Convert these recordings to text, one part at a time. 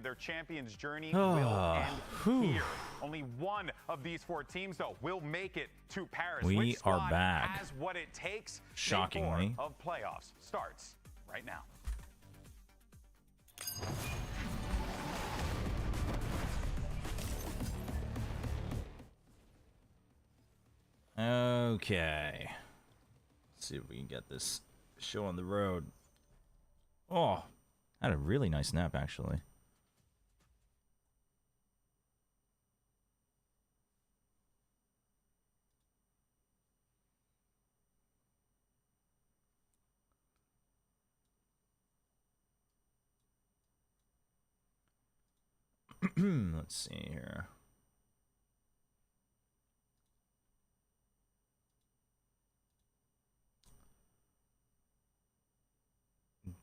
their champion's journey will end here. Only one of these 4 teams, though, will make it to Paris. We Which are squad back. has what it takes? Shockingly. Day 4 of playoffs starts right now. Okay. Let's see if we can get this show on the road. Oh, had a really nice nap, actually. Let's see here.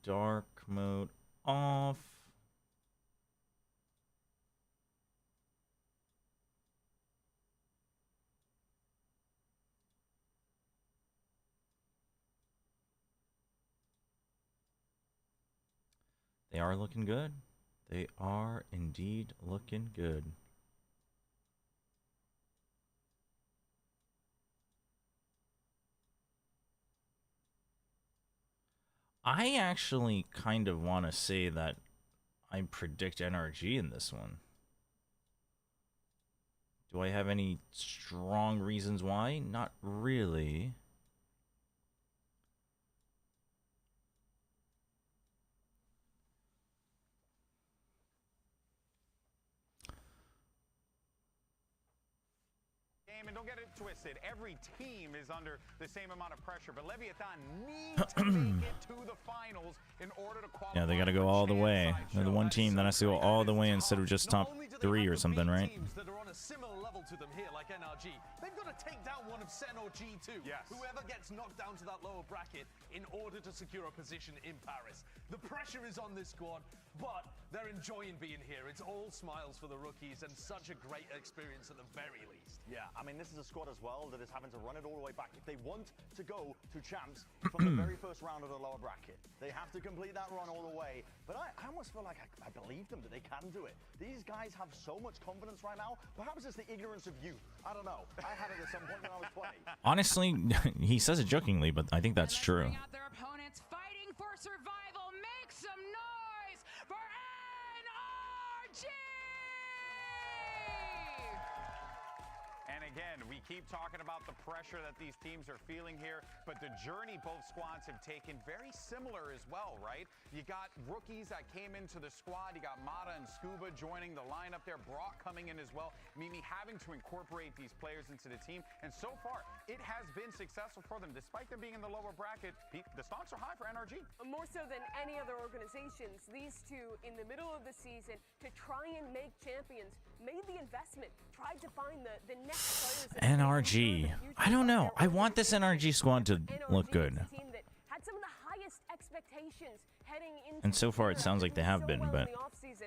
Dark mode off. They are looking good. They are indeed looking good. I actually kind of want to say that I predict NRG in this one. Do I have any strong reasons why? Not really. And don't get it twisted. Every team is under the same amount of pressure, but Leviathan need to make it to the finals in order to qualify. Yeah, they got to go all the way. They're the one team that has to go all the way instead of just top 3 or something, right? Teams that are on a similar level to them here, like NRG, they've got to take down one of Sen or G2. Yes. Whoever gets knocked down to that lower bracket in order to secure a position in Paris. The pressure is on this squad, but they're enjoying being here. It's all smiles for the rookies and such a great experience at the very least. Yeah, I mean, this is a squad as well that is having to run it all the way back. If they want to go to champs from the very first round of the lower bracket, they have to complete that run all the way. But I almost feel like I believe them that they can do it. These guys have so much confidence right now. Perhaps it's the ignorance of youth. I don't know. I had it at some point when I was 20. Honestly, he says it jokingly, but I think that's true. Out their opponents fighting for survival. Make some noise for NRG! And again, we keep talking about the pressure that these teams are feeling here, but the journey both squads have taken very similar as well, right? You got rookies that came into the squad. You got Mata and Scuba joining the lineup there, Brock coming in as well. Mimi having to incorporate these players into the team. And so far, it has been successful for them. Despite them being in the lower bracket, the stocks are high for NRG. More so than any other organizations, these two in the middle of the season to try and make champions made the investment, tried to find the next players. NRG. I don't know. I want this NRG squad to look good. Team that had some of the highest expectations heading into And so far, it sounds like they have been, but...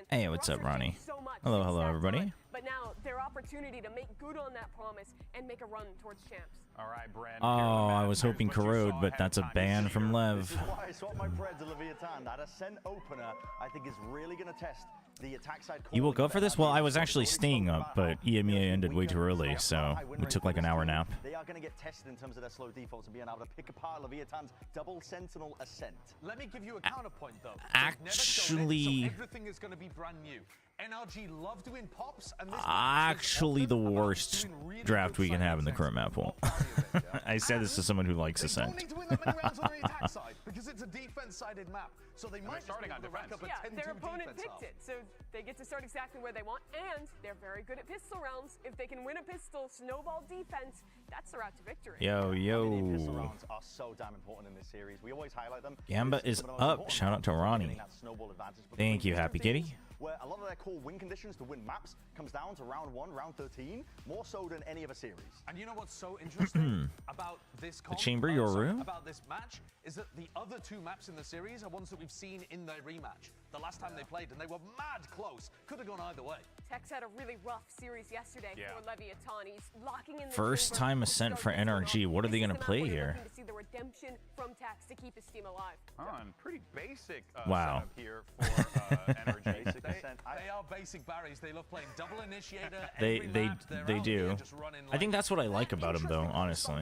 Hey, what's up, Ronnie? Hello, hello, everybody. But now, their opportunity to make good on that promise and make a run towards champs. All right, Brand. Oh, I was hoping Corrode, but that's a ban from LEV. This is why I swapped my bread to Leviathan. That Ascent opener, I think, is really going to test the attack side. You woke up for this? Well, I was actually staying up, but EMEA ended way too early, so we took like an hour nap. They are going to get tested in terms of their slow defaults and being able to pick apart Leviathan's double Sentinel Ascent. Let me give you a counterpoint, though. Actually, Everything is going to be brand new. NRG love doing pops, and this actually the worst draft we can have in the current map pool. I said this to someone who likes Ascent. They don't need to win that many rounds on the attack side because it's a defense-sided map. So they might starting on defense. Yeah, their opponent picked it, so they get to start exactly where they want, and they're very good at pistol rounds. If they can win a pistol snowball defense, that's the route to victory. Yo, Pistol yo. rounds are so damn important in this series. We always highlight them. Gamba is up. Shout out to Ronnie. Thank you, Happy Kitty. Where a lot of their core win conditions to win maps comes down to round 1, round 13, more so than any other series. And you know what's so interesting about this chamber, your room? about this match is that the other 2 maps in the series are ones that we've seen in their rematch. the last time they played, and they were mad close. Could have gone either way. Tex had a really rough series yesterday for Leviathan. He's locking in the First chamber. time ascent for NRG. What are they going to play here? To see the redemption from Tex to keep his team alive. Oh, and pretty basic Wow. setup here for NRG. They are basic Barrys. They love playing double initiator. They do. I think that's what I like about him, though, honestly.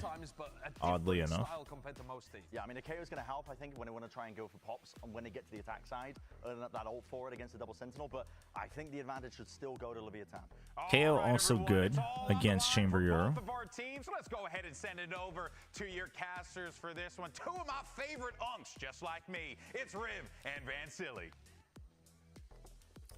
Oddly enough. Yeah, I mean, Akayo's going to help, I think, when they want to try and go for pops and when they get to the attack side, earn up that ult forward against the double sentinel, but I think the advantage should still go to Leviathan. KO also good against Chamber Euro. Both of our teams. Let's go ahead and send it over to your casters for this one. Two of my favorite unks, just like me. It's Riv and Vansili.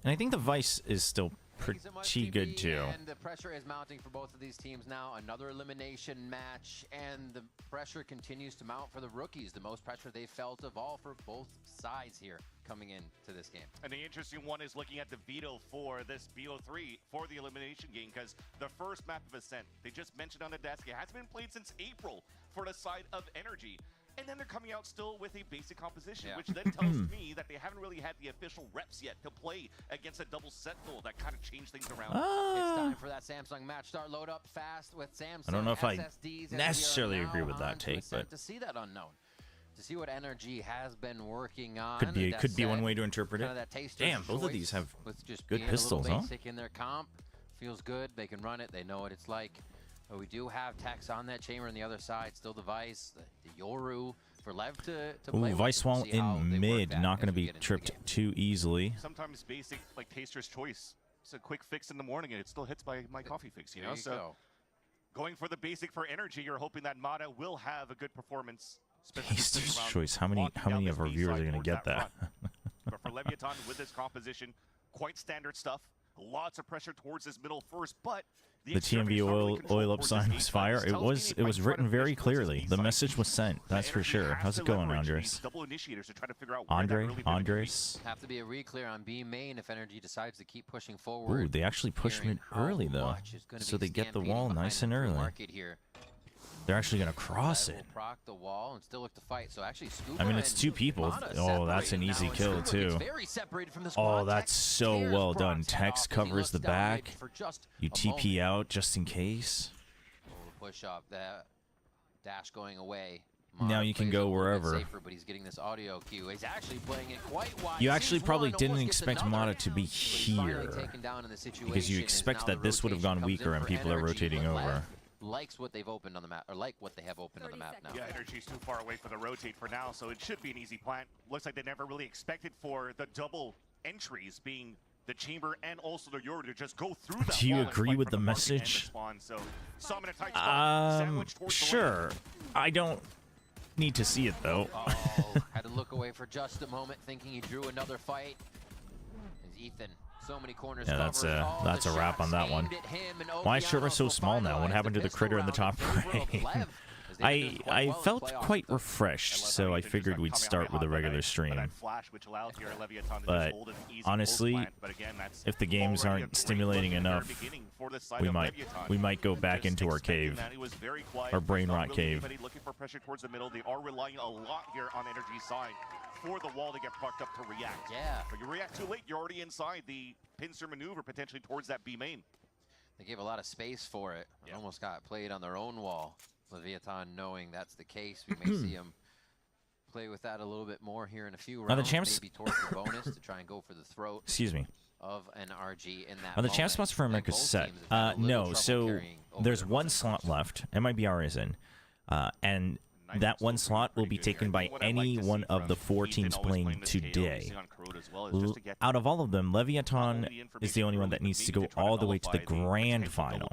And I think the Vice is still pretty good too. And the pressure is mounting for both of these teams now. Another elimination match, and the pressure continues to mount for the rookies. The most pressure they've felt of all for both sides here coming into this game. And the interesting one is looking at the veto for this BO3 for the elimination game, because the first map of Ascent, they just mentioned on the desk, it hasn't been played since April for the side of NRG. And then they're coming out still with a basic composition, which then tells me that they haven't really had the official reps yet to play against a double sentinel that kind of changed things around. It's time for that Samsung match start. Load up fast with Samsung. I don't know if I SSDs, necessarily agree with that take, but to see that unknown, to see what NRG has been working on. could be one way to interpret it. Damn, both of these have with just good pistols, huh? Basic in their comp, feels good. They can run it. They know what it's like. But we do have Tex on that chamber on the other side. Still the Vice, the Yoru for Lev to play. Ooh, Vice Wall in mid, not going to be tripped too easily. Sometimes basic, like Taster's Choice. It's a quick fix in the morning, and it still hits my coffee fix, you know? So going for the basic for NRG, you're hoping that Mata will have a good performance. Taster's Choice. How many of our viewers are going to get that? But for Leviathan, with this composition, quite standard stuff. Lots of pressure towards this middle first, but the TMV oil up sign was fire. It was written very clearly. The message was sent. That's for sure. How's it going, Andres? Andres. Have to be a re-clear on B main if NRG decides to keep pushing forward. Ooh, they actually push mid early though, so they get the wall nice and early. They're actually gonna cross it. Proc the wall and still look to fight. So actually, I mean, it's two people. Oh, that's an easy kill too. Oh, that's so well done. Tex covers the back. You TP out just in case. Push up that dash going away. Now you can go wherever. But he's getting this audio cue. He's actually playing it quite wide. You actually probably didn't expect Mata to be here, because you expect that this would have gone weaker and people are rotating over. Likes what they've opened on the map, or like what they have opened on the map now. Yeah, NRG's too far away for the rotate for now, so it should be an easy plant. Looks like they never really expected for the double entries being the chamber and also the Yoru to just go through that. Do you agree with the message? Sure. I don't need to see it though. Had to look away for just a moment, thinking he drew another fight. As Ethan. So many corners. Yeah, that's a wrap on that one. Why is Chobra so small now? What happened to the critter in the top right? I felt quite refreshed, so I figured we'd start with a regular stream. But honestly, if the games aren't stimulating enough, we might go back into our cave, our brain rot cave. Looking for pressure towards the middle. They are relying a lot here on NRG's side for the wall to get procced up to react. Yeah. But you react too late, you're already inside the pincer maneuver potentially towards that B main. They gave a lot of space for it. It almost got played on their own wall. Leviathan knowing that's the case. We may see him play with that a little bit more here in a few rounds. Now the champs maybe towards the bonus to try and go for the throat. Excuse me. Of NRG in that. Are the champ spots for America's set? No. So there's one slot left. It might be ours in, and that one slot will be taken by any one of the 4 teams playing today. Out of all of them, Leviathan is the only one that needs to go all the way to the grand final.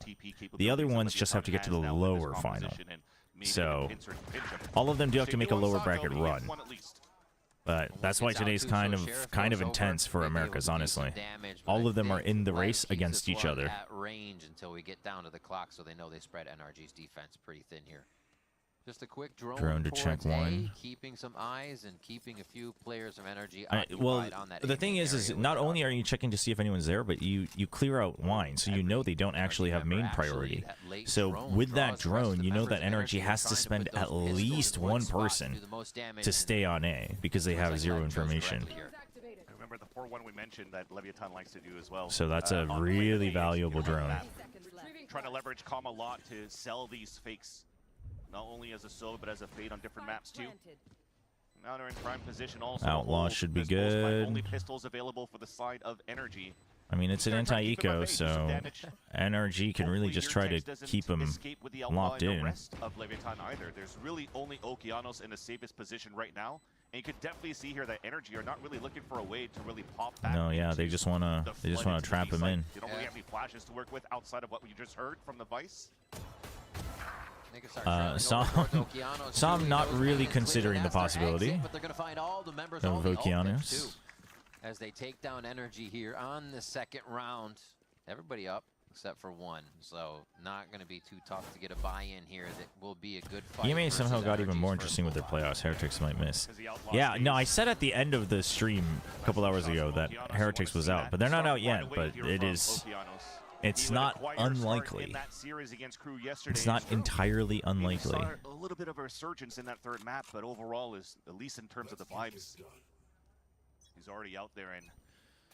The other ones just have to get to the lower final. So all of them do have to make a lower bracket run. But that's why today's kind of intense for Americas, honestly. All of them are in the race against each other. At range until we get down to the clock, so they know they spread NRG's defense pretty thin here. Just a quick drone to check one. Keeping some eyes and keeping a few players of NRG well, on that. The thing is not only are you checking to see if anyone's there, but you clear out wine, so you know they don't actually have main priority. So with that drone, you know that NRG has to spend at least one person to stay on A, because they have zero information. remember the 4-1 we mentioned that Leviathan likes to do as well. So that's a on the way really to the valuable drone. Trying to leverage Calm a lot to sell these fakes, not only as a solo but as a fade on different maps too. Now they're in prime position also. Outlaw should be good. Only pistols available for the side of NRG. I mean, it's an anti-eco, so NRG can really just try to keep him locked in. The rest of Leviathan either. There's really only Okeanos in the safest position right now. And you could definitely see here that NRG are not really looking for a way to really pop back. No, yeah, they just wanna trap him in. They don't really have any flashes to work with outside of what we just heard from the Vice. Some not really considering the possibility of Okeanos. As they take down NRG here on the second round. Everybody up except for one, so not going to be too tough to get a buy-in here. That will be a good fight. EMA somehow got even more interesting with their playoffs. Heretics might miss. Yeah, no, I said at the end of the stream a couple hours ago that Heretics was out, but they're not out yet. But it is, it's not unlikely. It's not entirely unlikely. A little bit of a resurgence in that third map, but overall, is at least in terms of the vibes, he's already out there. And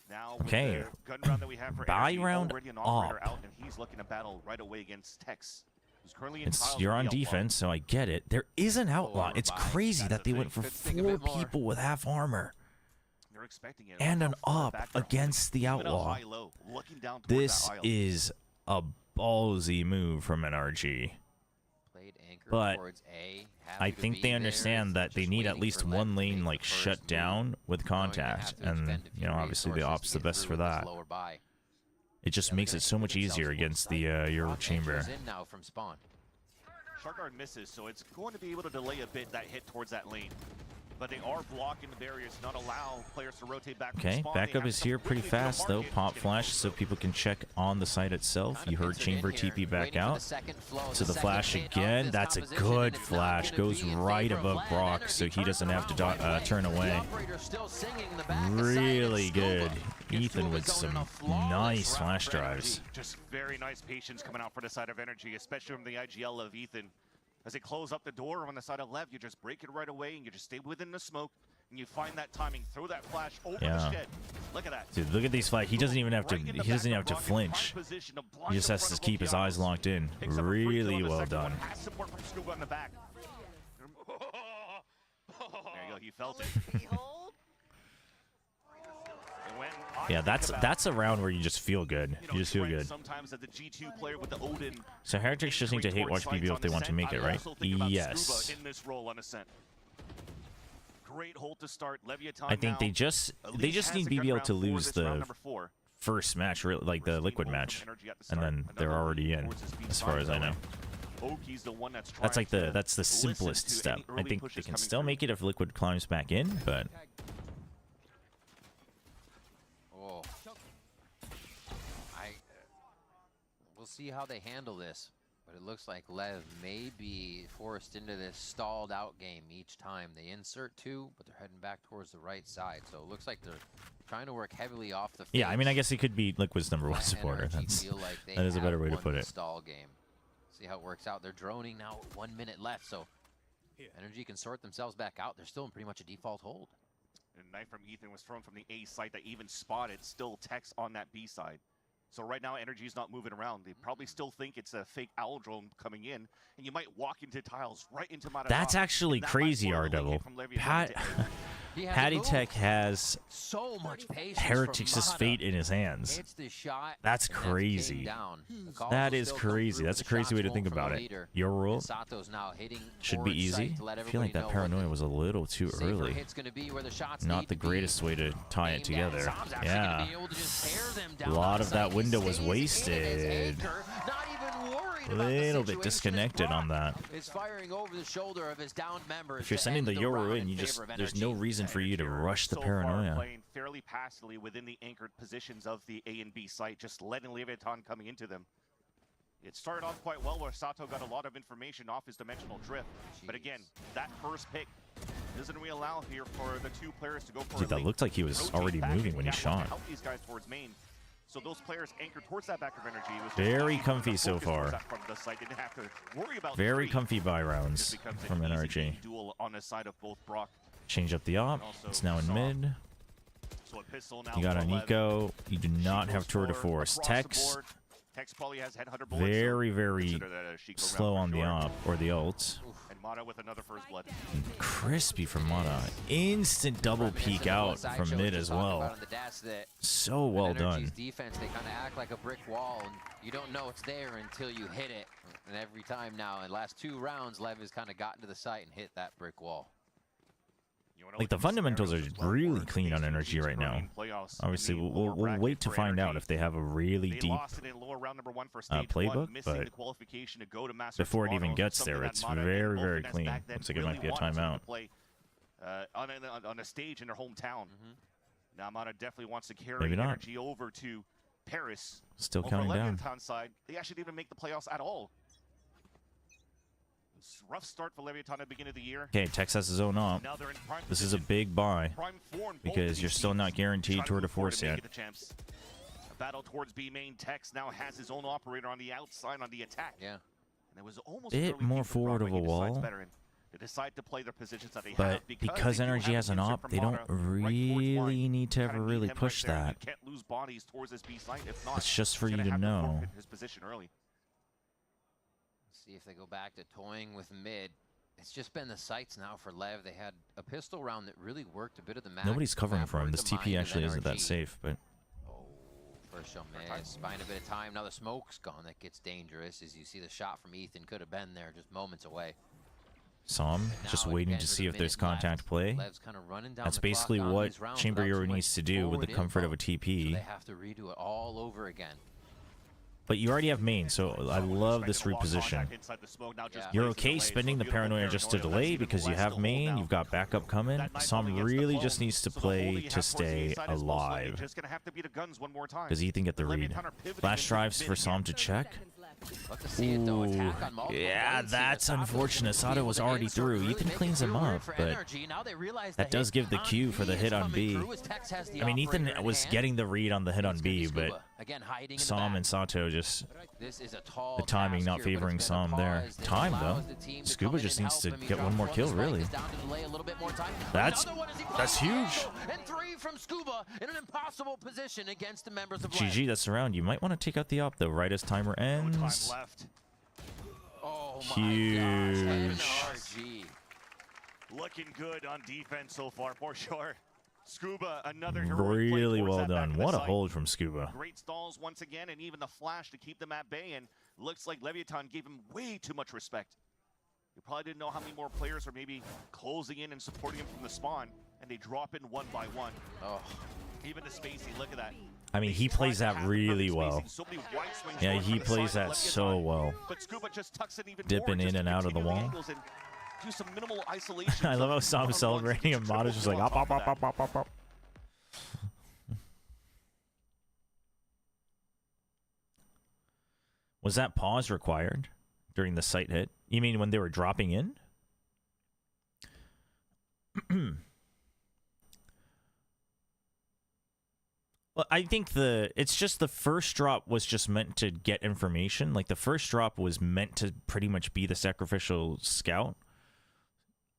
now okay, gun round that we have for buy NRG, round out, and he's looking to battle right away against Tex. Who's currently in you're on defense, so I get it. There is an outlaw. It's crazy that they went for 4 people with half armor and an up against the outlaw. This is a ballsy move from NRG. But I think they understand that they need at least one lane like shut down with contact, and you know, obviously the op's the best for that. It just makes it so much easier against the Euro Chamber. Sharkguard misses, so it's going to be able to delay a bit that hit towards that lane. But they are blocking the barriers, not allow players to rotate back. Okay, backup is here pretty fast though. Pop flash so people can check on the site itself. You heard Chamber TP back out. So the flash again. That's a good flash. Goes right above Brock, so he doesn't have to turn away. Really good. Ethan with some nice flash drives. Just very nice patience coming out for the side of NRG, especially from the IGL of Ethan. As they close up the door on the side of LEV, you just break it right away and you just stay within the smoke and you find that timing. Throw that flash over the shed. Look at that. Dude, look at these flash. He doesn't even have to. He doesn't have to flinch. He just has to keep his eyes locked in. Really well done. There you go. He felt it. Yeah, that's a round where you just feel good. You just feel good. So Heretics just need to hate watch BBO if they want to make it, right? Yes. I think they just need BBL to lose the first match, like the liquid match, and then they're already in, as far as I know. That's like that's the simplest step. I think they can still make it if liquid climbs back in, but. See how they handle this, but it looks like LEV may be forced into this stalled out game each time. They insert 2, but they're heading back towards the right side, so it looks like they're trying to work heavily off the face. Yeah, I mean, I guess it could be Liquid's #1 supporter. That is a better way to put it. Stall game. See how it works out. They're droning now, 1 minute left, so NRG can sort themselves back out. They're still in pretty much a default hold. A knife from Ethan was thrown from the A site that even spotted still Tex on that B side. So right now, NRG's not moving around. They probably still think it's a fake owl drone coming in, and you might walk into tiles right into Matador. That's actually crazy, R-Double. Patty Tech has so much patience. Heretics' fate in his hands. That's crazy. That is crazy. That's a crazy way to think about it. Your rule should be easy. I feel like that paranoia was a little too early. Not the greatest way to tie it together. Yeah. A lot of that window was wasted. A little bit disconnected on that. If you're sending the Yoru in, there's no reason for you to rush the paranoia. Playing fairly passively within the anchored positions of the A and B site, just letting Leviathan coming into them. It started off quite well where Sato got a lot of information off his dimensional drift. But again, that first pick doesn't really allow here for the 2 players to go for Dude, that looked like he was already moving when he shot. Help these guys towards main. So those players anchored towards that back of NRG. Was very comfy so far. Very comfy buy rounds from NRG. On the side of both Brock. Change up the op. It's now in mid. So a pistol now You got for a LEV. Nico. You do not have tour de force. Across the Tex, board. Tex probably has headhunter bullets. very, so very consider that a Chico slow round on for the sure. op or the ults. And Mata with another first blood. Crispy from Mata. Instant double peek out from mid as well. So well done. NRG's defense, they kind of act like a brick wall, and you don't know it's there until you hit it. And every time now, in the last 2 rounds, Lev has kind of gotten to the site and hit that brick wall. Like the fundamentals are really clean on NRG right now. Obviously, we'll wait to find out if they have a really deep playbook, but before it even gets there, it's very, very clean. Looks like it might be a timeout. On a stage in their hometown. Now Mata definitely wants to carry Maybe not. energy over to Paris. Still Over counting down. Leviathan side, they actually didn't even make the playoffs at all. It's a rough start for Leviathan at the beginning of the year. Okay, Tex has his own op. Now they're in prime This is a position. big buy Prime form, both because of you're these still teams not guaranteed trying to tour de move forward force to make yet. it the champs. A battle towards B main. Tex now has his own operator on the outside on the attack. Yeah. And it was almost Bit early more peak from forward of Broadway. a He decides wall. better, and they decide to play their positions that they But have because they do NRG have has an insert op, from they don't Mata right towards really line. need to ever Kinda need really him push right there. that. You can't lose bodies towards this B site. If not, It's just for he's you gonna to have know. forfeit his position early. See if they go back to toying with mid. It's just been the sights now for Lev. They had a pistol round that really worked a bit of the map. Nobody's The covering map for him. worked This the TP mind of actually isn't that NRG. safe, but Oh, first shot miss. Buying a bit of time. Now the smoke's gone. That gets dangerous as you see the shot from Ethan could have been there just moments away. Som But just now, waiting again, to with see a if there's minute left, contact play. Lev's kinda running down That's the clock basically on what these rounds Chamber without Hero too needs much to do with the forward comfort of info. a TP. So they have to redo it all over again. But you already have main, so I love this reposition. You're okay spending the paranoia just to delay because you have main, you've got backup coming. Som really just needs to play to stay alive. Does Ethan get the read? Flash drives for Som to check. Love to see it though. Attack on multiple Yeah, lanes here. that's Sato unfortunate. was Sato was able to already insert, through. really Ethan make it cleans him through here up, for but NRG. Now they realize that the does hit give the on cue for the B hit is on coming B. through as Tex has the I mean, Ethan operator in was hand. getting the read on the hit on It's B, gonna but Scuba. Again, hiding in the Som back. and Sato just This is a tall the timing task not here, but favoring it's been a Som there. pause that Time though. allows the team to Scuba come in just and needs to help him. get He one more dropped kill, spike, really. is down to delay a little bit more time. That's Another one as he that's finds huge. Sato, and 3 from Scuba in an impossible position against the members of GG, LEV. that's around. You might want to take out the op though, right as timer ends. Oh my Huge. gosh, NRG. Looking good on defense so far, for sure. Scuba, another heroic play Really towards well that back done. of the What a site. hold from Scuba. Great stalls once again, and even the flash to keep them at bay. And looks like Leviathan gave him way too much respect. You probably didn't know how many more players are maybe closing in and supporting him from the spawn, and they drop in one by one. Oh. Even the spacing, look at that. I mean, he plays that really well. So many wide swings Yeah, going he from the plays side that of so Leviathan. well. But Scuba just tucks it even Dipping more just in and to out of the continue wall. angles and do some minimal isolation. I love how Som's celebrating and Mata's just like, up, up, up, up, up, up, up. Was that pause required during the site hit? You mean when they were dropping in? Well, I think it's just the first drop was just meant to get information. Like the first drop was meant to pretty much be the sacrificial scout.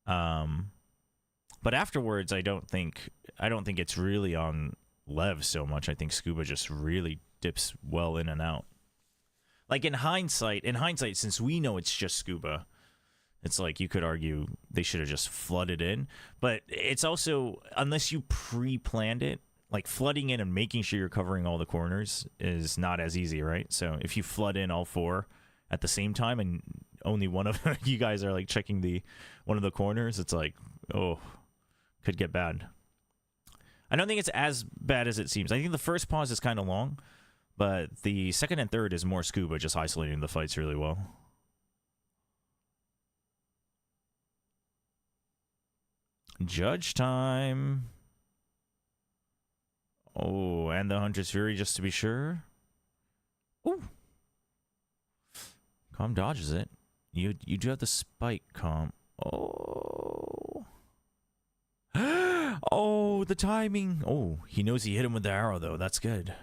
But afterwards, I don't think it's really on Lev so much. I think Scuba just really dips well in and out. Like in hindsight, since we know it's just Scuba, it's like you could argue they should have just flooded in. But it's also, unless you pre-planned it, like flooding in and making sure you're covering all the corners is not as easy, right? So if you flood in all 4 at the same time and only one of you guys are like checking one of the corners, it's like, oh, could get bad. I don't think it's as bad as it seems. I think the first pause is kind of long, but the second and third is more Scuba just isolating the fights really well. Judge time. Oh, and the Hunter's Fury just to be sure. Ooh. Calm dodges it. You do have the spike, Calm. Oh. Oh, the timing. Oh, he knows he hit him with the arrow, though. That's good.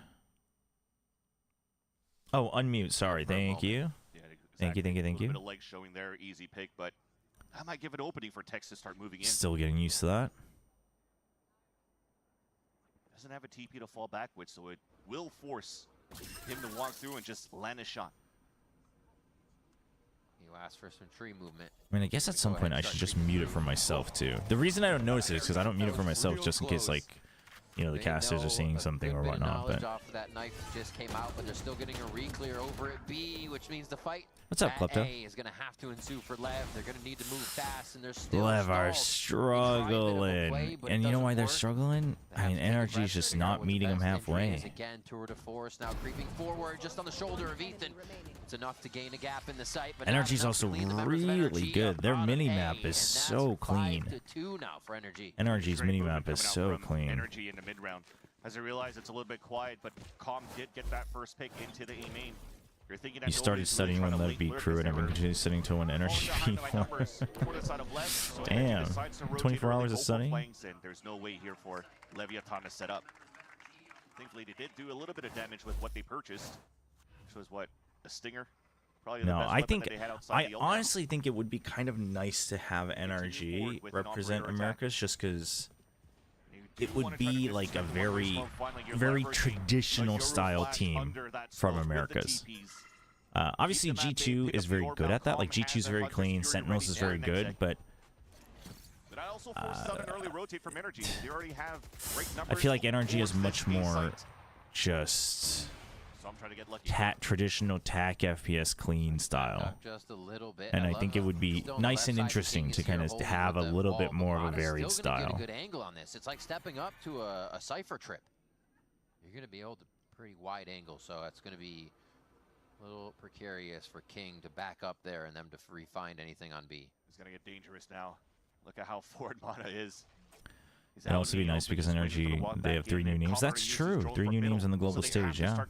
Oh, unmute. Sorry. Thank you. Yeah, Thank you. A little bit of leg showing there, easy pick, but I might give it opening for Tex to start moving in. Still getting used to that. doesn't have a TP to fall back with, so it will force him to walk through and just land a shot. You asked for some tree movement. I mean, I guess at some point I should just mute it for myself too. The reason I don't notice it is because I don't mute it for myself just in case, like, you know, the casters are seeing something or whatnot. But off of that knife just came out, but they're still getting a re-clear over at B, which means the fight what's up, Klepto? A is going to have to ensue for LEV. They're going to need to move fast, and they're still LEV are stalled. struggling, and you know why they're struggling? I mean, NRG is just not meeting them halfway. Again, tour de force now creeping forward, just on the shoulder of Ethan. It's enough to gain a gap in the sight, but NRG's also really good. Their mini-map is so clean. 5-2 now for NRG. NRG's mini-map is so clean. NRG in the mid-round. As I realize it's a little bit quiet, but Calm did get that first pick into the A main. You're thinking that You started studying when LEV beat Crew, and I've been continuing studying until when NRG beat Damn, 24 hours of studying? There's no way here for Leviathan to set up. Thankfully, they did do a little bit of damage with what they purchased, which was what? A stinger? Probably the best weapon that they had outside the honestly think it would be kind of nice to have NRG represent Americas, just because it would be like a very traditional style team from Americas. Obviously, G2 is very good at that. Like, G2 is very clean, Sentinels is very good, but I feel like NRG is much more just traditional TAC FPS clean style, and I think it would be nice and interesting to kind of have a little bit more of a varied style. Get a good angle on this. It's like stepping up to a Cypher trip. You're going to be able to pretty wide angle, so it's going to be a little precarious for King to back up there and them to refine anything on B. It's going to get dangerous now. Look at how forward Mana is. It'd also be nice because NRG, they have 3 new names. That's true. 3 new names on the global stage, yeah.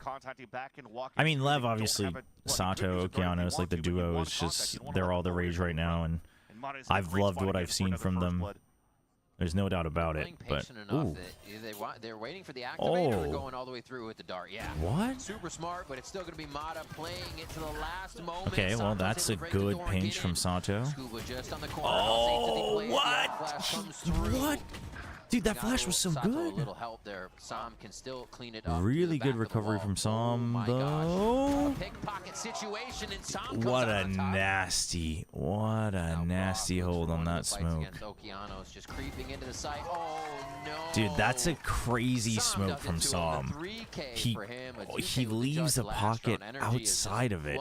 I mean, LEV, obviously, Sato, Okeanos, like the duo is just, they're all the rage right now, and I've loved what I've seen from them. There's no doubt about it, but ooh. They're waiting for the activator going all the way through with the dart. Yeah. What? Super smart, but it's still going to be Mata playing it to the last moment. Okay, well, that's a good pinch from Sato. Oh, what? What? Dude, that flash was so good. A little help there. Sam can still clean it up. Really good recovery from Sam, though. Pickpocket situation, and Sam what a nasty hold on that smoke. Just creeping into the site. Oh no. Dude, that's a crazy smoke from Sam. He leaves a pocket outside of it,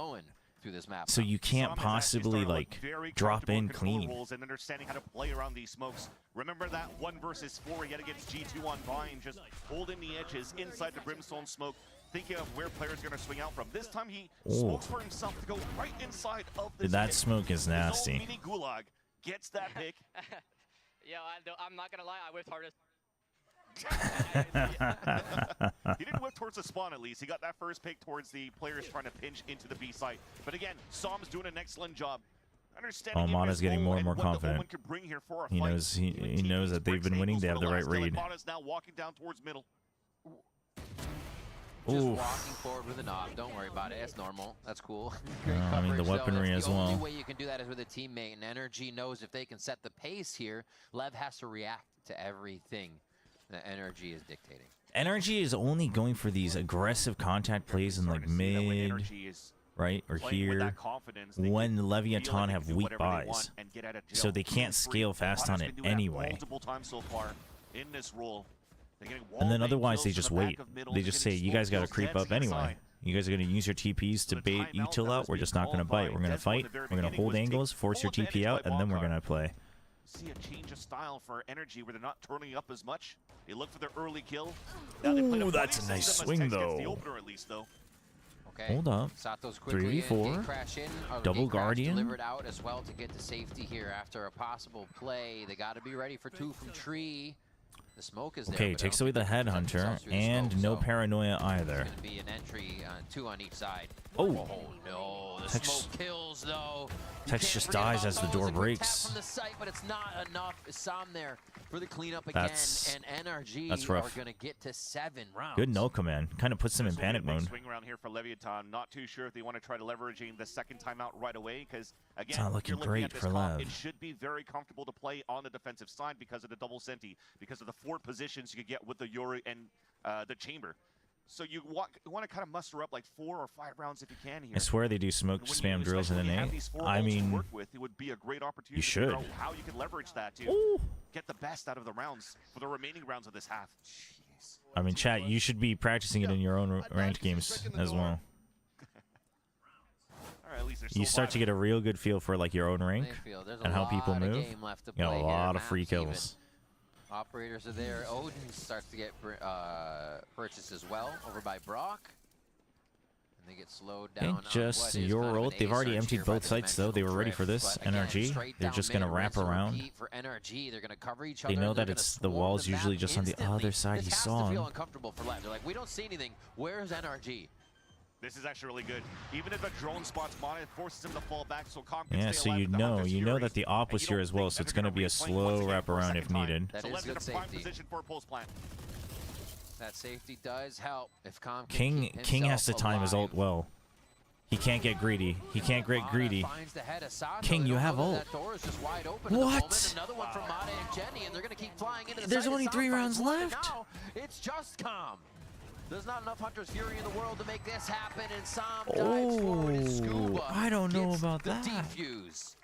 so you can't possibly like drop in clean. And understanding how to play around these smokes. Remember that 1 versus 4 yet against G2 on Vine, just holding the edges inside the Brimstone smoke, thinking of where players are going to swing out from. This time he smokes for himself to go right inside of this. That smoke is nasty. Mini Gulag gets that pick. Yeah, I'm not gonna lie, I whiffed hardest. He didn't whip towards the spawn, at least. He got that first pick towards the players trying to pinch into the B site. But again, Som's doing an excellent job. Mana's getting more and more confident. He knows that they've been winning. They have the right read. Mana's now walking down towards middle. Just walking forward with a knob. Don't worry about it. It's normal. That's cool. I mean, the weaponry as well. The only way you can do that is with a teammate, and NRG knows if they can set the pace here, LEV has to react to everything that NRG is dictating. NRG is only going for these aggressive contact plays in like mid, right, or here, when Leviathan have weak buys, so they can't scale fast on it anyway. And then otherwise they just wait. They just say, you guys got to creep up anyway. You guys are going to use your TPs to bait util out. We're just not going to bite. We're going to fight. We're going to hold angles, force your TP out, and then we're going to play. See a change of style for NRG where they're not turning up as much. They look for their early kill. Ooh, that's a nice swing though. Hold up. 3v4. Double Guardian. Delivered out as well to get to safety here after a possible play. They got to be ready for 2 from Tree. The smoke is there. Okay, takes away the Headhunter and no paranoia either. It's going to be an entry 2 on each side. Oh no, the smoke kills though. Tex just dies as the door breaks. On the site, but it's not enough. Sam there for the cleanup again, and NRG that's rough. are going to get to 7 rounds. Good no command. Kind of puts them in panic mode. around here for Leviathan. Not too sure if they want to try to leveraging the second timeout right away, because again, it's not looking great for Lev. It should be very comfortable to play on the defensive side because of the double senti, because of the 4 positions you could get with the Yuri and the Chamber. So you want to kind of muster up like 4 or 5 rounds if you can here. I swear they do smoke spam drills in an 8. I mean, it would be a great opportunity you should. to figure out how you can leverage that to get the best out of the rounds for the remaining rounds of this half. Jeez. I mean, chat, you should be practicing it in your own ranked games as well. At least You start to get a real good feel for like your own rank and how people move. You got a lot of free kills. Operators are there. Odin starts to get purchased as well over by Brock. And they get slowed down. And just your ult. They've already emptied both sites though. They were ready for this. NRG. They're just going to wrap around. For NRG. They're going to cover each other. They know that it's the wall's usually just on the other side. He saw him. Feel uncomfortable for Lev. They're like, we don't see anything. Where's NRG? This is actually really good. Even if a drone spots Mana, it forces him to fall back, so Calm yeah, so you know that the op was here as well, so it's going to be a slow wraparound if needed. That is good safety. That safety does help if Calm King has to time his ult well. He can't get greedy. He can't get greedy. King, you have ult. What? There's only 3 rounds left. It's just Calm. There's not enough Hunter's Fury in the world to make this happen, and Sam dives forward and Scuba I don't know about that. Defuse.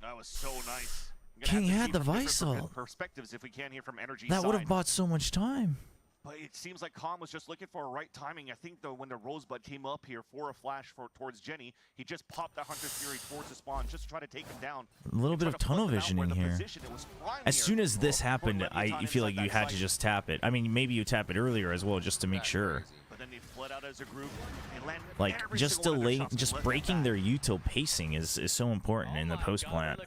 That was so nice. King had the Vice ult. Perspectives if we can hear from Energy. That would have bought so much time. But it seems like Calm was just looking for a right timing. I think, though, when the Rosebud came up here for a flash towards Jenny, he just popped the Hunter's Fury towards the spawn just to try to take him down. A little bit of tunnel vision in here. As soon as this happened, I feel like you had to just tap it. I mean, maybe you tap it earlier as well just to make sure. But then they fled out as a group. Like, just breaking their util pacing is so important in the post plant.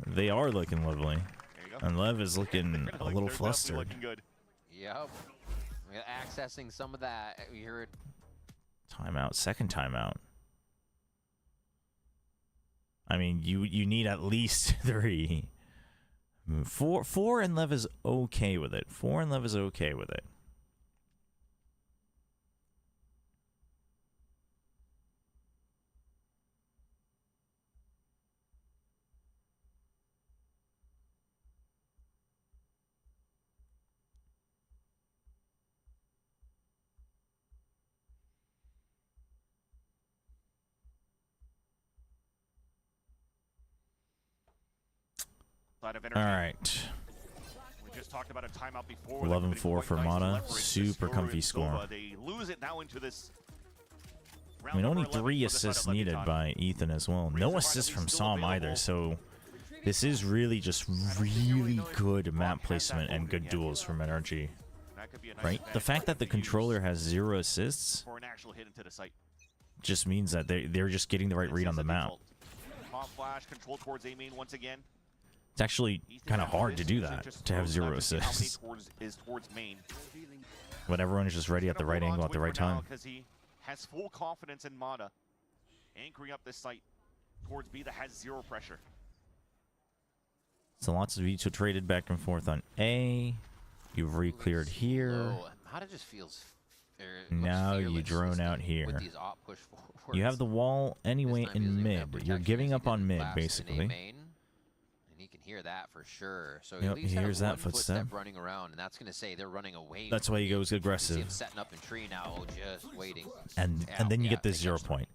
They are looking lovely. And Lev is looking a little flustered. Looking good. Yep. Accessing some of that. We heard timeout, second timeout. I mean, you need at least 3. 4 and Lev is okay with it. 4 and Lev is okay with it. All right. We just talked about a timeout before. 11-4 for Mata. Super comfy score. They lose it now into this. I mean, only 3 assists needed by Ethan as well. No assists from Psalm either, so this is really just really good map placement and good duels from NRG. Right? The fact that the controller has 0 assists just means that they're just getting the right read on the map. Flash control towards A main once again. It's actually kind of hard to do that, to have 0 assists. But everyone is just ready at the right angle at the right time. Because he has full confidence in Mata, anchoring up this site towards B that has 0 pressure. So lots of veto traded back and forth on A. You've re-cleared here. Mata just feels. Now you drone out here. You have the wall anyway in mid. You're giving up on mid, basically. He can hear that for sure. So yep, he hears that footstep running around, and that's going to say they're running away. That's why he goes aggressive. Setting up in tree now, just waiting. And then you get this 0 point.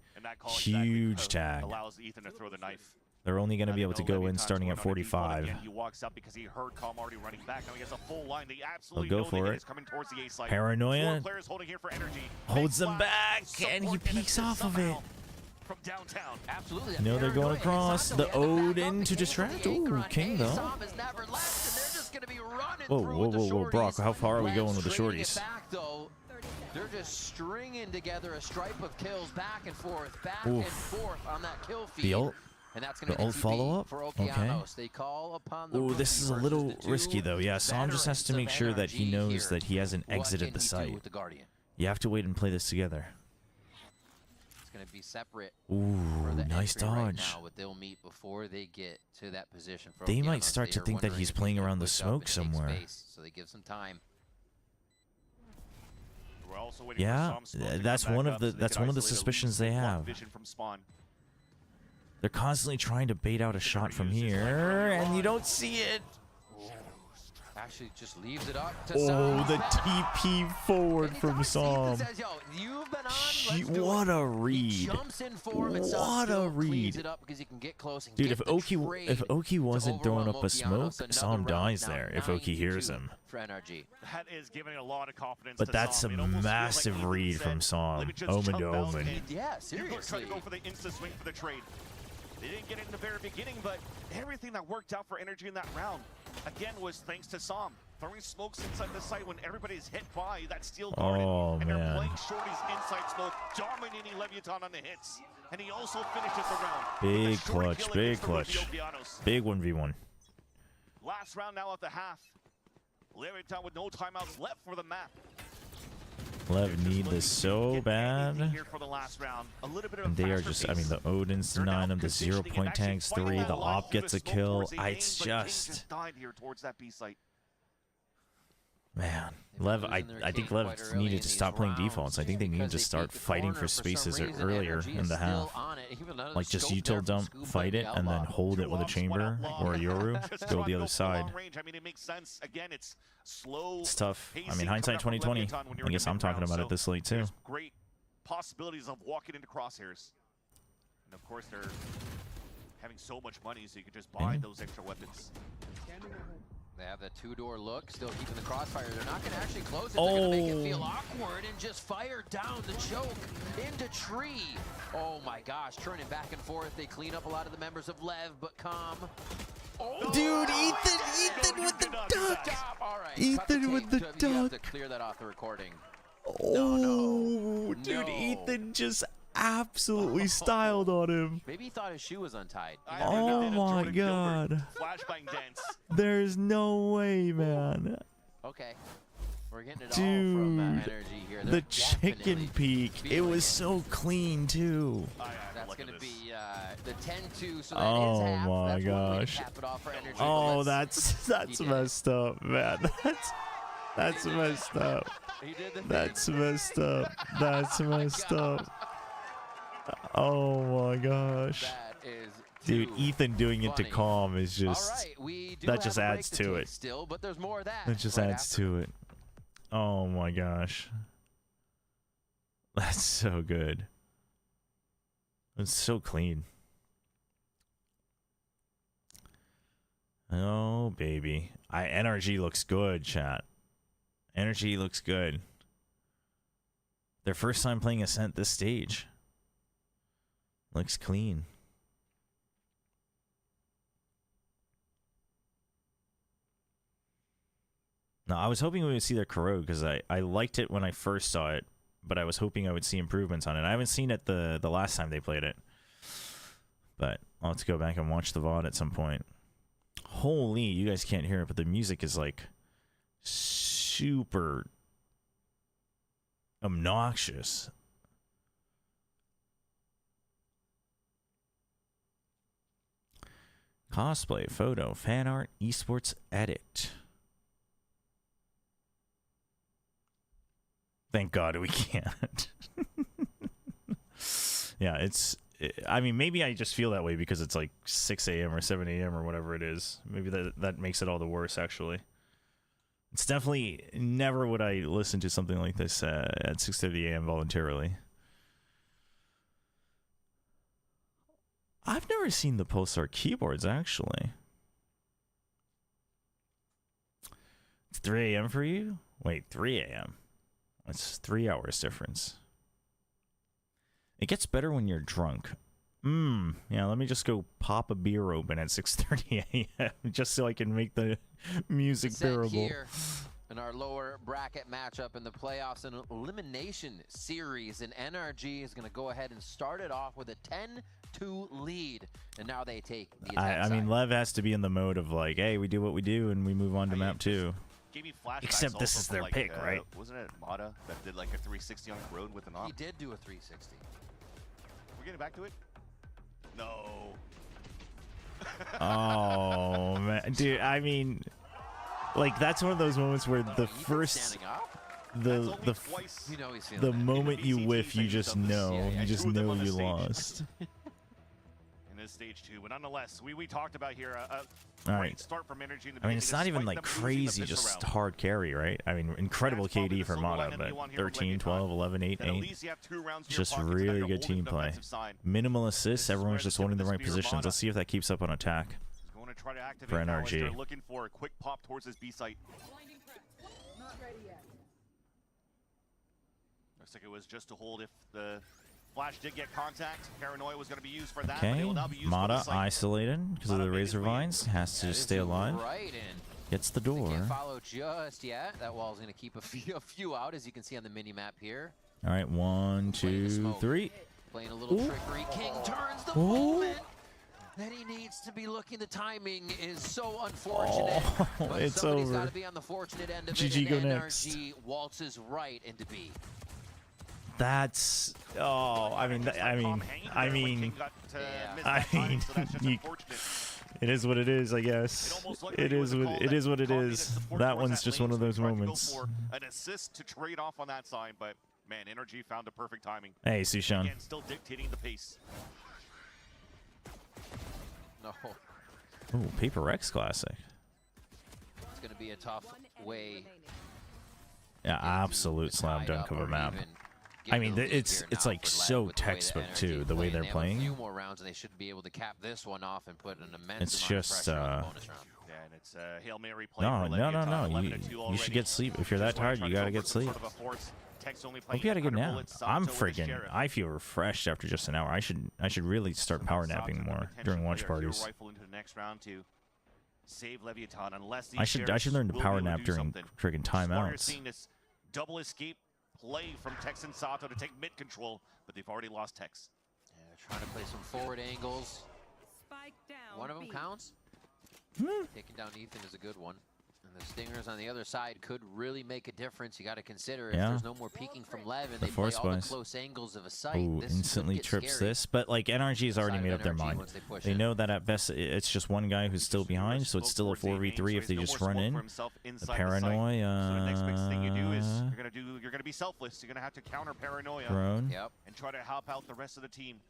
Huge tag. Allows Ethan to throw the knife. They're only going to be able to go in starting at 45. He walks up because he heard Calm already running back. Now he has a full line. They absolutely go for it. Coming towards the A side. Paranoia holds them back, and he peeks off of it. From downtown. Absolutely. No, they're going across. The Odin to distract. Ooh, King though. Whoa, Brock, how far are we going with the shorties? They're just stringing together a stripe of kills back and forth on that kill feed. The ult? And that's going the ult follow-up? Okay. They call upon the ooh, this is a little risky though. Yeah, Sam just has to make sure that he knows that he hasn't exited the site. You have to wait and play this together. Going to be separate. Ooh, nice dodge. Right now, but they'll meet before they get to that position. They might start to think that he's playing around the smoke somewhere. So they give some time. also waiting Yeah, for Smoke to that's come one back of up the so they that's can one of the isolate a suspicions lead. they Block have. vision from Spawn. They're constantly trying to bait out a shot from here, and you don't see it. Actually just leaves it up to Oh, the Sam. TP forward from Som. Says, yo, you've been on, let's do What it. a read. He jumps in for him, and Sam What a still cleans read. it up because he can get close and Dude, get if the Oki trade wasn't to throwing overwhelm up a smoke, Okeanos. Another Som round dies now, there if Oki hears 9-2 him. for NRG. That is giving a lot of confidence But to that's Som. a It almost feels massive like read said, from Som. "Let me just Omen jump to out Omen. and Yeah, You're seriously. trying to go for the insta swing for the trade. They didn't get it in the very beginning, but everything that worked out for NRG in that round, again, was thanks to Som. Throwing smokes inside the site when everybody's hit by that steel garden. Oh, and they're man. playing Shorty's inside smoke, dominating Leviathan on the hits. And he also finishes the round. Big with a shorty clutch, kill big against the rookie clutch. Okeanos. Big 1v1. Last round now at the half. Leviathan with no timeouts left for the map. Lev need this so bad. Here for the last round. A little bit of And a they are faster just, I pace. mean, the Odin's They're now 9 of the conditioning 0 point and actually tags fighting 3. that The line op through gets the a smoke kill. towards the It's aim, but King just, died here towards that B site. man. They've Lev, been I losing their think king Lev quite early needed in to these stop playing rounds defense. I think they need because to they start peek the fighting corner for some spaces reason. earlier NRG in is the still half. on it. Even another Like just scope there util from dump, Scuba fight it, and then Yellow. hold it with a chamber or a Yoru, Just go trying the to other go for long side. range. I mean, it makes sense. Again, it's slow. It's tough. I pacing mean, hindsight coming up from 2020. Leviathan when you're I in the guess I'm talking mid-round, about so it this late too. there's great possibilities of walking into crosshairs. And of course, they're having so much money, so you can just buy those extra weapons. They have the two-door look, still keeping the crossfire. They're not going to actually close it. They're going to make it feel awkward and just fire down the choke into tree. Oh my gosh, turning back and forth. They clean up a lot of the members of LEV, but Calm. Oh, Dude, Ethan with the duck. stop. All right, Ethan with the You have to duck. clear that off the recording. Oh, dude, No. Ethan just absolutely styled on him. Maybe he thought his shoe was untied. Oh my god. Flashbang dance. There's no way, man. Okay. We're getting it Dude, all from NRG here. The They're chicken definitely peek. It feeling was so clean, too. That's going to be the 10-2, so that Oh is half. my That's one way to gosh. cap it off for NRG, Oh, but that's did it. messed up, man. That's messed up. he did the That's thing. messed up. That's messed up. Oh my gosh. That is Dude, too Ethan doing it to funny. Calm is All just, right, we do that have just a break adds to to take it. Still, but there's more of that. That just right adds after. to it. Oh my gosh. That's so good. It's so clean. Oh, baby. NRG looks good, chat. NRG looks good. Their first time playing Ascent this stage. Looks clean. No, I was hoping we would see their corrode because I liked it when I first saw it, but I was hoping I would see improvements on it. I haven't seen it the last time they played it, but I'll have to go back and watch the VOD at some point. Holy, you guys can't hear it, but the music is like super obnoxious. Cosplay, photo, fan art, esports edit. Thank God we can't. Yeah, I mean, maybe I just feel that way because it's like 6 a.m. or 7 a.m. or whatever it is. Maybe that makes it all the worse, actually. It's definitely never would I listen to something like this at 6:30 a.m. voluntarily. I've never seen the Pulsar keyboards, actually. It's 3 a.m. for you? Wait, 3 a.m.? That's 3 hours difference. It gets better when you're drunk. Yeah, let me just go pop a beer open at 6:30 a.m. just so I can make the music bearable. Here in our lower bracket matchup in the playoffs and elimination series, and NRG is going to go ahead and start it off with a 10-2 lead, and now they take the attack I mean, side. Lev has to be in the mode of like, hey, we do what we do and we move on to map 2. Gave me flashbacks Except this also is from, their like, pick, right? Wasn't it Mata that did like a 360 on the road with an op? He did do a 360. We're getting back to it? No. Oh, man. Dude, I mean, like, that's one of those moments where the Ethan first... standing up? You know he's feeling the that. moment you whiff, you just know. Yeah, You just two of them know on the you stage. lost. In this stage 2, but nonetheless, we talked about here a All great right. start from Energy in the I mean, beginning, it's not even despite like them losing the crazy, fifth just round. hard carry, right? I mean, incredible That's probably KD the for silver Mata, lining but you want here from 13, Leviathan, 12, 11, 8, that at 8. least you have 2 rounds in your Just pocket that really you're good holding team the play. offensive side. Minimal assists, This is everyone's where just the tip holding of the the right spear, positions. Mata. Let's see if that keeps up on attack. He's going to try to activate For now as NRG. they're looking for a quick pop towards his B site. Not ready yet. Looks like it was just to hold if the flash did get contact. Paranoia was going to be used for that, but it Okay, will now be used for Mata the site. isolated because of Mata the made his Razor way in. Vines. Has to just stay alive. Right in. Gets the They door. can't follow just yet. That wall's going to keep a few out, as you can see on the mini map here. All right, 1, Playing the 2, smoke. 3. Playing a little Ooh. trickery. King turns the Ooh. moment that he needs to be looking. The timing is so unfortunate. Oh, but it's somebody's over. got to be on the fortunate end of GG, it. go And next. NRG waltzes right into B. That's I mean, you, it is what it is, I guess. It is what it is. That one's just one of those moments. An assist to trade off on that side, but man, NRG found the perfect timing. Hey, Sushan. Again, still dictating the pace. No, Ooh, Paper Rex Classic. it's going to be a tough way. Yeah, absolute slam dunk of a map. I mean, it's like so textbook too, the way they're A few playing. more rounds, and they should be able to cap this one off and put an immense It's amount just, of pressure on the bonus round. Yeah, and it's Hail Mary play No, for no, Leviathan, no. 11-2 You already. should get sleep. If you're that Just wanna tired, try you to gotta go get for sleep. sort of a force. Tech's only Hope playing you had a good 100 nap. bullets, I'm Sato with his freaking. Sheriff. I feel refreshed after just an hour. I should really start power napping Sato, more potential during watch player, hero parties. rifle into the next round to save Leviathan, unless these I should Sheriffs learn to will be power able nap do during something. friggin' Just wonder timeouts. seeing this double escape play from Tex and Sato to take mid control, but they've already lost Tex. Yeah, trying to play some forward angles. Spike down. One of them B. counts. Taking down Ethan is a good one. And the Stingers on the other side could really make a difference. You got to consider if Yeah. there's no more peeking from Lev and The they play force all the buys. close angles of a sight. Ooh, This could instantly get trips scary. this. But like NRG has already Side made of up their NRG mind. once they push They in. know that at best it's just one guy who's still behind, so it's still a 4v3 if they just run in. The paranoia. So the next best thing you do is you're gonna be selfless. You're gonna have to counter paranoia Drone. Yep. and try to help out the rest of the team.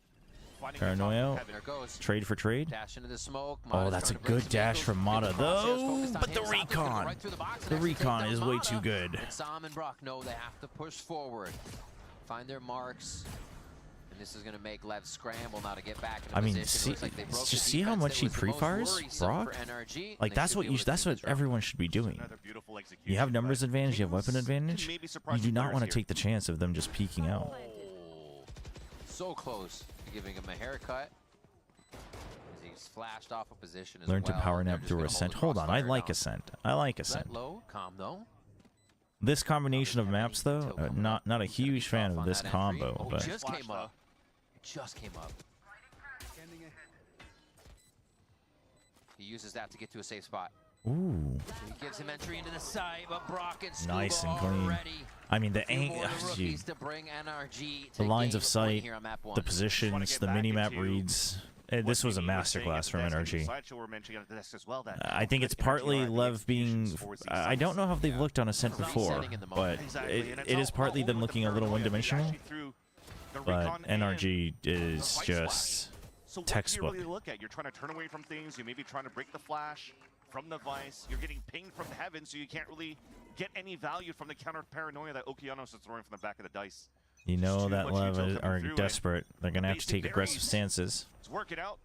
Finding Paranoia. There it goes. Trade for trade. Dash into the smoke. Oh, Mata's that's a trying to break good some dash angles. from Mata, Get the crosshairs though. focused on But the him. Sato's gonna go recon. right through the box and The actually take recon down is way Mata. too good. And Sam and Brock know they have to push forward, find their marks, and this is going to make Lev scramble now to get back in I mean, position. see, Looks like they broke just the see how defense much that he was the most pre-fires, worrisome Brock. for NRG, and Like they that's should what be able to that's keep what this round. everyone should be doing. Another beautiful You execution, have numbers but advantage, you have Kings weapon can advantage. maybe You surprise do the not players want to here. take the chance of them just peeking out. Oh, so close to giving him a haircut. As he's flashed off a position as Learn to well, power and they're nap just through gonna Ascent. the Hold on, I crossfire like down. Ascent. I like Set Ascent. low, calm though. This combination of maps, though, not a huge fan of this combo, Oh, but just came up. It just came up. He uses that to get to a safe spot. ooh, He gives him entry into the side, but Brock and Scuba nice and clean. already. I mean the Few more angle, rookies to bring NRG to the lines gain of a point sight, here on map one. the positions, the mini map reads. This was a masterclass from NRG. I think it's partly Lev being. I don't know how they've looked on Ascent before, but it is partly them looking a little one-dimensional. But NRG is just So what textbook. do you really look at? You're trying to turn away from things. You're maybe trying to break the flash from the vice. You're getting pinged from heaven, so you can't really get any value from the counter paranoia that Okeanos is throwing from the back of the dice. You know too that much Lev util are coming through, desperate. They're gonna have to basic take aggressive berries. stances. It's working out.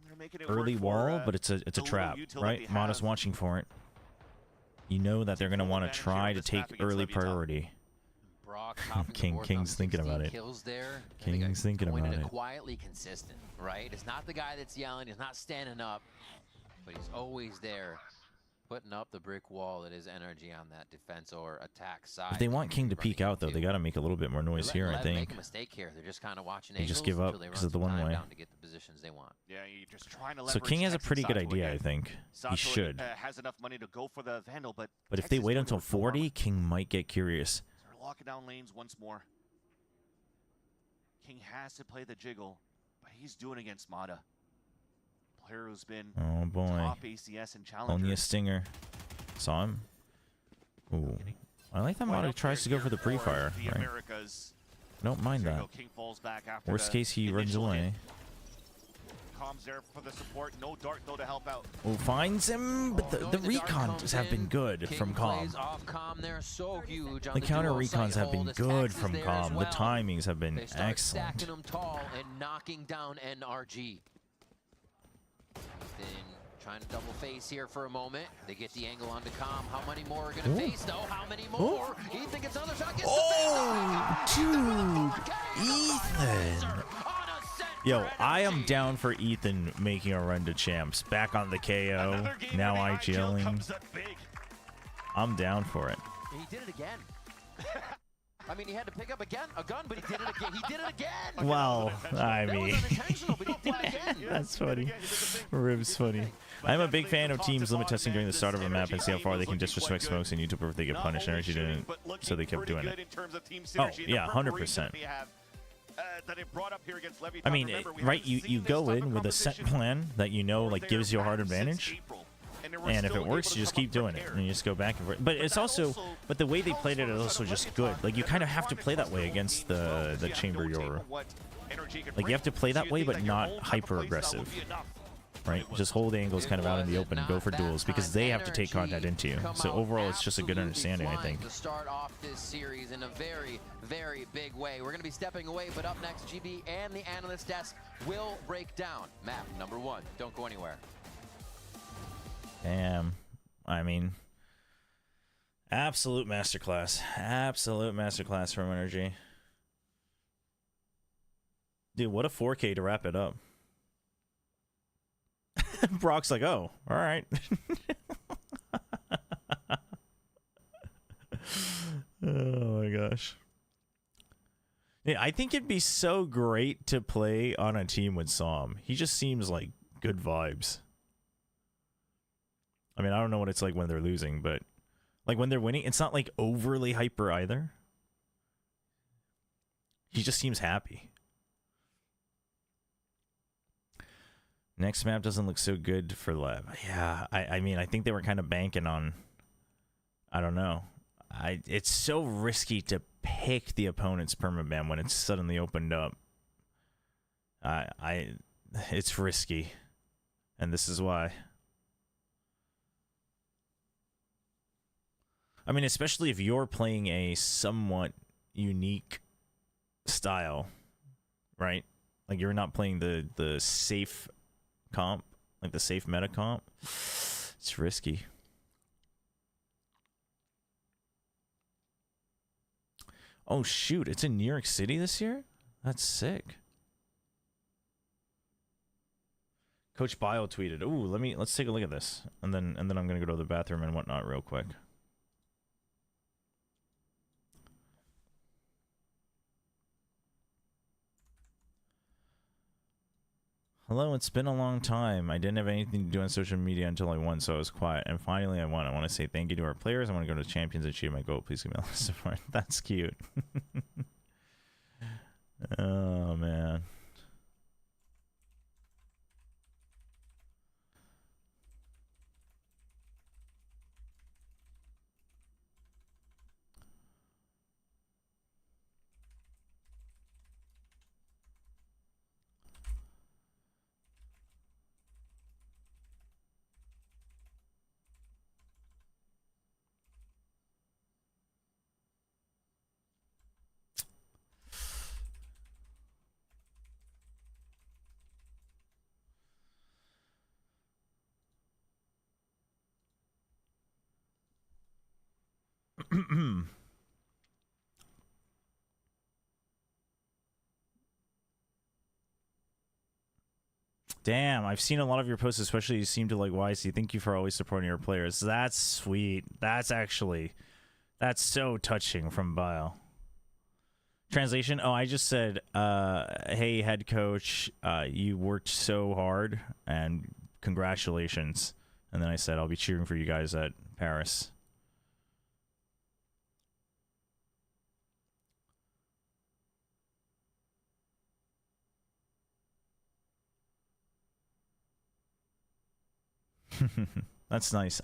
They're making it Early work for, wall, but it's a the little trap, util that right? they Mata's have. watching for it. You know that they're gonna want to advantage try here to on this map take against early Leviathan. priority. Brock topping the King- board, King's about thinking 16 about it. Kills there. King's thinking going about in it. Quietly consistent, right? It's not the guy that's yelling. He's not standing up, but he's always there, putting up the brick wall that is energy on that defense or attack side. If they want King to Running peek out, though, they into. got to make a little bit more noise They're here, letting I Lev think. make a mistake here. They're just kind of watching They just angles give up until they because run of the some time one-way. down to get the positions they want. Yeah, you're just trying to So leverage King has a Tex and pretty good Sato idea, I again. think. Sato, He should. Has enough money to go for the Vandal, but But if Tex they is wait going until with full 40, armor. King might get curious. So they're locking down lanes once more. King has to play the jiggle, but he's doing against Mata. Player who's been Oh, boy. top ACS and challenger. Only a stinger. Saw him. Ooh. I like that Mono tries to go for the pre-fire. Right? I don't mind that. Worst case, he runs away. Comms there for the support. No dart though to help out. Oh, finds him, but the recons have been good from Calm. The counter recons have been good from Calm. The timings have been excellent. Stacking them tall and knocking down NRG. Then trying to double face here for a moment. They get the angle onto Calm. How many more are going to face though? How many more? Ethan gets another shot. Gets dude, Ethan. Yo, I am down for Ethan making a run to champs. Back on the KO, now IGLing. I'm down for it. He did it again. I mean, he had to pick up a gun, but he did it again. He did it again. Well, I mean, that was unintentional, but he did it again. That's funny. Rib's funny. I'm a big fan of teams limit testing during the start of a map and see how far they can disrespect smokes and YouTube if they get punished. NRG didn't, so they kept doing it. Oh, yeah, 100%. I mean, right, you go in with a set plan that you know, like, gives you a hard advantage. And if it works, you just keep doing it, and you just go back and forth. But it's also, but the way they played it is also just good. Like, you kind of have to play that way against the Chamber Yoru. Like, you have to play that way, but not hyper aggressive, right? Just hold angles kind of out in the open and go for duels because they have to take contact into you. So overall, it's just a good understanding, I think. To start off this series in a very, very big way. We're going to be stepping away, but up next, GB and the analyst desk will break down map number 1. Don't go anywhere. Damn. I mean, absolute masterclass. Absolute masterclass from NRG. Dude, what a 4K to wrap it up. Brock's like, oh, all right. Oh my gosh. Yeah, I think it'd be so great to play on a team with Som. He just seems like good vibes. I mean, I don't know what it's like when they're losing, but like when they're winning, it's not like overly hyper either. He just seems happy. Next map doesn't look so good for LEV. Yeah, I mean, I think they were kind of banking on, I don't know. It's so risky to pick the opponent's permaban when it's suddenly opened up. It's risky, and this is why. I mean, especially if you're playing a somewhat unique style, right? Like you're not playing the safe comp, like the safe meta comp. It's risky. Oh shoot, it's in New York City this year? That's sick. Coach Bio tweeted, "Ooh, let's take a look at this." And then I'm going to go to the bathroom and whatnot real quick. Hello, it's been a long time. I didn't have anything to do on social media until I won, so I was quiet. And finally, I won. I want to say thank you to our players. I want to go to the champions and achieve my goal. Please give me a lot of support. That's cute. Oh, man. Damn, I've seen a lot of your posts, especially you seem to like YC. Thank you for always supporting your players. That's sweet. That's so touching from Bio. Translation, oh, I just said, hey, head coach, you worked so hard, and congratulations. And then I said, I'll be cheering for you guys at Paris. That's nice.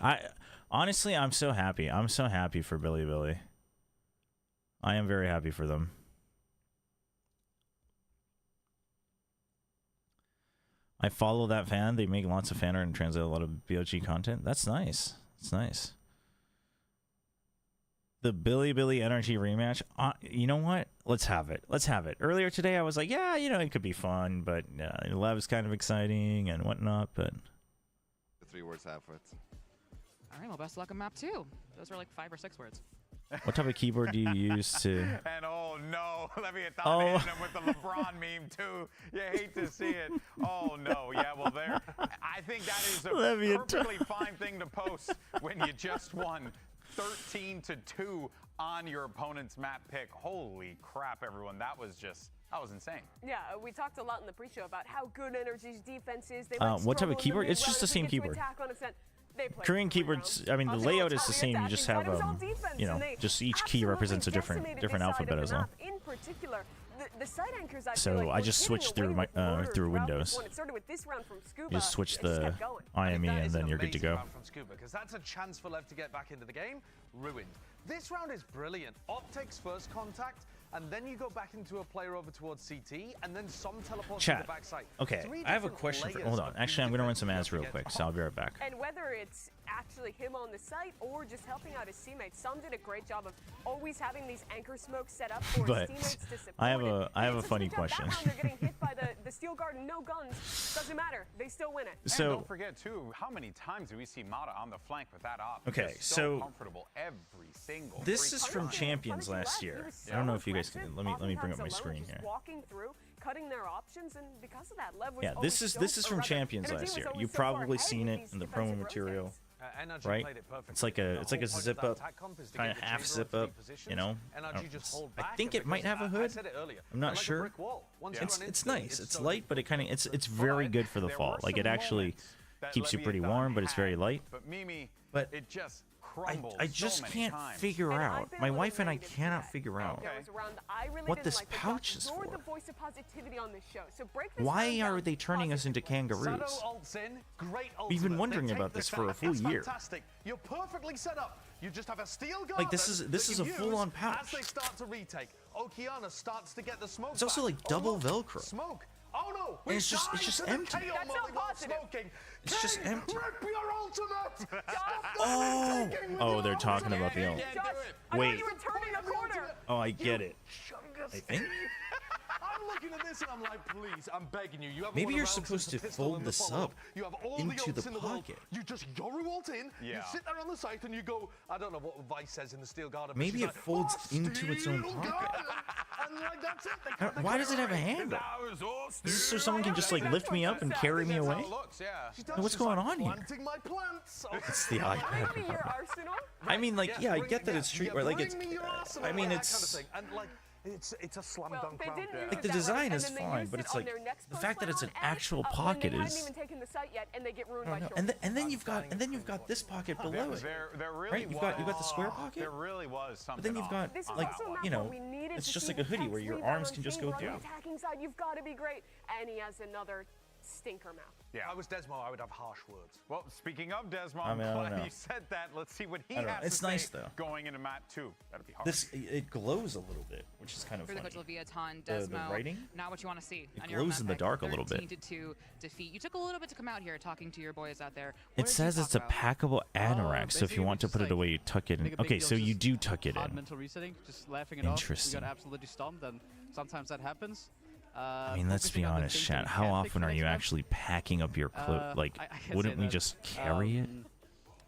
Honestly, I'm so happy. I'm so happy for Billy. I am very happy for them. I follow that fan. They make lots of fan art and translate a lot of BOG content. That's nice. It's nice. The Billy NRG rematch. You know what? Let's have it. Let's have it. Earlier today, I was like, yeah, you know, it could be fun, but LEV is kind of exciting and whatnot. But the 3 words have it. All right, well, best of luck on map 2. Those were like 5 or 6 words. what type of keyboard do you use to? And oh no, let me hitting him with the LeBron meme too. You hate to see it. Oh no, yeah, well there. I think that is a perfectly fine thing to post when you just won 13-2 on your opponent's map pick. Holy crap, everyone, that was insane. Yeah, we talked a lot in the pre-show about how good NRG's defense is. They what type of keyboard? It's just the same keyboard. Korean keyboards, I mean, the layout is the same. You just have, you know, just each key represents a different alphabet as well. In particular, the side anchors, so I just switched through my through Windows. You just switch the IME and then you're good to go. Because that's a chance for LEV to get back into the game. Ruined. This round is brilliant. Op takes first contact, and then you go back into a player over towards CT, and then some teleports to the backside. Okay, I have a question for. Hold on. Actually, I'm gonna run some ads real quick, so I'll be right back. And whether it's actually him on the site or just helping out his teammates, some did a great job of always having these anchor smokes set up for his teammates to support. I have a funny question. They're getting hit by the steel guard and no guns. Doesn't matter. They still win it. So and don't forget too, how many times do we see Mata on the flank with that op? Okay, so comfortable every single. This is from Champions last year. I don't know if you guys can. Let me bring up my screen here. Walking through, cutting their options, and because of that, LEV was this is from Champions last year. You've probably seen it in the promo material, right? It's like a zip up, kind of half zip up. You know, I think it might have a hood. I'm not sure. It's nice. It's light, but it's very good for the fall. Like it actually keeps you pretty warm, but it's very light. But it just. I just can't figure out. My wife and I cannot figure out what this pouch is for. Why are they turning us into kangaroos? We've been wondering about this for a full year. You're perfectly set up. You just have a steel guard. Like this is a full-on pouch. As they start to retake, Okeana starts to get the smoke. It's also like double Velcro. Smoke. Oh no! And it's just empty. That's not positive. It's just empty. Rip your ultimate! Oh, they're talking about the ult. Wait. Oh, I get it. I think. I'm looking at this and I'm like, please, I'm begging you. Maybe you're supposed to fold the sub into the pocket. You just Yoru ult in, you sit there on the site and you go, I don't know what Vice says in the Steel Guard. Maybe it folds into its own pocket. And like, that's it. Why does it have a handle? Is this so someone can just like lift me up and carry me away? What's going on here? It's the iPad. I mean, like, yeah, I get that it's street, or like it's. I mean, it's. It's a slam dunk round. Like the design is fine, but it's like the fact that it's an actual pocket is. And then you've got this pocket below it, right? You've got the square pocket. There really was something. But then you've got like it's just like a hoodie where your arms can just go through. You've got to be great, and he has another stinker mouth. Yeah, if I was Desmo, I would have harsh words. Well, speaking of Desmo, I mean, I'm glad you said that. Let's see what he has it's to nice, say though. Going into Mat 2. That'd be hard. It glows a little bit, which is kind of funny. The writing? Not what you want to see. It glows in the dark a little bit. 13-2 defeat. You took a little bit to come out here talking to your boys out there. It says it's a packable anorak, so if you want to put it away, you tuck it in. Okay, so you do tuck it in. Mental resetting, just laughing it Interesting. off. You got absolutely stomped, and sometimes that happens. I mean, let's be honest, chat. How often are you actually packing up your clothes? Like, wouldn't we just carry it?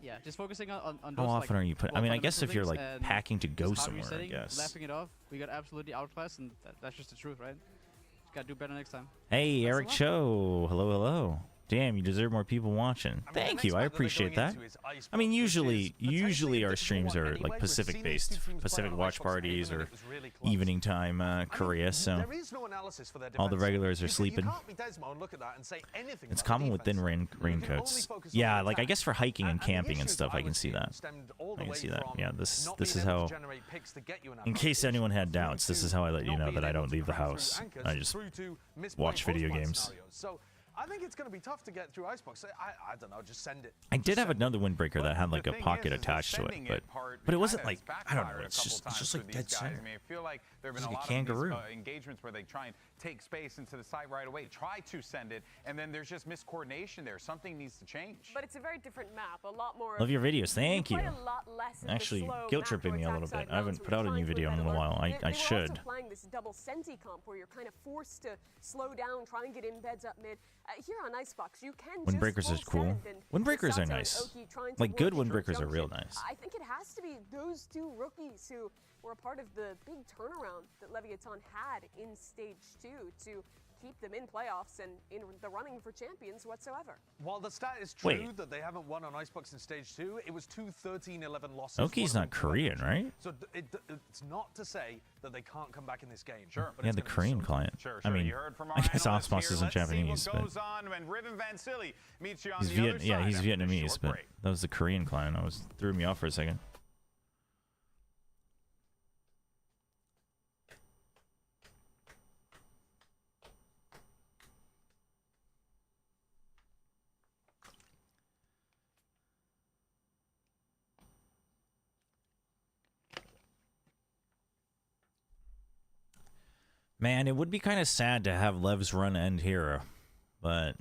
Yeah, just focusing on how often are you putting? I mean, I guess if you're like packing to go somewhere, I guess. Laughing it off, we got absolutely outclassed, and that's just the truth, right? Just gotta do better next time. Hey, Eric Cho. Hello. Damn, you deserve more people watching. Thank you, I appreciate that. I mean, usually our streams are like Pacific-based, Pacific watch parties or evening time Korea, so all the regulars are sleeping. It's common with thin raincoats. Yeah, like I guess for hiking and camping and stuff, I can see that. Yeah, this is how, in case anyone had doubts, this is how I let you know that I don't leave the house. I just watch video games. I think it's going to be tough to get through Icebox. I don't know, just send it. I did have another windbreaker that had like a pocket attached to it, but it wasn't like, I don't know, it's just like dead center. I mean, I feel like there have been It's a like lot a of kangaroo. these, engagements where they try and take space into the site right away, try to send it, and then there's just miscoordination there. Something needs to change. But it's a very different map, a lot more. Love your videos, thank you. play a lot less of the Actually, slow guilt tripping me a little bit. I haven't put out a new video in a little while. I They should. were also playing this double senti comp where you're kind of forced to slow down, try and get embeds up mid. Here on Icebox, you can Windbreakers just is cool. Windbreakers are nice. Like good windbreakers are real nice. I think it has to be those two rookies who were a part of the big turnaround that Leviathan had in Stage 2 to keep them in playoffs and in the running for champions whatsoever. While the stat is true that they haven't won on Icebox in Stage 2, it was 2 13-11 losses. Oki's not Korean, right? So it's not to say that they can't come back in this game. Sure. Yeah, the Korean client. I mean, You heard from our I guess analysts Osmos here. isn't Let's see Japanese, what but goes on when Riven Van Silly meets you on he's the other yeah, side he's after this Vietnamese, short but break. that was the Korean client. Threw me off for a second. Man, it would be kind of sad to have Lev's run end here, but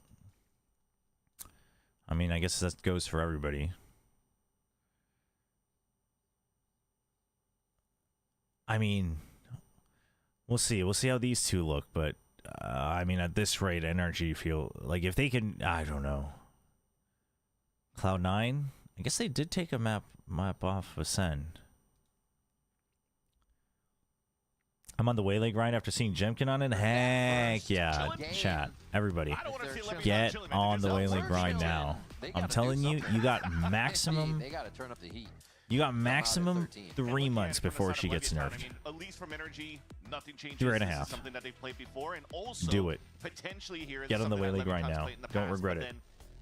I mean, I guess that goes for everybody. I mean, we'll see. We'll see how these two look, but I mean, at this rate, NRG feel like if they can, I don't know. Cloud9, I guess they did take a map off Ascend. I'm on the Waylay grind after seeing Jemkin on it. Heck yeah, chat. Everybody, get on the Waylay grind now. I'm telling you, you got maximum. They got to turn up the heat. You got maximum 3 months before she gets nerfed. At least from NRG, nothing changes. 3.5. Something that they've played before, and also Do it. Potentially here. Get on the Waylay grind now. Don't regret it.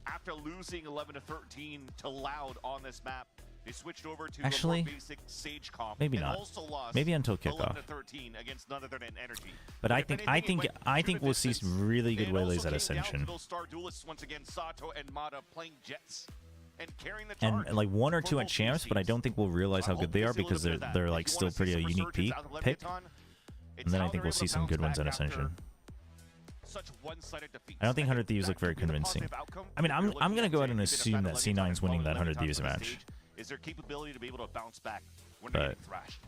After losing 11-13 to Loud on this map, they switched over to Actually, a more basic Sage comp. maybe and not. Also lost maybe until kickoff. 11-13 against none other than NRG. But I think we'll see some really good Waylays at Ascension. Those star duelists once again, Sato and Mata playing Jets and carrying the charge. And like 1 or 2 at champs, but I don't think we'll realize how good they are because they're like still pretty a unique pick. And then I think we'll see some good ones at Ascension. I don't think 100 Thieves look very convincing. I mean, I'm gonna go ahead and assume that C9's winning that 100 Thieves match. Is their capability to be able to bounce back when But they're getting thrashed?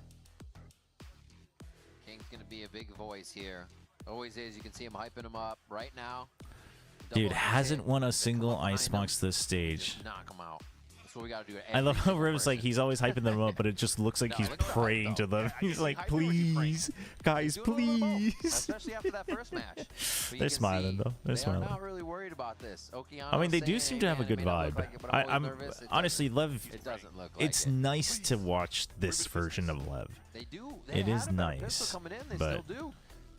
King's gonna be a big voice here. Always is. You can see him hyping him up right now. Dude, hasn't won a single Icebox this stage. Knock him out. That's what we gotta do. I love how Riv's like, he's always hyping them up, but it just looks like he's praying to them. He's like, please, guys, please. Especially after that first match. They're smiling though. They're smiling. They're not really worried about this. I mean, they do seem to have a good vibe. I'm honestly, Lev. It doesn't look like it's nice to watch this version of Lev. They do. It is nice, but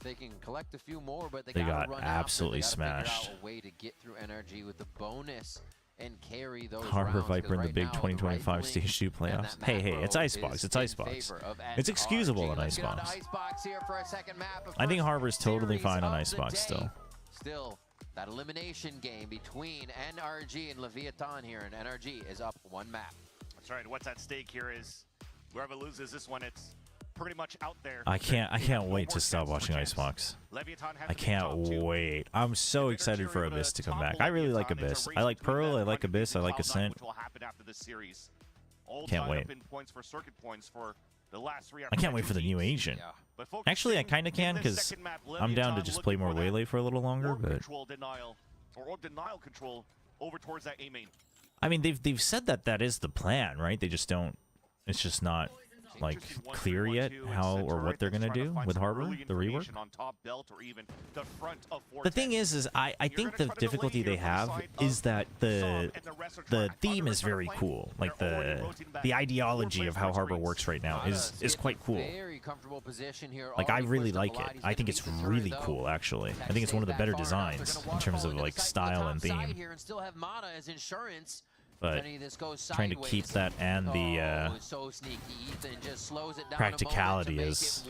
they can collect a few more, but they got absolutely smashed. A way to get through NRG with the bonus and carry those Harbor rounds, Viper in the right big now, 2025 Stage 2 playoffs. Hey, it's Icebox. It's Icebox. It's excusable on Icebox. I think Harbor's totally fine on Icebox still. Still, that elimination game between NRG and Leviathan here, and NRG is up 1 map. That's right. What's at stake here is whoever loses this one, it's pretty much out there. I can't wait to stop watching Icebox. I can't wait. I'm so excited for Abyss to come back. I really like Abyss. I like Pearl, I like Abyss, I like Ascent. Can't wait. I can't wait for the new agent. Actually, I kind of can because I'm down to just play more Waylay for a little longer, but denial control over towards that A main. I mean, they've said that is the plan, right? They just don't. It's just not like clear yet how or what they're gonna do with Harbor, the rework. The thing is I think the difficulty they have is that the theme is very cool. Like the ideology of how Harbor works right now is quite cool. Like I really like it. I think it's really cool actually. I think it's one of the better designs in terms of like style and theme. But trying to keep that and the practicality is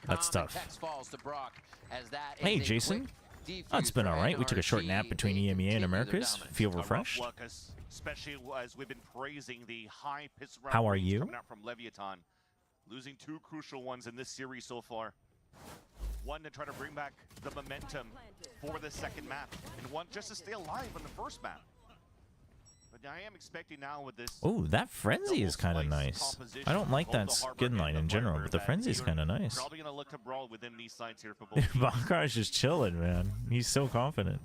that's tough. Hey, Jason. Oh, it's been all right. We took a short nap between EMEA and Americas. Feel refreshed. Especially as we've been praising the high piss round How are rates you? coming out from Leviathan. Losing 2 crucial ones in this series so far. One to try to bring back the momentum for the second map, and one just to stay alive on the first map. But I am expecting now with this. Oh, that frenzy is kind of nice. I don't like that skin line in general, but the frenzy is kind of nice. Probably gonna look to brawl within these sides here for both. Bankar's just chilling, man. He's so confident.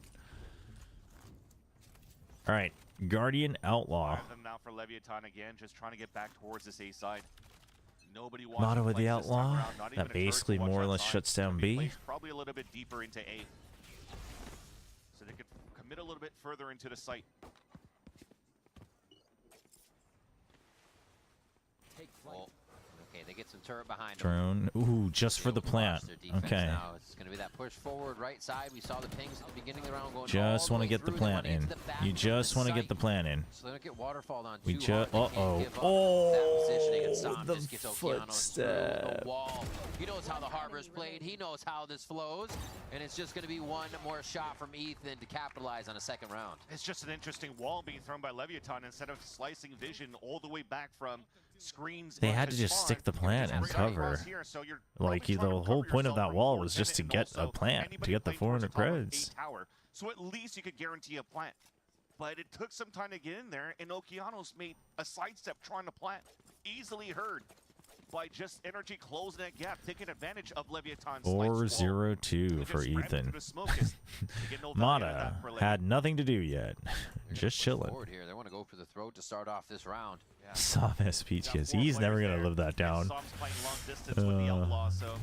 All right, Guardian Outlaw. Them now for Leviathan again, just trying to get back towards this A side. Nobody Motto with the Outlaw. That basically more or less shuts down B. Probably a little bit deeper into A, so they could commit a little bit further into the site. Well, okay, they get some turret behind Drone. Ooh, just for the plant. Okay. Now it's going to be that push forward right side. We saw the pings at the beginning of the round going. Just want to get the plant in. You just want to get the plant in. So they don't get waterfalled on. We just. Oh. The footstep. He knows how the harbor is played. He knows how this flows, and it's just going to be one more shot from Ethan to capitalize on a second round. It's just an interesting wall being thrown by Leviathan instead of slicing vision all the way back from screens. They had to just stick the plant and cover. Like the whole point of that wall was just to get a plant, to get the 400 creds. So at least you could guarantee a plant. But it took some time to get in there, and Okeanos made a sidestep trying to plant. Easily heard by just NRG closing that gap, taking advantage of Leviathan's 4-0-2 for Ethan. Mata had nothing to do yet. Just chilling. Here. They want to go for the throat to start off this round. Soft SPTS. He's never going to live that down. So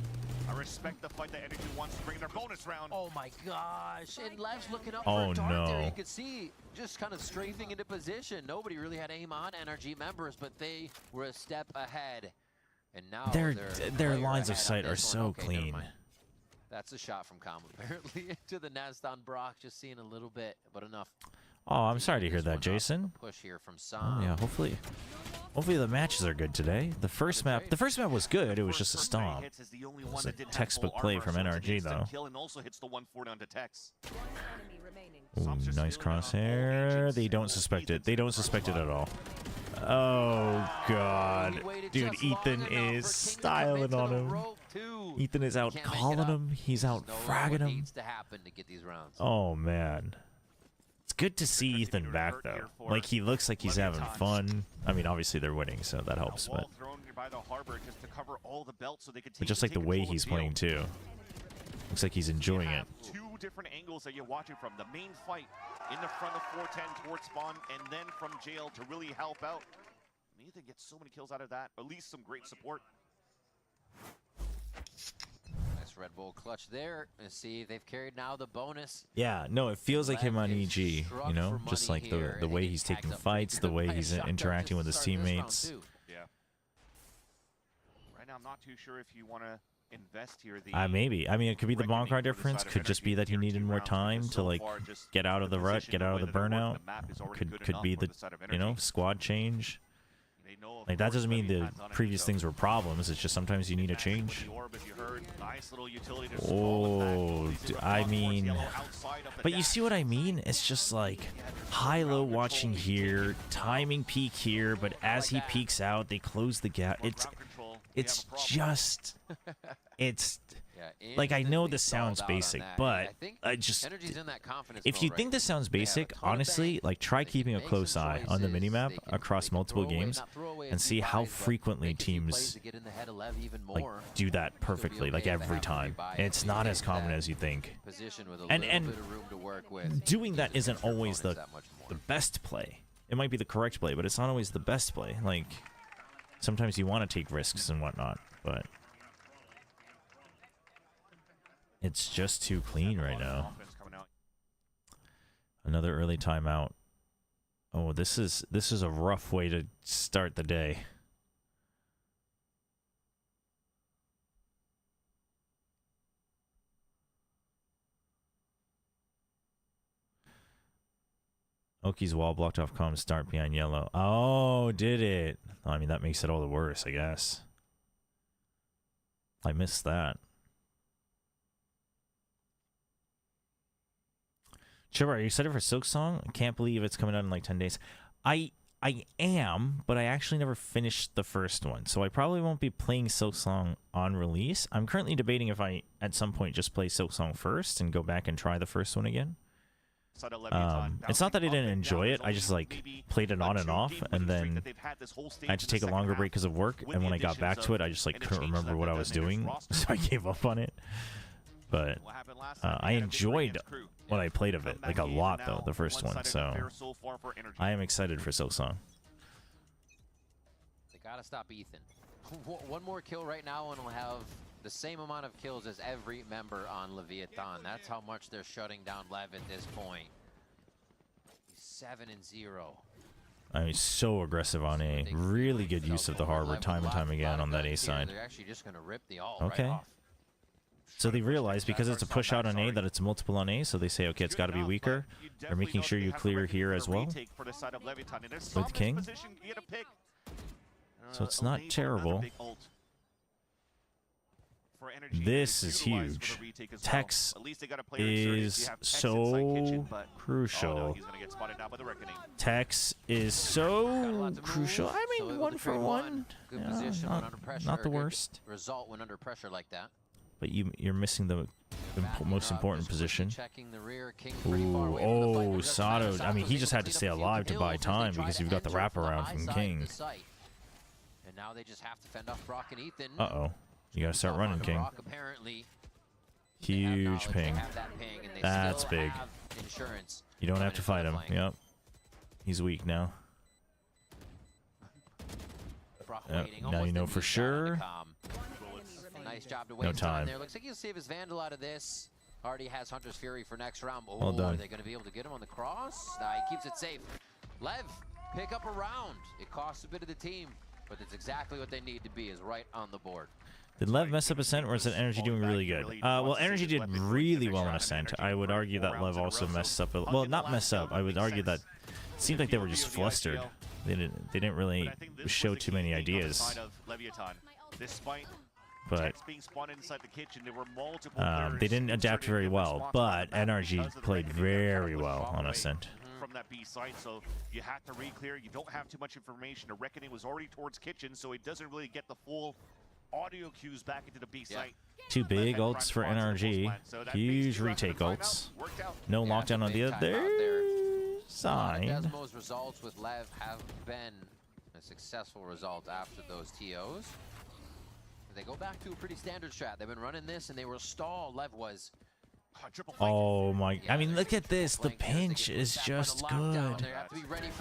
I respect the fight that NRG wants to bring their bonus round. Oh my gosh. And Lev's looking up for a dart no. there. You could see just kind of strafing into position. Nobody really had aim on NRG members, but they were a step ahead. And now their lines of sight are so clean. That's a shot from Com apparently into the nest on Brock. Just seeing a little bit, but enough. Oh, I'm sorry to hear that, Jason. Push here from Oh, yeah, hopefully the matches are good today. The first map was good. It was just a stomp. It was a textbook play from NRG though. Ooh, nice crosshair. They don't suspect it. They don't suspect it at all. Oh god, dude, Ethan is styling on him. Ethan is out calling him. He's out fragging him. Oh man. It's good to see Ethan back though. Like he looks like he's having fun. I mean, obviously they're winning, so that helps. But just like the way he's playing too. Looks like he's enjoying it. Two different angles that you're watching from. The main fight in the front of 410 towards spawn, and then from jail to really help out. Ethan gets so many kills out of that. At least some great support. Nice Red Bull clutch there. Let's see, they've carried now the bonus. Yeah, no, it feels like him on EG, you know, just like the way he's taking fights, the way he's interacting with his teammates. Yeah. Right now, I'm not too sure if you want to invest here. Maybe. I mean, it could be the Bankai difference. Could just be that he needed more time to like get out of the rut, get out of the burnout. Could be the, you know, squad change. Like that doesn't mean the previous things were problems. It's just sometimes you need a change. Oh, I mean, but you see what I mean? It's just like high-low watching here, timing peak here, but as he peeks out, they close the gap. It's just, like, I know this sounds basic, but I just, if you think this sounds basic, honestly, like, try keeping a close eye on the minimap across multiple games and see how frequently teams, like, do that perfectly, like, every time. It's not as common as you think. And doing that isn't always the best play. It might be the correct play, but it's not always the best play. Like, sometimes you want to take risks and whatnot, but it's just too clean right now. Another early timeout. Oh, this is a rough way to start the day. Oki's wall blocked off comm start behind yellow. Oh, did it? I mean, that makes it all the worse, I guess. I missed that. Chobra, are you excited for Silk Song? I can't believe it's coming out in like 10 days. I am, but I actually never finished the first one, so I probably won't be playing Silk Song on release. I'm currently debating if I, at some point, just play Silk Song first and go back and try the first one again. It's not that I didn't enjoy it, I just like played it on and off, and then I had to take a longer break because of work, and when I got back to it, I just like couldn't remember what I was doing, so I gave up on it. But I enjoyed what I played of it, like a lot though, the first one, so I am excited for Silk Song. They gotta stop Ethan. One more kill right now and we'll have the same amount of kills as every member on Leviathan. That's how much they're shutting down Lev at this point. He's 7-0. I mean, so aggressive on A. Really good use of the harbor time and time again on that A side. They're actually just gonna rip the ult Okay. right off. So they realize because it's a push out on A that it's multiple on A, so they say, okay, it's got to be weaker. They're making sure you clear here as well with King. So it's not terrible. This is huge. Tex is so crucial. Tex is so crucial. I mean, 1 for 1. Good position when under pressure. Not the worst. Result when under pressure like that. But you're missing the most important position. Ooh, oh, Sato. I mean, he just had to stay alive to buy time because you've got the wraparound from King. And now they just have to fend off Brock and Ethan. Uh-oh. You gotta start running, King. Huge ping. That's big. You don't have to fight him. Yep. He's weak now. Yep. Now you know for sure. Nice job to no waste time. There. Looks like he'll save his Vandal out of this. Already has Hunter's Fury for next round. Oh, well done. Are they going to be able to get him on the cross? Nah, he keeps it safe. Lev, pick up a round. It costs a bit of the team, but it's exactly what they need to be, is right on the board. Did Lev mess up Ascent, or is it NRG doing really good? Well, NRG did really well in Ascent. I would argue that Lev also messed up. Well, not mess up. I would argue that it seemed like they were just flustered. They didn't really show too many ideas. But they didn't adapt very well. But NRG played very well on Ascent. From that B site, so you have to re-clear. You don't have too much information. The Reckoning was already towards Kitchen, so it doesn't really get the full audio cues back into the B site. Two big ults for NRG. Huge retake ults. No lockdown on the other side. Desmo's results with Lev have been a successful result after those TOs. They go back to a pretty standard strat. They've been running this and they were stalled. Lev was. Oh my, I mean, look at this. The pinch is just good.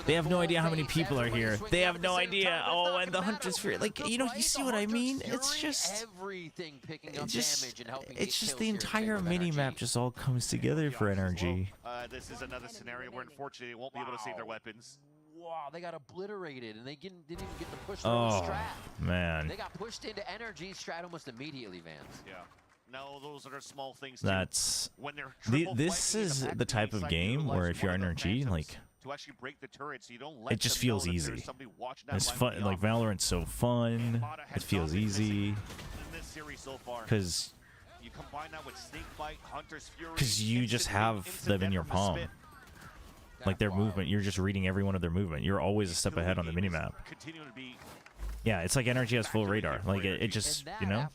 They have no idea how many people are here. They have no idea. Oh, and the Hunter's Fury. Like, you know, you see what I mean? It's just, it's just the entire mini-map just all comes together for NRG. This is another scenario where, unfortunately, they won't be able to save their weapons. Wow, they got obliterated, and they didn't even get to push their own strat. Man. They got pushed into NRG. Strat almost immediately, Vance. Yeah. No, those are small things. That's this is the type of game where if you're NRG, like, to actually break the turret, so you don't let it just feels easy. It's fun. Like Valorant's so fun. It feels easy because you just have them in your palm. Like their movement, you're just reading every one of their movement. You're always a step ahead on the minimap. Yeah, it's like NRG has full radar. Like it just, you know,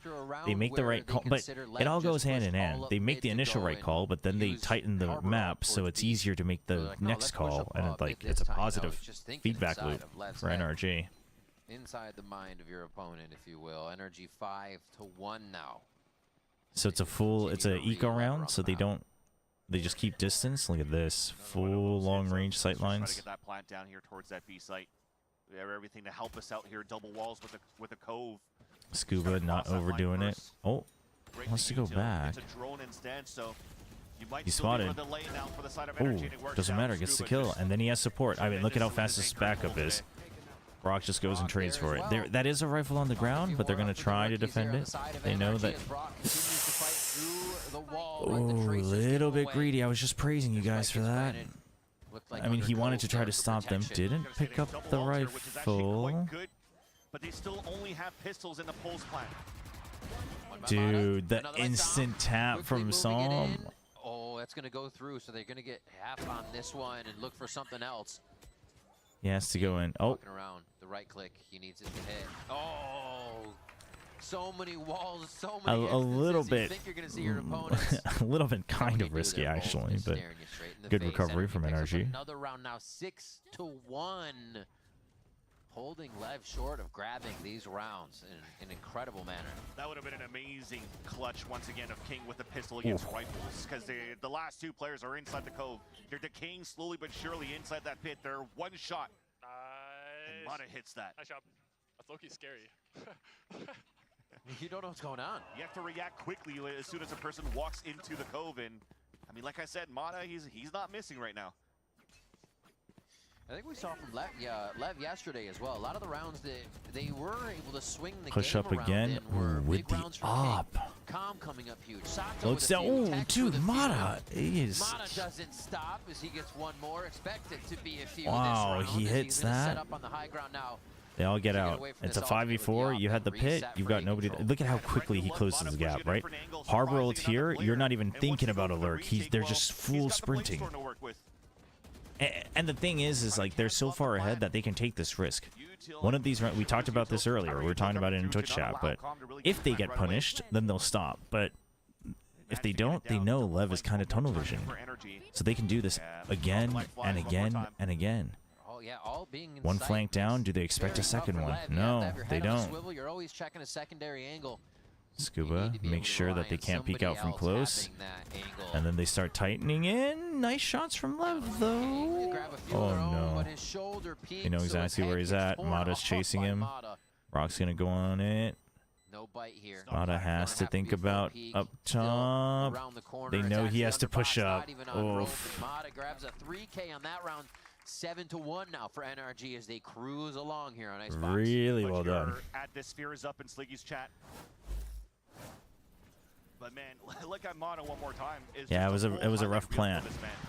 they make the right call, but it all goes hand in hand. They make the initial right call, but then they tighten the map so it's easier to make the next call, and it's a positive feedback loop for NRG. Inside the mind of your opponent, if you will. NRG 5-1 now. So it's an eco round, so they just keep distance. Look at this, full long range sight lines. Get that plant down here towards that B site. We have everything to help us out here. Double walls with a cove. Scuba not overdoing it. Oh, wants to go back. He's spotted. Oh, doesn't matter. Gets the kill, and then he has support. I mean, look at how fast his backup is. Brock just goes and trades for it. That is a rifle on the ground, but they're going to try to defend it. They know that. Oh, a little bit greedy. I was just praising you guys for that. I mean, he wanted to try to stop them. Didn't pick up the rifle. But they still only have pistols in the pulse plant. Dude, the instant tap from Psalm. Oh, that's going to go through, so they're going to get half on this one and look for something else. He has to go in. Oh. Walking around. The right click. He needs it to hit. Oh. So many walls, so many A little you bit. think you're going to see your opponents. A little bit kind of risky, actually, but good recovery from NRG. Another round now, 6-1. Holding LEV short of grabbing these rounds in an incredible manner. That would have been an amazing clutch once again of King with the pistol against rifles, because the last two players are inside the cove. They're decaying slowly but surely inside that pit. They're one shot. And Mata hits that. Nice job. That's low-key scary. You don't know what's going on. You have to react quickly as soon as a person walks into the cove, and I mean, like I said, Mata, he's not missing right now. I think we saw from Lev yesterday as well. A lot of the rounds that they were able to swing the Push game up around again with the up. Calm coming up huge. Sato Looks down. Oh, dude, Mata is. Mata doesn't stop as he gets one more. Expect it to be a few. Wow, this round he as hits he's gonna that. Set up on the high ground now. They all get out. It's a 5v4. You had the pit. You've got nobody. Look at how quickly he closes the gap, right? Harbor ult here. You're not even thinking about a lurk. They're just full sprinting. And the thing is like they're so far ahead that they can take this risk. One of these, we talked about this earlier. We were talking about it in Twitch chat. But if they get punished, then they'll stop. But if they don't, they know LEV is kind of tunnel vision, so they can do this again and again and again. Yeah, all being one flank down. Do they expect a second one? No, they don't. You're always checking a secondary angle. Scuba, make sure that they can't peek out from close. And then they start tightening in. Nice shots from LEV, though. Oh, no. You know exactly where he's at. Mata's chasing him. Rock's going to go on it. No bite here. Mata has to think about up top. They know he has to push up. Oof. Mata grabs a 3K on that round. 7-1 now for NRG as they cruise along here on Icebox. Really well done. At this sphere is up in Sliggy's chat. But man, look at Mata one more time. Yeah, it was a rough plan.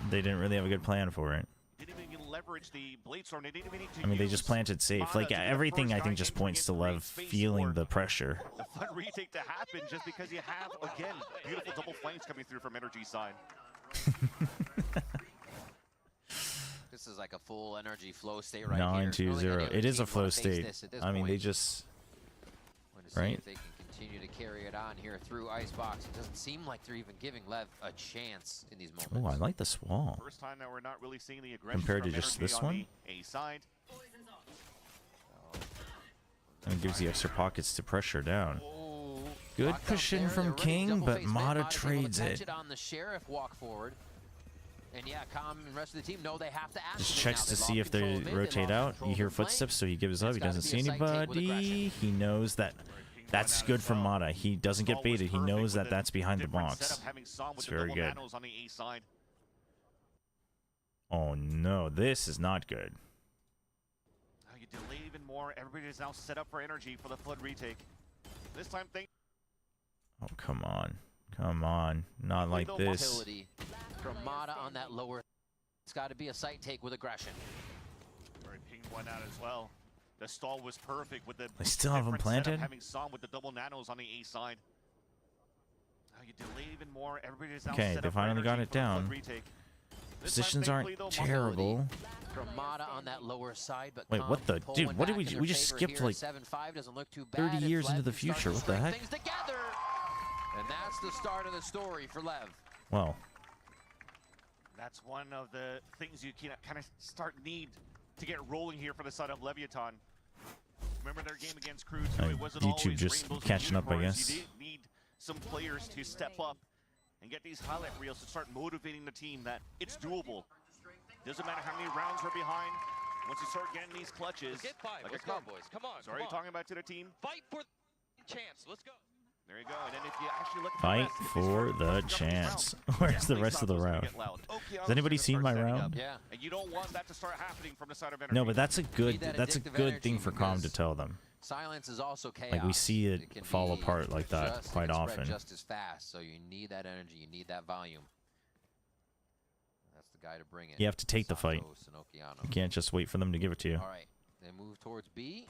They didn't really have a good plan for it. Didn't even leverage the blade storm. They didn't even need to I mean, they just planted safe. Like everything, I think, just points to LEV feeling the pressure. The fun retake to happen just because you have again beautiful double flames coming through from NRG side. This is like a full energy flow state right here. 9-2-0. It is a flow state. I mean, they just right. If they can continue to carry it on here through Icebox, it doesn't seem like they're even giving LEV a chance in these moments. Oh, I like this wall. First time that we're not really seeing the aggression compared to just this one. A side. And it gives the extra pockets to pressure down. Good pushing from King, but Mata trades it. On the Sheriff walk forward. And yeah, Calm and the rest of the team know they have to act. Just checks to see if they rotate out. You hear footsteps, so he gives up. He doesn't see anybody. He knows that that's good for Mata. He doesn't get baited. He knows that that's behind the box. It's very good. Oh no, this is not good. You delay even more. Everybody is now set up for energy for the flood retake. This time, oh come on, come on, not like this. From Mata on that lower, it's got to be a sight take with aggression. Very pinged one out as well. The stall was perfect with the. They still haven't planted. Having Som with the double nanos on the A side. You delay even more. Everybody is now okay, set they up finally for got it down. Positions aren't terrible. From Mata on that lower side, but wait, what the dude? What did we just skipped like 30 years into the future? What the heck? And that's the start of the story for LEV. Well, that's one of the things you can kind of need to get rolling here for the side of Leviathan. Remember their game against Crew 2? It wasn't YouTube always just rainbows catching and up, I unicorns. guess. You did need some players to step up and get these highlight reels to start motivating the team that it's doable. Doesn't matter how many rounds we're behind. Once you start getting these clutches, get 5. like Let's go, boys. Come on. So are you talking about to the team? Fight for the chance. Let's go. There you go. And then if you actually look at fight for the chance. Where's the rest of the round? Has anybody seen my round? Yeah. And you don't want that to start happening from the side of energy. No, but that's a good thing for Calm to tell them. Silence is also chaos. Like we see it fall apart like that quite often. Just as fast, so you need that energy, you need that volume. That's the guy to bring it. You have to take the fight. You can't just wait for them to give it to you. All right, they move towards B.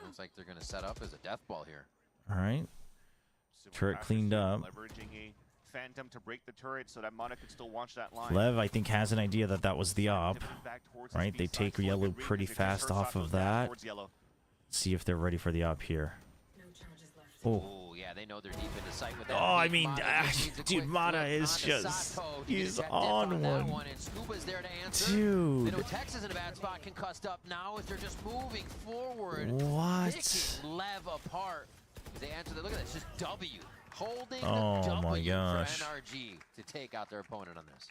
Looks like they're going to set up as a death ball here. All right. Turret cleaned up. Phantom to break the turret so that Mana could still launch that line. Lev, I think, has an idea that that was the op. Right? They take yellow pretty fast off of that. See if they're ready for the op here. Oh, yeah, they know they're deep into sight with that. Oh, I mean, dude, Mata is just, he's on one. Scuba's there to answer. Dude. They know Tex is in a bad spot, concussed up now as they're just moving forward. What? Picking Lev apart. They answer, look at this, just W. Holding Oh the my W gosh. for NRG to take out their opponent on this.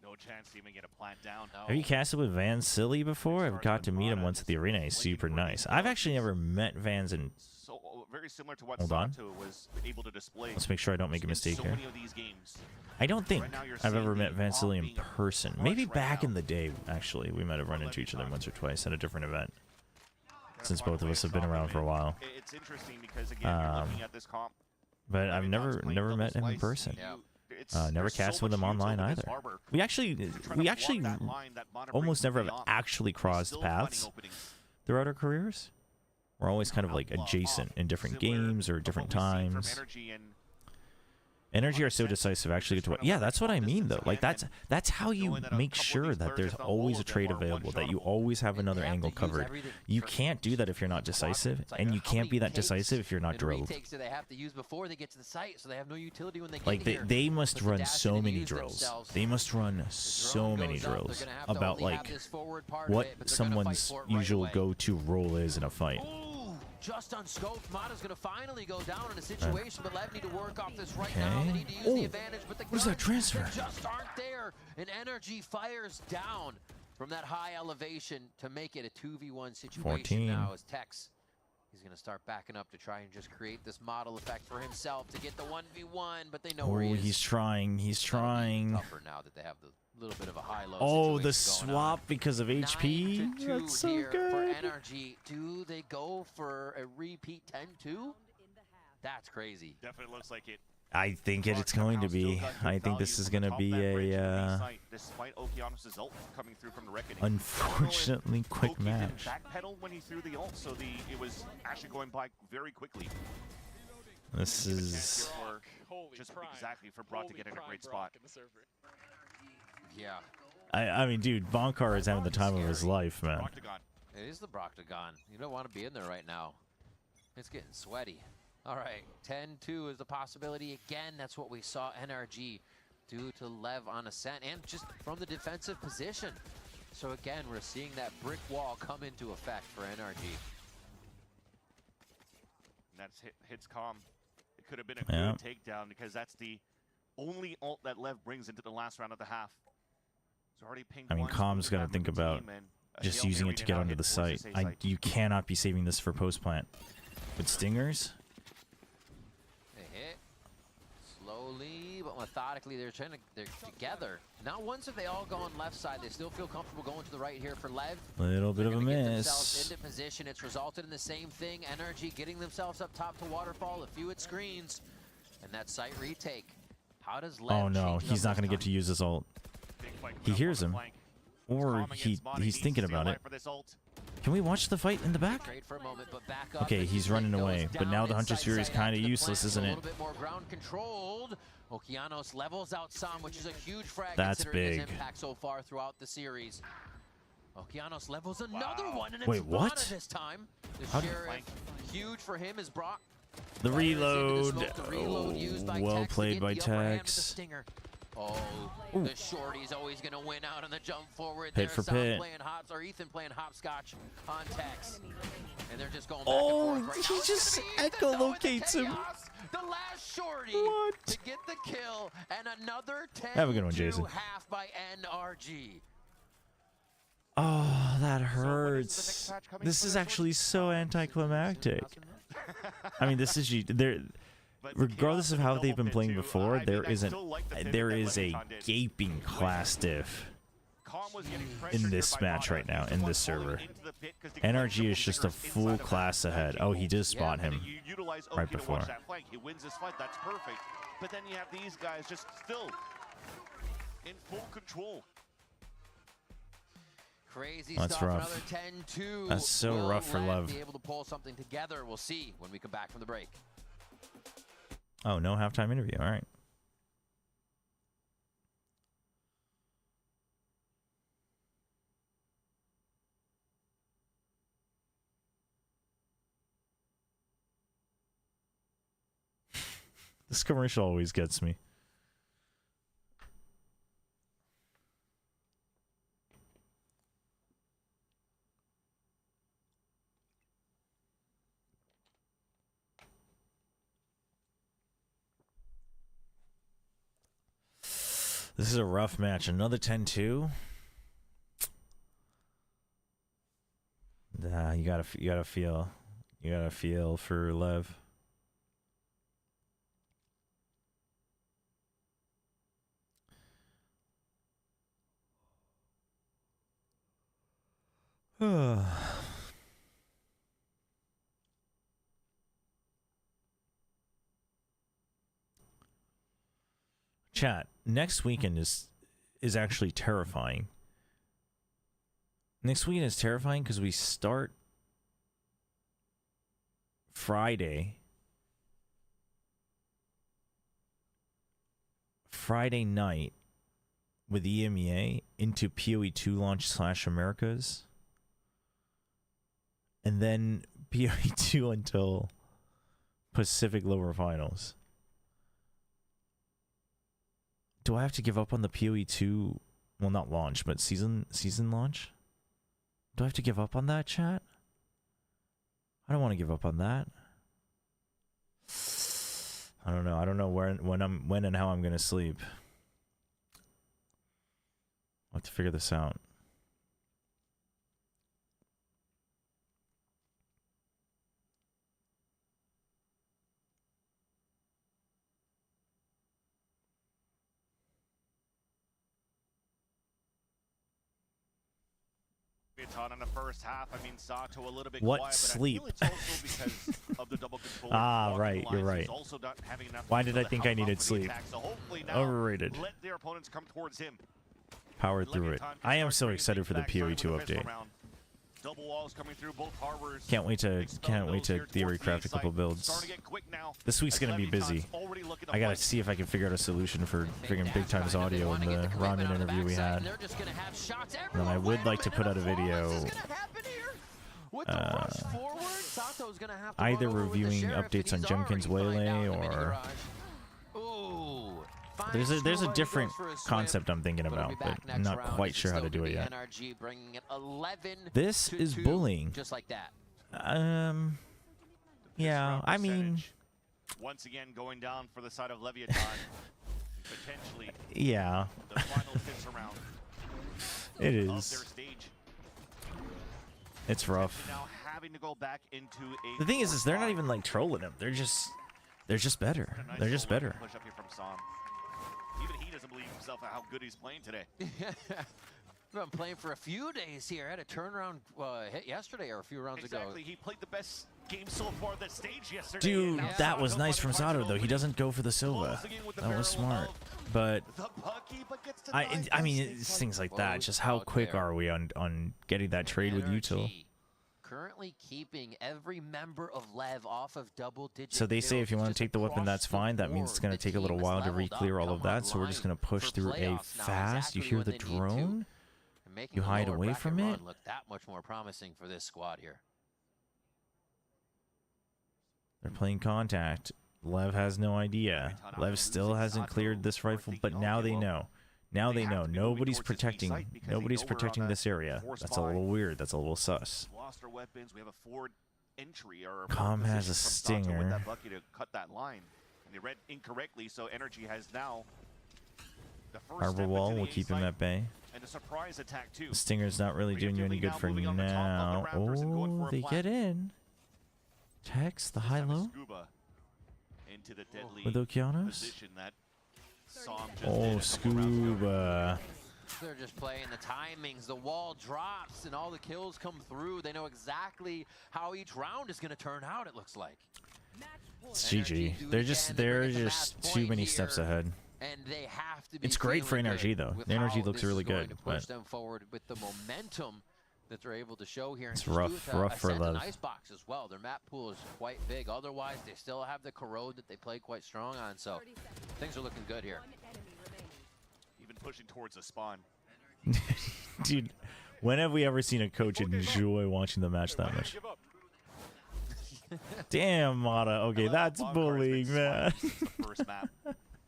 No chance to even get a plant down. Have you casted with Van Silly before? I've got to meet him once at the arena. He's super nice. I've actually never met Vans in... So very similar to what Hold on. Sato was able to display. Let's make sure I don't make a mistake so here. many of these games. I don't think Right now you're I've ever seeing met the Van Silly op in being person. crushed Maybe right back now. in the day, actually. We might have run into each other once or twice at a different event. Since both of us have been around for a while. It's interesting because again, you're looking at this comp. But I've never met him in person. Never casted with him online either. We actually almost never have actually crossed paths throughout our careers. We're always kind of like adjacent in different games or different times. NRG are so decisive. Actually, get to what? Yeah, that's what I mean though. Like that's how you make sure that there's always a trade available, that you always have another angle covered. You can't do that if you're not decisive, and you can't be that decisive if you're not drilled. Do they have to use before they get to the site, so they have no utility when they Like get they must run so many drills. They must run so many drills about like what someone's usual go-to role is in a fight. Just unscoped, Mata's gonna finally go down in a situation, but Lev need to work off this right now. They Okay. need to use the advantage, but the What is that transfer? just aren't there. And NRG fires down from that high elevation to make it a 2v1 situation 14. now as Tex. He's gonna start backing up to try and just create this model effect for himself to get the 1v1, but they know where he Oh, is. he's trying. He's trying. Tougher now that they have the little bit of a high-low Oh, the situation going on. swap because of HP. 9-2 That's so here good. for NRG. Do they go for a repeat 10-2? That's crazy. Definitely looks like it. I think it's going to be. I think this is going to be a despite Okeanos' ult coming through from the Reckoning. unfortunately quick Oki match. didn't backpedal when he threw the ult, so it was actually going by very quickly. This is Just exactly for Brock to get in a great spot. Yeah. I mean, dude, Bonkar is having the time of his life, man. It is the Broctagon. You don't want to be in there right now. It's getting sweaty. All right, 10-2 is the possibility. Again, that's what we saw NRG do to Lev on Ascent, and just from the defensive position. So again, we're seeing that brick wall come into effect for NRG. And that's hits calm. It could have been a Yeah. good takedown because that's the only ult that Lev brings into the last round of the half. It's already pinged I mean, once, Calm's moving got to back think with the about team, and a just Hail using Mary it to to get now onto hit the towards site. the site. You cannot be saving this for post plant. With Stingers, They hit slowly but methodically. They're together. Not once have they all gone left side. They still feel comfortable going to the right here for Lev. little bit of a They're gonna get themselves miss. into position. It's resulted in the same thing. NRG getting themselves up top to waterfall. A few at screens, and that site retake. How does Lev Oh no, change it he's up not going to this get to use his ult. Big fight He coming up hears on him, the flank. or Calm against Bonnie, he's needs thinking to stay about alive it. for this ult. Can we watch the fight in the back? Trade for a moment, but back up. Okay, and he's Flick running goes away, but down now the Hunter's inside Fury is sight kind of after the useless, plant. isn't A it? little bit more ground controlled. Okeanos levels out some, which is a huge frag That's considering his big. impact so far throughout the series. Okeanos levels another one, and it's Wait, what? Mana this time. The How did- Sheriff, huge for him is Brock. The Fires into the reload. smoke. The reload used by Well Tex to played get by the upper hand with the Tex. stinger. Oh, Ooh. the shorty's always going to win out on the jump forward. Pit There's for Sam pit. playing Ethan playing hopscotch on Tex. And they're just going back Oh, and forth right he now. It's just gonna be Ethan, though, in the echolocates him. chaos. The last shorty What? to get the kill, and another 10 Have a good one, Jason. half by NRG. Oh, that hurts. This is actually so anticlimactic. I mean, this is there. Regardless of how they've been playing before, there is a gaping class diff in this match right now in this server. NRG is just a full class ahead. Oh, he does spot him right before. He wins this fight. That's perfect. But then you have these guys just still in full control. Crazy That's stuff. rough. Another 10-2. That's so Will rough for Lev Lev. be able to pull something together? We'll see when we come back from the break. Oh, no halftime interview. All right. This commercial always gets me. This is a rough match. Another 10-2. You gotta feel for Lev. Chat, next weekend is actually terrifying. Next weekend is terrifying because we start Friday night with EMEA into PoE2 launch / Americas. And then PoE2 until Pacific Lower Finals. Do I have to give up on the PoE2? Well, not launch, but season launch? Do I have to give up on that, chat? I don't want to give up on that. I don't know. I don't know when and how I'm gonna sleep. I'll have to figure this out. In the first half, I mean, Sato a little bit What quiet, sleep? But I feel it's also because of the double control. Right, you're right. Why did I think I needed sleep? So Overrated. Let their opponents come towards him. Powered through it. I am so excited for the PoE2 update. Double walls coming through both harbors. Can't wait to theory craft a couple builds. This week's gonna be busy. I gotta see if I can figure out a solution for friggin' Big Times Audio in the ramen interview we had. And then I would like to put out a video either reviewing updates on Jumkin's Waylay or there's a different concept I'm thinking about, but I'm not quite sure how to do it yet. This is bullying. Just like that. Yeah, I mean, once again going down for the side of Leviathan. Potentially. Yeah. The final 6 round. It is. It's rough. Now having to go back into The thing is they're not even like trolling him. They're just better. Nice They're just better. Push up here from Sam. Even he doesn't believe himself at how good he's playing today. I've been playing for a few days here. I had a turnaround hit yesterday or a few rounds ago. He played the best game so far this stage yesterday. Dude, that was nice from Sato though. He doesn't go for the Silva. That was smart. But I mean, it's things like that. Just how quick are we on getting that trade with Util? Currently keeping every member of LEV off of double-digit. So they say if you want to take the weapon, that's fine. That means it's going to take a little while to re-clear all of that. So we're just going to push through A fast. You hear the drone? You hide away from it? Look that much more promising for this squad here. They're playing contact. Lev has no idea. Lev still hasn't cleared this rifle, but now they know. Now they know. Nobody's protecting this area. That's a little weird. That's a little sus. Lost our weapons. We have a forward entry or Com has a stinger. With that Bucky to cut that line. And they read incorrectly, so NRG has now the first Harbor wall will keep him at bay. And a surprise attack too. The stinger's not really doing you any good for now. Oh, they get in. Tex, the high-low. With Okeanos. Oh, Scuba. They're just playing the timings. The wall drops and all the kills come through. They know exactly how each round is going to turn out, it looks like. It's GG. They're just too many steps ahead. And they have to be it's great for NRG though. The NRG looks really good. Push them forward with the momentum that they're able to show here. It's and just rough, do it to rough for Ascent and LEV. Icebox as well. Their map pool is quite big. Otherwise, they still have the corrode that they play quite strong on. So things are looking good here. Even pushing towards a spawn. Dude, when have we ever seen a coach enjoy watching the match that much? Damn, Mata. Okay, that's bullying, man. First map.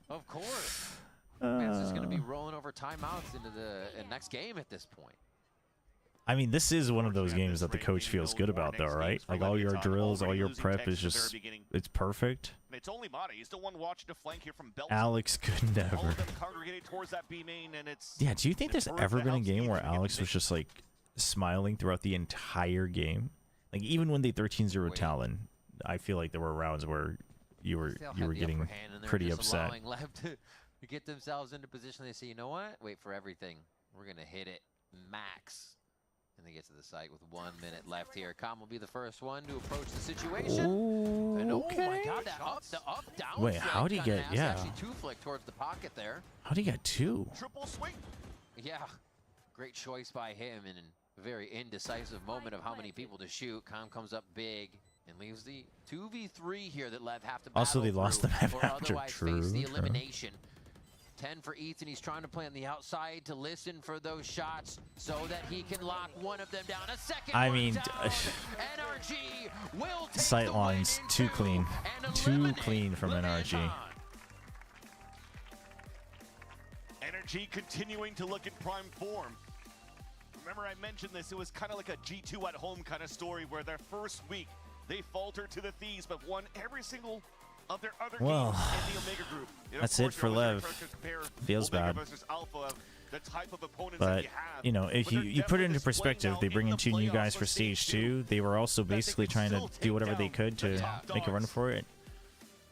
Of course. Man, it's just going to be rolling over timeouts into the next game at this point. I mean, this is one of those games that the coach feels good about, though, right? Like, all your drills, all your prep is just, it's perfect. And it's only Mata. He's the one watching the flank here from Belton. Alex could All never. of them congregated towards that B main, and it's Yeah, do you think there's ever been a game where Alex was just, like, smiling throughout the entire game? Like, even when they 13-0 Talon, I feel like there were rounds where you were getting pretty upset. Allowing LEV to get themselves into position. They say, you know what? Wait for everything. We're going to hit it max. And they get to the site with 1 minute left here. Calm will be the first one to approach the situation. Ooh, and oh my okay. god, the up down. Wait, how'd he get, yeah. Actually two flick towards the pocket there. How'd he get 2? Triple swing. Yeah, great choice by him in a very indecisive moment of how many people to shoot. Calm comes up big and leaves the 2v3 here that LEV have to battle Also, they lost the map or after. otherwise face the elimination. 10 for Ethan. He's trying to play on the outside to listen for those shots so that he can lock one of them down. A second I one mean, down. NRG will take sight the lines win in too two clean. and Too eliminate clean from NRG. Leviathan. NRG continuing to look in prime form. Remember I mentioned this, it was kind of like a G2 at home kind of story where their first week they faltered to the Thieves but won every single of their other games in the Omega group. And that's of it for course, LEV. Feels Omega bad. versus Alpha, the type of opponents But, that you have. you know, if But you they're put it into definitely perspective, displaying they now bring in in the 2 new playoffs guys for stage 2. They were also basically trying to do whatever they could to make a run for it.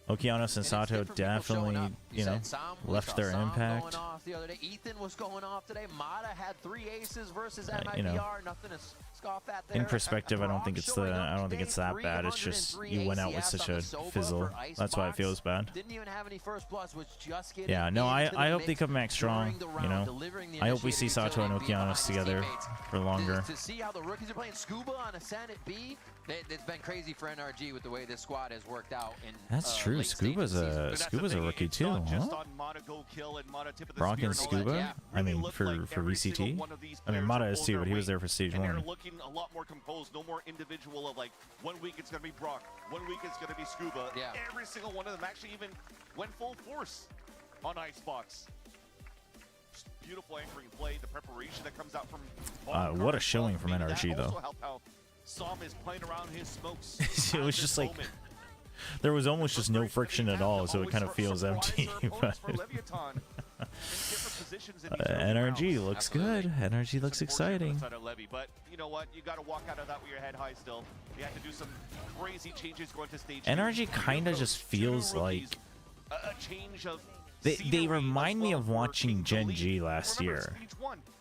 Okeanos and Sato definitely, you know, left their impact. The other day. Ethan was going off today. Mata had 3 aces versus You know, MIBR. Nothing to scoff at there. in perspective, I don't think it's that bad. It's just you went out with such a fizzle. That's why it feels bad. Didn't even have any first plus, was just getting Yeah, no, into the I hope they mix come back strong. during the You round, know, delivering the I hope we see initiative Sato and utility behind Okeanos his together teammates. for longer. To see how the rookies are playing Scuba on Ascent at B, it's been crazy for NRG with the way this squad has worked out. In, That's true. Scuba's a rookie too, huh? Brock and Scuba. I mean, for VCT. I mean, Mata is too, but he was there for stage 1. They're looking a lot more composed, no more individual of like 1 week it's gonna be Brock, 1 week it's gonna be Scuba. Yeah. Every single one of them actually even went full force on Icebox. Just beautiful anchoring play, the preparation that comes out from What a showing from NRG though. Also helped how Som is playing around his smokes. It was just like there was almost just no friction at all, so it kind of feels empty. But NRG looks good. NRG looks exciting. But you know what? You got to walk out of that with your head high still. You have to do some crazy changes going to stage 2. NRG kind of just feels like a change of they remind me of watching Gen G last year.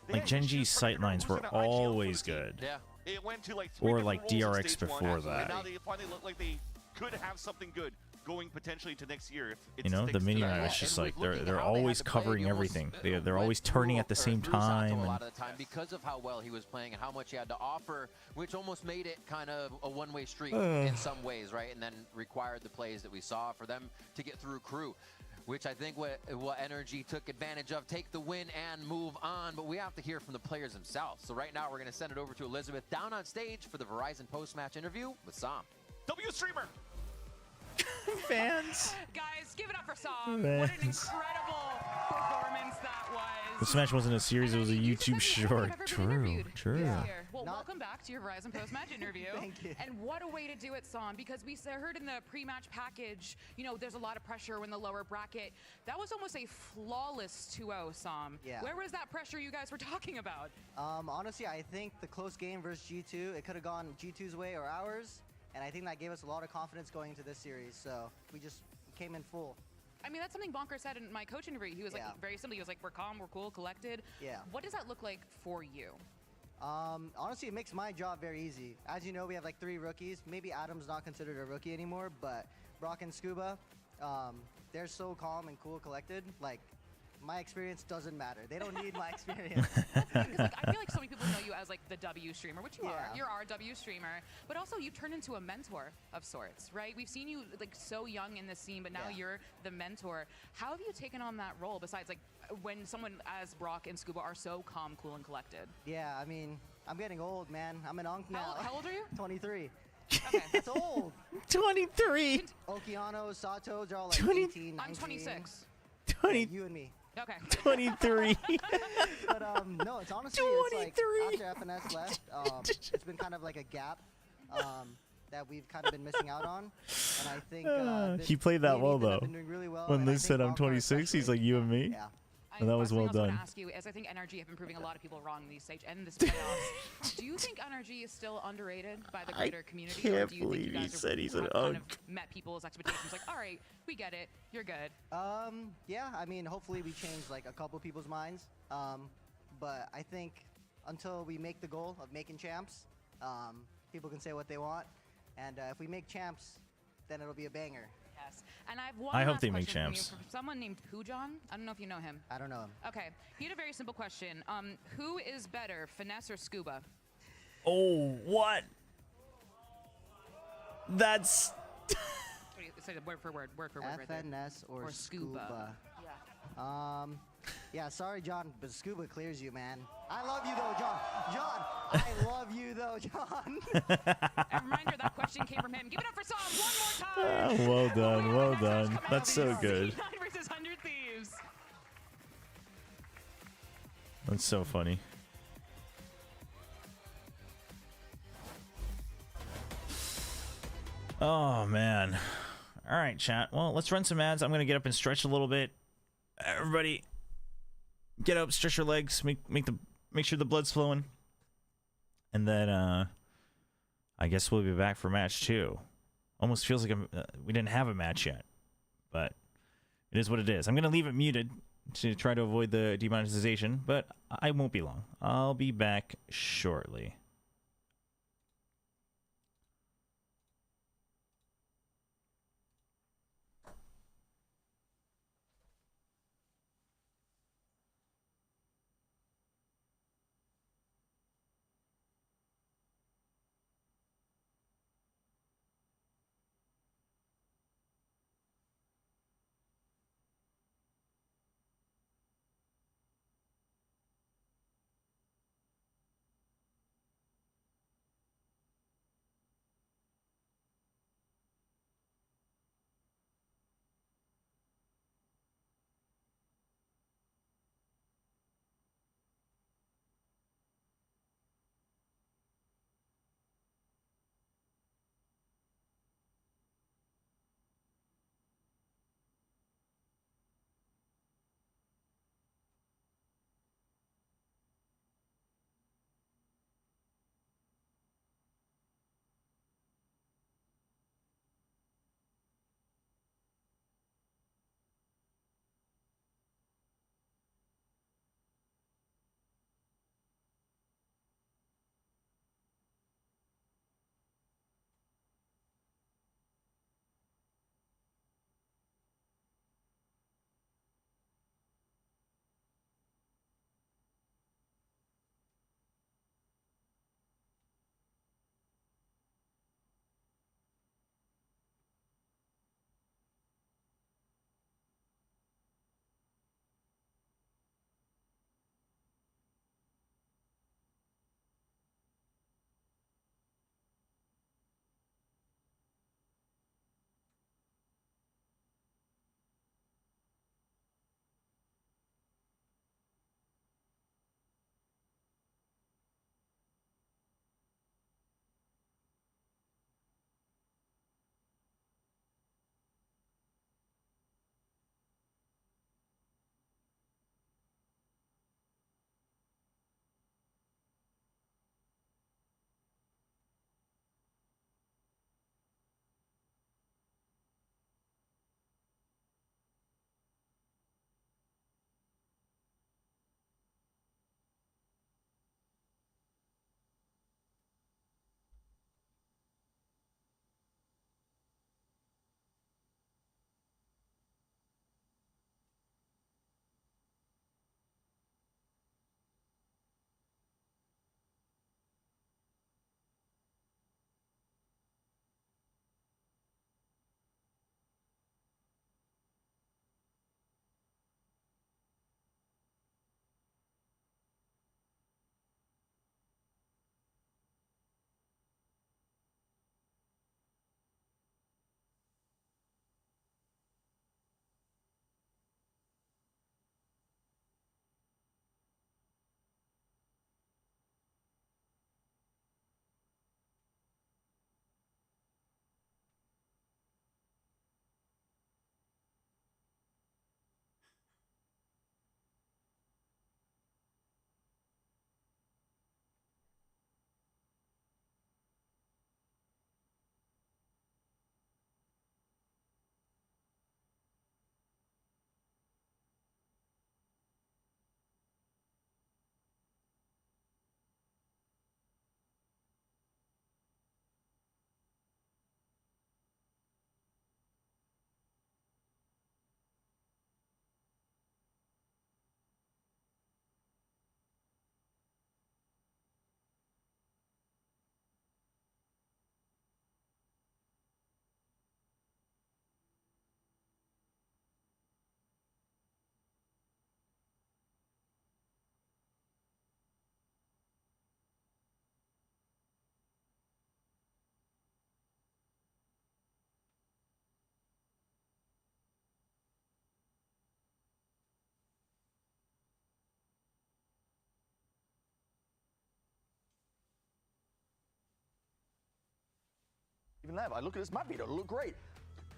Like Gen G's sightlines were always good. Yeah. It went to like or like DRX before that. And now they finally look like they could have something good going potentially to next year. If You know, the mini map is just like they're always covering everything. They're always turning at the same time. A lot of the time because of how well he was playing and how much he had to offer, which almost made it kind of a one-way street in some ways, right? And then required the plays that we saw for them to get through crew, which I think what NRG took advantage of, take the win and move on. But we have to hear from the players themselves. So right now we're going to send it over to Elizabeth down on stage for the Verizon post-match interview with Som. W Streamer. Fans. Guys, give it up for Som. What an incredible performance that was. This match wasn't a series, it was a YouTube short. True. Well, welcome back to your Verizon post-match interview. Thank you. And what a way to do it, Som, because we heard in the pre-match package, you know, there's a lot of pressure in the lower bracket. That was almost a flawless 2-0, Som. Yeah. Where was that pressure you guys were talking about? Honestly, I think the close game versus G2, it could have gone G2's way or ours. And I think that gave us a lot of confidence going into this series. So we just came in full. I mean, that's something Bonker said in my coach interview. He was like, very simply, he was like, we're calm, we're cool, collected. Yeah. What does that look like for you? Honestly, it makes my job very easy. As you know, we have like 3 rookies. Maybe Adam's not considered a rookie anymore, but Brock and Scuba, they're so calm and cool, collected. Like, my experience doesn't matter. They don't need my experience. Because like, I feel like so many people know you as like the W streamer, which you are. Yeah. You're our W streamer, but also you've turned into a mentor of sorts, right? We've seen you like so young in the scene, but now you're the mentor. How have you taken on that role? Besides, like when someone as Brock and Scuba are so calm, cool, and collected. Yeah, I mean, I'm getting old, man. I'm an unk now. How old are you? 23. Okay. That's old. 23. Okeanos, Satos, they're all like 20 18, 19. I'm 26. 20. Yeah, you and me. Okay. 23. But no, it's honestly it's like after FNS left, it's been kind of like a gap that we've kind of been missing out on. And I think he played that well though. Been doing really well, When and I Liz think said I'm Wildcard 26, he's like you and me. Yeah. And that was well I done. want to ask you is I think NRG have been proving a lot of people wrong in these stage and this playoffs. Do you think NRG is still underrated by the greater community? Can't or do you believe think you he guys said he's an have kind of unk. met people's expectations? Like, all right, we get it. You're good. Yeah, I mean, hopefully we change like a couple people's minds. But I think until we make the goal of making champs, people can say what they want. And if we make champs, then it'll be a banger. Yes. And I have one I hope last they make question from you champs. from someone named Pujon. I don't know if you know him. I don't know him. Okay. He had a very simple question. Who is better, Finesse or Scuba? Oh, what? That's... Say the word for word. Word for word right there. FNS or Scuba. Yeah. Yeah, sorry, John, but Scuba clears you, man. I love you, though, John. John, I love you, though, John. A reminder, that question came from him. Give it up for Sam one more time. well done, well done. That's so good. 9 versus 100 Thieves. That's so funny. Oh, man. All right, chat. Well, let's run some ads. I'm going to get up and stretch a little bit. Everybody, get up, stretch your legs, make sure the blood's flowing. And then, I guess we'll be back for match 2. Almost feels like we didn't have a match yet. But it is what it is. I'm going to leave it muted to try to avoid the demonetization, but I won't be long. I'll be back shortly. LEV. I look at this map, it look great.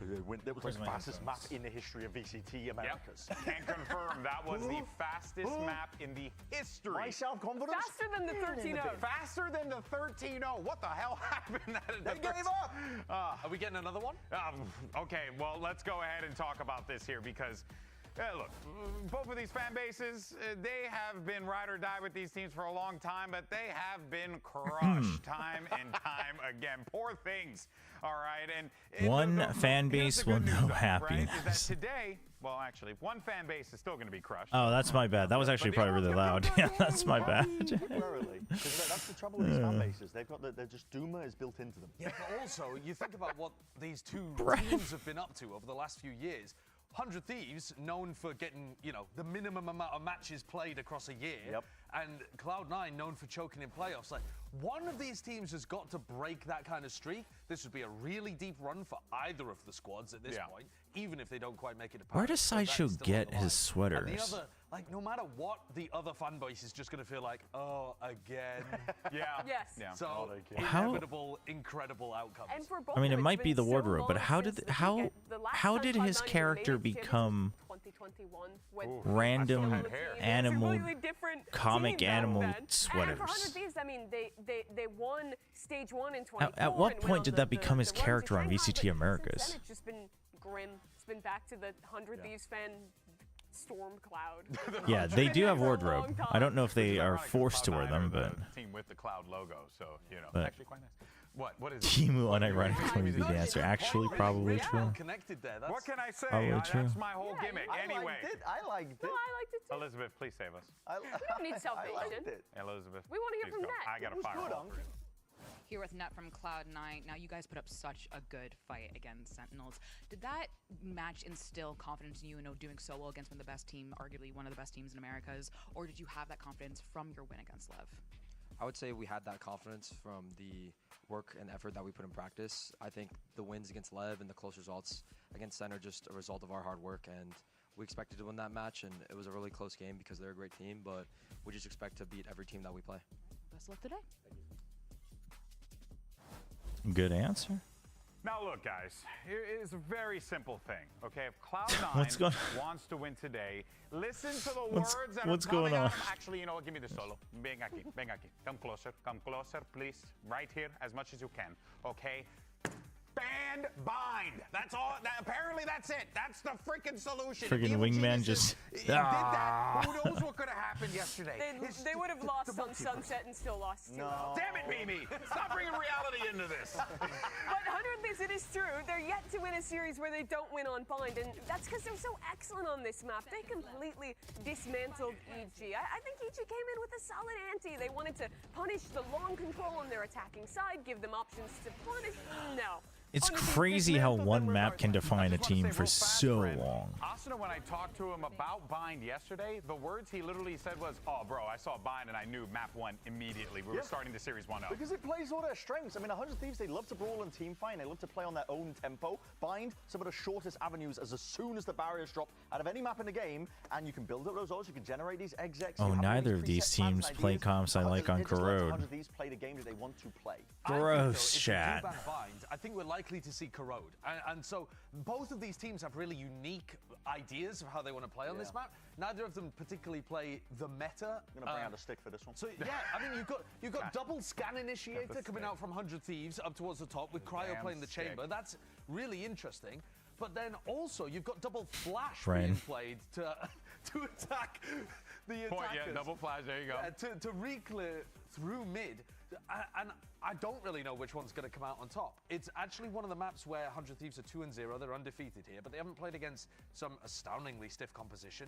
It was like Where's the my fastest map influence? in the history of VCT Americas. Yep. Can confirm that was the fastest map in the history. My self-confidence? Faster than the 13-0. Faster than the 13-0. What the hell happened? They gave up. Are we getting another one? Okay, well, let's go ahead and talk about this here because, look, both of these fan bases, they have been ride or die with these teams for a long time, but they have been crushed time and time again. Poor things, all right? And One fan here's base the will good news, know though, happiness. Right, is that today, well, actually, one fan base is still going to be crushed. Oh, that's my bad. That was actually probably really loud. Yeah, that's my bad. Temporarily. That's the trouble with these fan bases. They've got they're just Doomer is built into them. Yeah, but also, you think about what these two Brad. teams have been up to over the last few years. 100 Thieves, known for getting, the minimum amount of matches played across a year. Yep. And Cloud9, known for choking in playoffs. Like, one of these teams has got to break that kind of streak. This would be a really deep run for either of the squads at this point, even if they don't quite make it to Paris. Where does So that's Sideshow still on get the line. his sweaters? And the other, no matter what, the other fan base is just going to feel like, oh, again. Yeah. Yes. Yeah. So, How- inevitable, incredible outcomes. And for both I mean, it of them, might it's be the been so wardrobe, but long how since did the how weekend. The last how time did Cloud9 his made it character to championship become 2021 when random It's a animal completely different comic team back animal then. And for 100 sweaters? Thieves, I mean, they won stage 1 in 24. At what and went point on did the- that become the his run to character on Shanghai, VCT but since Americas? then, it's just been grim. It's been back to the 100 Thieves fan storm cloud. Yeah, they do have wardrobe. I don't know if they Which is are ironic 'cause forced to wear Cloud9 them, are but the team with the Cloud logo, so But- actually quite nice. What is it? Timu unironically would be the answer. Actually, probably really true. well connected there. That's What can I say? Probably true. That's my whole Yeah, gimmick. I Anyway, liked it. I liked it. No, I liked it too. Elizabeth, please save us. I don't need I salvation. liked it. Elizabeth, We wanna hear please from go. Nat. I got It a was good, firewall. Uncle. Here with Net from Cloud9. Now, you guys put up such a good fight against Sentinels. Did that match instill confidence in you, doing so well against one of the best team, arguably one of the best teams in Americas, or did you have that confidence from your win against LEV? I would say we had that confidence from the work and effort that we put in practice. I think the wins against LEV and the close results against Sen are just a result of our hard work, and we expected to win that match, and it was a really close game because they're a great team, but we just expect to beat every team that we play. Best of luck today. Good answer. Now look, guys, it is a very simple thing, okay? If What's Cloud9 going- wants to win today, listen to the What's- words that what's are coming going on? out. Actually, you know what? Give me the solo. Ven aquí, ven aquí. Come closer, please. Right here, as much as you can, okay? Band bind. That's all. Apparently, that's it. That's the freaking solution. Friggin' If Evil wingman Geniuses just- did that. Who knows what could have happened yesterday? They would have lost on Sunset and still lost 2-0. Damn it, Mimi! Stop bringing reality into this. But 100 Thieves, it is true. They're yet to win a series where they don't win on bind, and that's because they're so excellent on this map. They completely dismantled EG. I think EG came in with a solid ante. They wanted to punish the long control on their attacking side, give them options to punish. No. It's 100 Thieves crazy how dismantled one them map can regardless. define a just wanna team say for real fast, so Brad, long. Asuna, when I talked to him about Bind yesterday, the words he literally said was, "Oh, bro, I saw Bind and I knew map 1 immediately. We were starting the series 1-0." Because it plays all their strengths. I mean, 100 Thieves, they love to brawl and team fight, and they love to play on their own tempo. Bind some of the shortest avenues as soon as the barriers drop out of any map in the game, and you can build up those odds, you can generate these execs. Oh, you have all neither of these preset plans teams and play ideas. comps I like on It just lets Corrode. 100 Thieves play the game that they want to play. Gross, If chat. we do ban Bind, I think we're likely to see Corrode. And so both of these teams have really unique ideas of how they want to play on this map. Neither of them particularly play the meta. I'm gonna bring out a stick for this one. So yeah, I mean you've got double scan initiator coming out from 100 Thieves up towards the top with Cryo Damn playing the stick. chamber. That's really interesting. But then also you've got double flash Brain. being played to attack the attackers. Point, yeah, double flash, there you go. To re-clear through mid, and I don't really know which one's going to come out on top. It's actually one of the maps where 100 Thieves are 2-0, they're undefeated here, but they haven't played against some astoundingly stiff competition.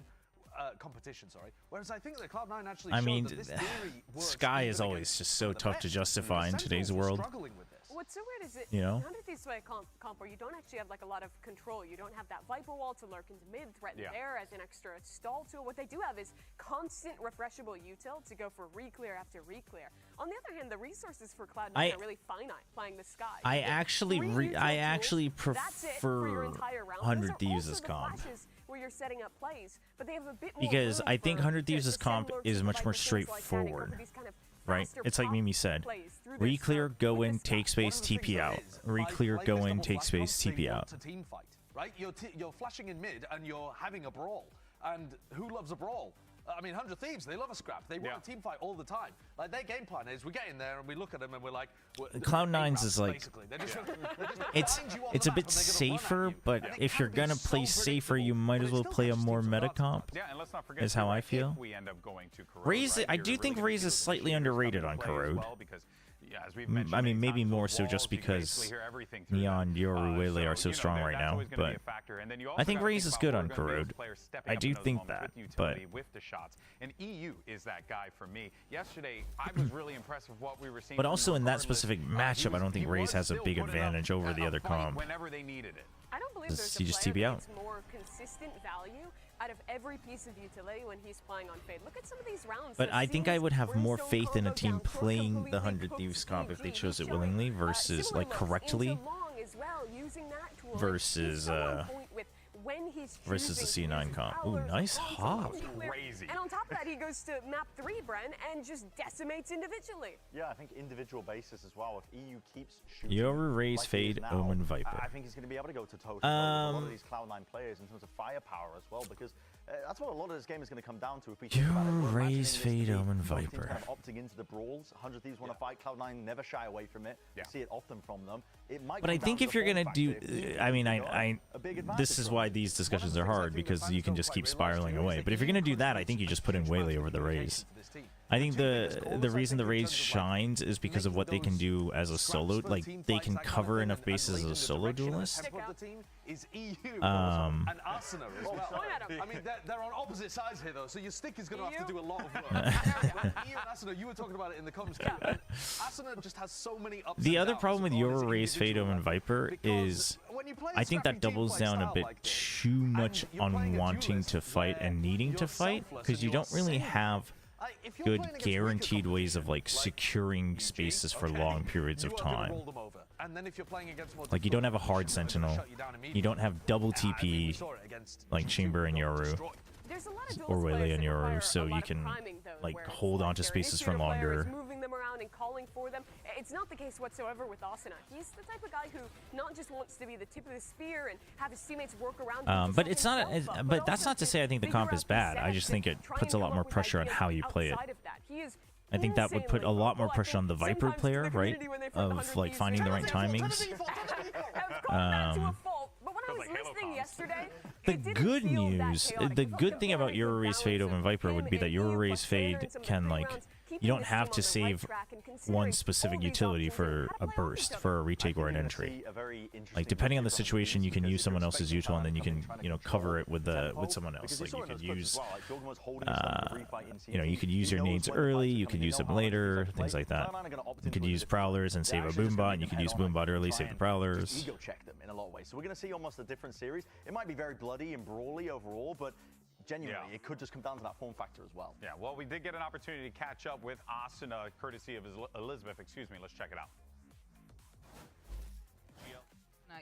Whereas I think that Cloud9 actually showed mean, that this theory works Sky even is always against just some so of the tough to best. justify in The today's Sentinels are world. struggling with this. What's so weird is that You know? 100 Thieves play a comp where you don't actually have like a lot of control. You don't have that Viper wall to lurk into mid, threaten there as an extra stall tool. What they do have is constant refreshable util to go for re-clear after re-clear. On the other hand, the resources for Cloud9 are really finite playing the Sky. I You get actually three re- util I tools, actually that's it for your prefer entire round. 100 Those are Thieves also as the comp. flashes where you're setting up plays, but they have a bit more Because room I think for 100 Thieves' to send comp lurks is into much more Viper, things like that, and go for straightforward. these kind of right? faster It's like pop Mimi said. plays through their Re-clear, serve go with in, this take map. space, TP out. Re-clear, go in, take space, TP out. It's a team fight, right? You're flashing in mid and you're having a brawl. And who loves a brawl? I mean, 100 Thieves, they love a scrap. They want a team fight all the time. Like, their game plan is we get in there and we look at them and we're like... Cloud9's is like... It's a bit safer, but if you're going to play safer, you might as well play a more meta comp, is how I feel. Raze, I do think Raze is slightly underrated on Corrode. I mean, maybe more so just because Neon, Yoru, Wele are so strong right now, but I think Raze is good on Corrode. I do think that, but... And EU is that guy for me. Yesterday, I was really impressed with what we were seeing. But also in that specific matchup, I don't think Raze has a big advantage over the other comp. Whenever they needed it. I don't believe there's He a just player TP that out. gets more consistent value out of every piece of utility when he's playing on Fade. Look at some of these rounds. But I think I would have more faith in a team playing the 100 Thieves comp if they chose it willingly versus, like, correctly, versus the C9 comp. Ooh, nice hop. Crazy. And on top of that, he goes to map 3, Bren, and just decimates individually. Yeah, I think individual basis as well. If EU keeps shooting... Yoru, Raze, Fade, Omen, Viper. I think he's going to be able to go to-toe with a lot of these Cloud9 players in terms of firepower as well, because that's what a lot of this game is going to come down to. If we think about it, Yoru, Raze, Fade, Omen, Viper. Kind of opting into the brawls. 100 Thieves want to fight. Cloud9 never shy away from it. You see it often from them. It might But I think if you're going to do... I mean, this is why these discussions are hard, because you can just keep spiraling away. But if you're going to do that, I think you just put in Wele over the Raze. I think the reason the Raze shines is because of what they can do as a solo. Like, they can cover enough bases as a solo duelist. I mean, they're on opposite sides here, though, so your stick is going to have to do a lot of work. EU and Asuna, you were talking about it in the comms. Asuna just has so many ups. The other problem with Yoru, Raze, Fade, Omen, Viper is I think that doubles down a bit too much on wanting to fight and needing to fight, because you don't really have good guaranteed ways of, like, securing spaces for long periods of time. Like, you don't have a hard sentinel, you don't have double TP like Chamber and Yoru or Wele and Yoru, so you can, like, hold on to spaces for longer. Moving them around and calling for them. It's not the case whatsoever with Asuna. He's the type of guy who not just wants to be the tip of the spear and have his teammates work around. But it's not. But that's not to say I think the comp is bad. I just think it puts a lot more pressure on how you play it. I think that would put a lot more pressure on the Viper player, right? Of, like, finding the right timings. The good news, the good thing about Yoru, Raze, Fade, Omen, Viper would be that Yoru, Raze, Fade can, like, you don't have to save one specific utility for a burst, for a retake or an entry. Like, depending on the situation, you can use someone else's util and then you can, you know, cover it with someone else. Like, you could use, you know, you could use your nades early, you could use them later, things like that. You could use prowlers and save a boombot, and you could use boombot early, save the prowlers. Ego check them in a lot of ways. So we're going to see almost a different series. It might be very bloody and brawly overall, but genuinely, it could just come down to that form factor as well. Yeah, well, we did get an opportunity to catch up with Asuna, courtesy of Elizabeth. Excuse me, let's check it out.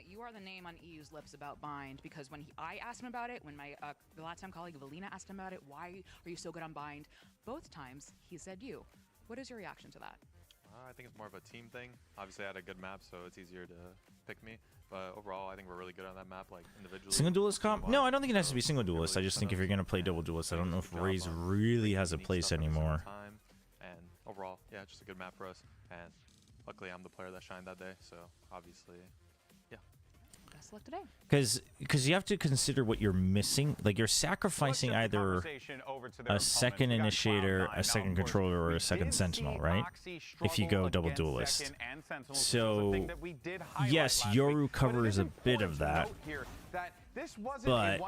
You are the name on EU's lips about Bind, because when I asked him about it, when my the last-time colleague Valina asked him about it, why are you so good on Bind? Both times, he said you. What is your reaction to that? I think it's more of a team thing. Obviously, I had a good map, so it's easier to pick me. But overall, I think we're really good on that map, like, individually. Single duelist comp? No, I don't think it has to be single duelist. I just think if you're going to play double duelist, I don't know if Raze really has a place anymore. And overall, yeah, just a good map for us. And luckily, I'm the player that shined that day, so obviously, yeah. Best luck today. Because you have to consider what you're missing. Like, you're sacrificing either a second initiator, a second controller, or a second sentinel, right? If you go double duelist. So, yes, Yoru covers a bit of that. But,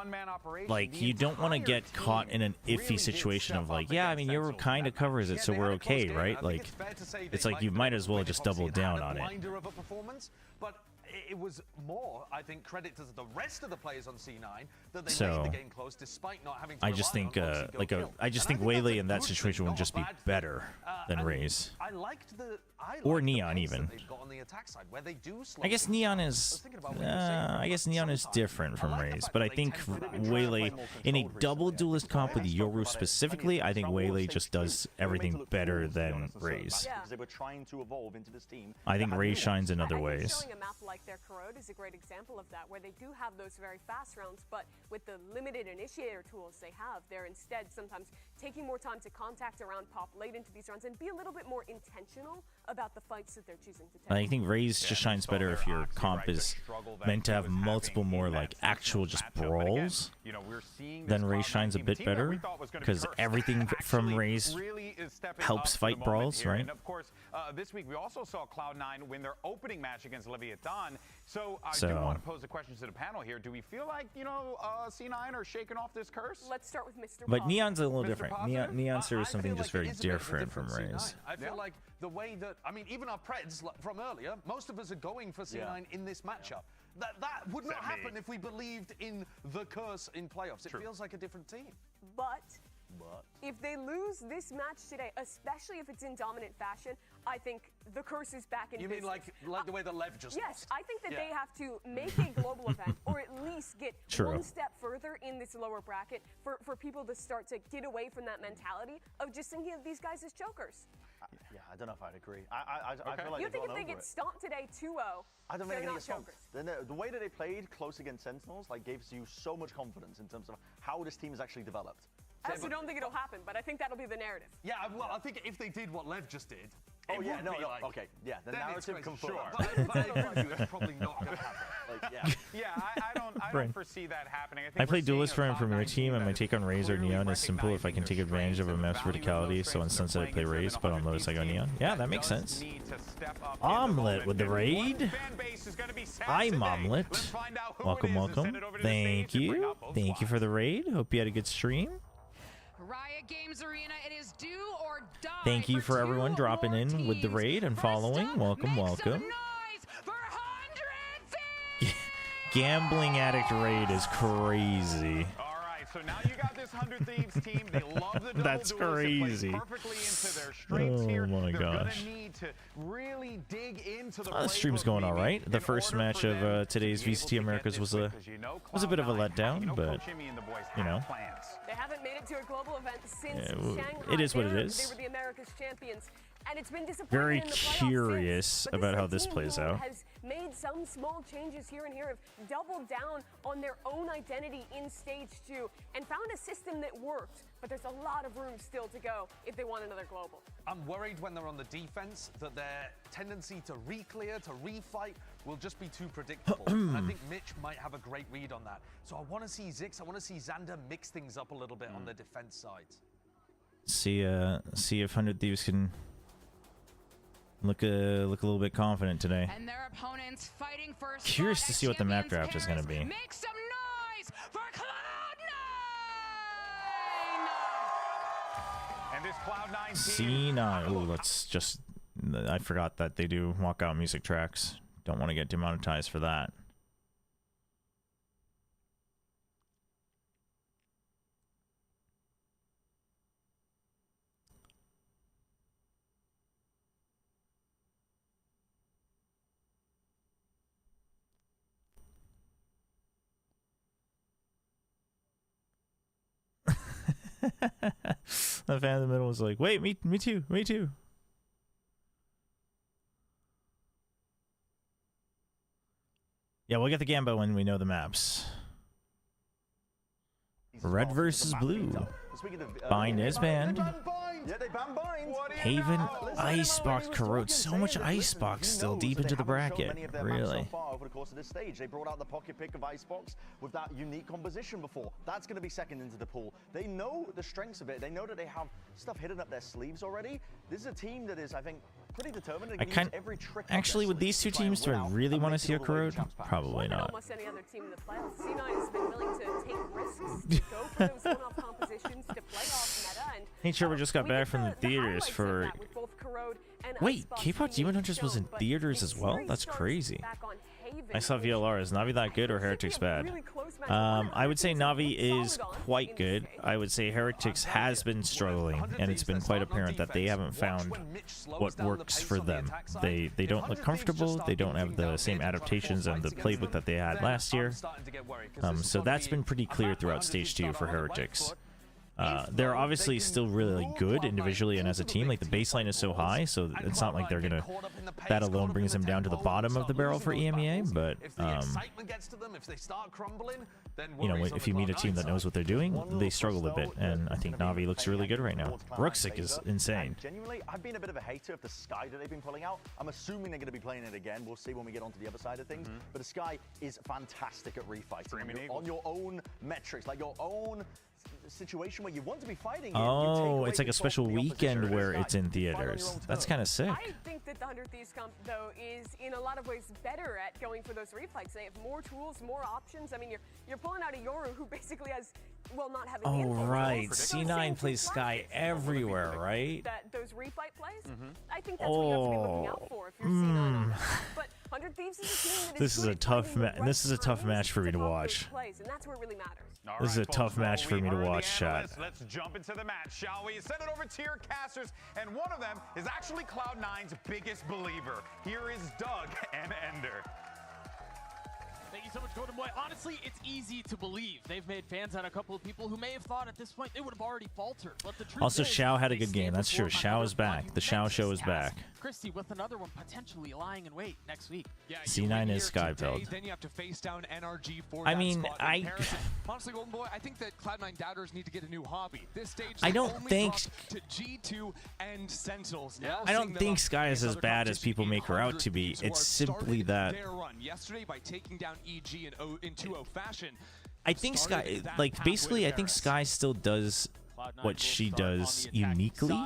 like, you don't want to get caught in an iffy situation of, like, yeah, I mean, Yoru kind of covers it, so we're okay, right? Like, it's like you might as well just double down on it. it was more, I think, credit to the rest of the players on C9 that they So, made the game close despite not having to I just rely think on Oxy go kill. I just And think that's Waylay a in that good thing, situation would not just a be bad thing. better than And Raze. I liked the Or the Neon pace that even. they've got on the attack side, where they do slow I guess things Neon down. is Sometimes different from I like the Raze, fact but that I they think tend to play Waylay more in a controlled double recently. duelist comp with I spoke Yoru about it. specifically, I think Star Wars Waylay Stage just 2, does they were made to everything look better cool, to be than honest, in certain Raze. facets, because they were trying to evolve into this team. I think that had Raze nuance. shines in other I think ways. showing a map like their Corrode is a great example of that, where they do have those very fast rounds, but with the limited initiator tools they have, they're instead sometimes taking more time to contact around pop late into these rounds and be a little bit more intentional about the fights that they're choosing to take. I think Raze just shines better if your comp is meant to have multiple more like actual just brawls. Then Raze shines a bit better because everything from Raze helps fight brawls, right? And of course, this week we also saw Cloud9 win their opening match against Leviathan. So I do want to pose a question to the panel here. Do we feel like, C9 are shaking off this curse? Let's start with Mr. But Positive. Neon's a little Mr. different. Positive? Neon serves I something feel just like very it is a bit of a different from different Raze. C9. I feel like the way that, I mean, even our Preds from earlier, most of us are going for C9 in this matchup. That would not happen if we believed in the curse in playoffs. It feels like a different team. But if they lose this match today, especially if it's in dominant fashion, I think the curse is back in You business. mean like the way the LEV just Yes, lost? I think that they have to make a global event, or at least get one step further in this lower bracket for people to start to get away from that mentality of just thinking of these guys as chokers. Yeah, I don't know if I'd agree. I feel like You they've think if gone they over get it. stomped today 2-0, I don't think they're they're not going to get chokers? stomped. The way that they played close against Sentinels gives you so much confidence in terms of how this team is actually developed. I also don't think it'll happen, but I think that'll be the narrative. Yeah, well, I think if they did what LEV just did, Oh it yeah, would no, be no, like, okay, yeah, the then it's narrative crazy. confirmed. Sure, but I agree with you, it's probably not going to happen. I don't foresee that happening. I play duelist for him from your team, and my take on Raze or Neon is simple. If I can take advantage of a map's verticality, so on Sunset I play Raze, but on Lotus I go Neon. Yeah, that makes sense. Omelet with the raid. I'm Omelet. Welcome, welcome. Thank you. Thank you for the raid. Hope you had a good stream. Riot Games Arena, it is do or die. Thank you for everyone dropping in with the raid and following. Welcome, welcome. Gambling Addict raid is crazy. All right, so now you got this 100 Thieves team. They love the double That's duels. It plays crazy. perfectly into their strengths here. Oh my They're gosh. gonna need to really dig into the The stream's going all right. The first match of today's VCT Americas was a bit of a letdown, but you know. They haven't made it to a global event since Yeah, Shanghai. it is what it They is. were the America's champions, and it's been disappointing Very in the playoffs curious since, but about how is a this team plays who out. Has made some small changes here and here, have doubled down on their own identity in stage 2, and found a system that worked. But there's a lot of room still to go if they want another global. I'm worried when they're on the defense that their tendency to re-clear, to refight, will just be too predictable. And I think Mitch might have a great read on that. So I want to see Zix, I want to see Xander mix things up a little bit on the defense side. See if 100 Thieves can look a little bit confident today. And their opponents fighting for Curious to see what the map draft is going to be. Make some noise for Cloud9! And this Cloud9 team. C9. Oh, let's just. I forgot that they do walkout music tracks. Don't want to get demonetized for that. The fan in the middle was like, wait, me too, me too. Yeah, we'll get the Gambo when we know the maps. Red versus blue. Bind is banned. Yeah, they banned Bind. Haven, Icebox, Corrode. So much Icebox still deep into the bracket. Really. So far over the course of this stage, they brought out the pocket pick of Icebox with that unique composition before. That's going to be second into the pool. They know the strengths of it. They know that they have stuff hidden up their sleeves already. This is a team that is, I think, pretty determined. Every trick Actually, with these two teams, do I really want to see a Corrode? Probably not. Almost any other team in the playoffs. C9 has been willing to take risks, to go for those one-off compositions, to play off meta. And Hey, Chobra just got back from the theaters for. with both Corrode and Wait, Icebox K-pop being Demon Hunters was in shown, but theaters the as well? series That's starts crazy. back on Haven I saw VLR. Is Navi that good or Heretics bad? I would say Navi is quite good. I would say Heretics has been struggling, and it's been quite apparent that they haven't found what works for them. They don't look comfortable. They don't have the same adaptations and the playbook that they had last year. So that's been pretty clear throughout Stage 2 for Heretics. They're obviously still really good individually and as a team. Like, the baseline is so high, so it's not like they're gonna, that alone brings them down to the bottom of the barrel for EMEA. But you know, if you meet a team that knows what they're doing, they struggle a bit, and I think Navi looks really good right now. Rooksik is insane. Genuinely, I've been a bit of a hater of the Sky that they've been pulling out. I'm assuming they're going to be playing it again. We'll see when we get onto the other side of things. But the Sky is fantastic at refighting. I mean, on your own metrics, like your own situation where you want to be fighting. Oh, it's like a special weekend where it's in theaters. That's kind of sick. I think that the 100 Thieves comp, though, is in a lot of ways better at going for those refights. They have more tools, more options. I mean, you're pulling out a Yoru who basically has, well, not having. Oh right, C9 plays Sky everywhere, right? Those refight plays. I think that's what you have to be looking out for if you're C9 on that. But 100 Thieves is a team that this is a tough This is a tough match for me to watch. Plays, and that's what really matters. This is a tough match for me to watch, chat. Let's jump into the match, shall we? Send it over to your casters, and one of them is actually Cloud9's biggest believer. Here is Doug and Ender. Thank you so much, Golden Boy. Honestly, it's easy to believe. They've made fans out of a couple of people who may have thought at this point they would have already faltered. But the truth Also, is, Xiao had a good game. That's true. Xiao is back. The Xiao show is back. Christie with another one potentially lying in wait next week. Yeah, C9 is Sky build. Then you have to face down NRG for I mean, honestly, Golden Boy, I think that Cloud9 doubters need to get a new hobby. This stage I don't think to G2 and Sentinels. Now I don't think Sky is as bad as people make her out to be. It's simply that their run yesterday by taking down EG in 2-0 fashion. I think Sky, like, basically, I think Sky still does what she does uniquely.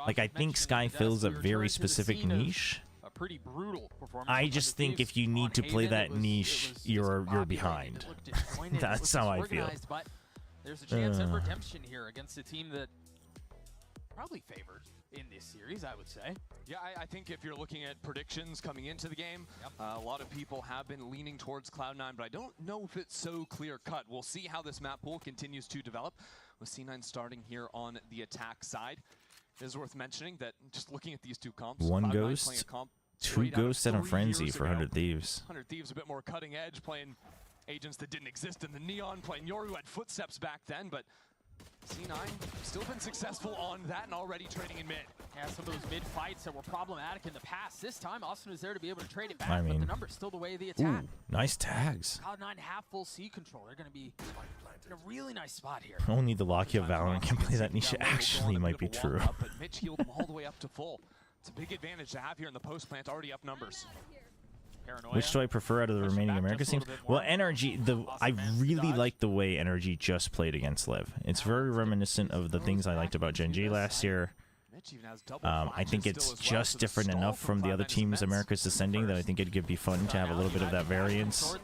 Like, I think Sky fills a very specific niche. Pretty brutal performance. I just think if you need to play that niche, you're behind. That's how I feel. But there's a chance of redemption here against a team that probably favored in this series, I would say. Yeah, I think if you're looking at predictions coming into the game, a lot of people have been leaning towards Cloud9, but I don't know if it's so clear-cut. We'll see how this map pool continues to develop, with C9 starting here on the attack side. It is worth mentioning that just looking at these two comps, one Ghost, two Ghosts, and a Frenzy for 100 Thieves. 100 Thieves a bit more cutting edge, playing agents that didn't exist in the Neon, playing Yoru had footsteps back then, but C9 still been successful on that and already trading in mid. Yeah, some of those mid fights that were problematic in the past. This time, Austin is there to be able to trade it back, I mean, but the number's still the way of the attack. Ooh, nice tags. Cloud9 have full C control. They're going to be in a really nice spot here. Only the Lakia Valorant can play that niche. Actually, might be true. But Mitch healed them all the way up to full. It's a big advantage to have here in the post plant, already up numbers. Which do I prefer out of the remaining Americas teams? Well, NRG, I really like the way NRG just played against LEV. It's very reminiscent of the things I liked about Gen G last year. I think it's just different enough from the other teams America's Descending that I think it could be fun to have a little bit of that variance.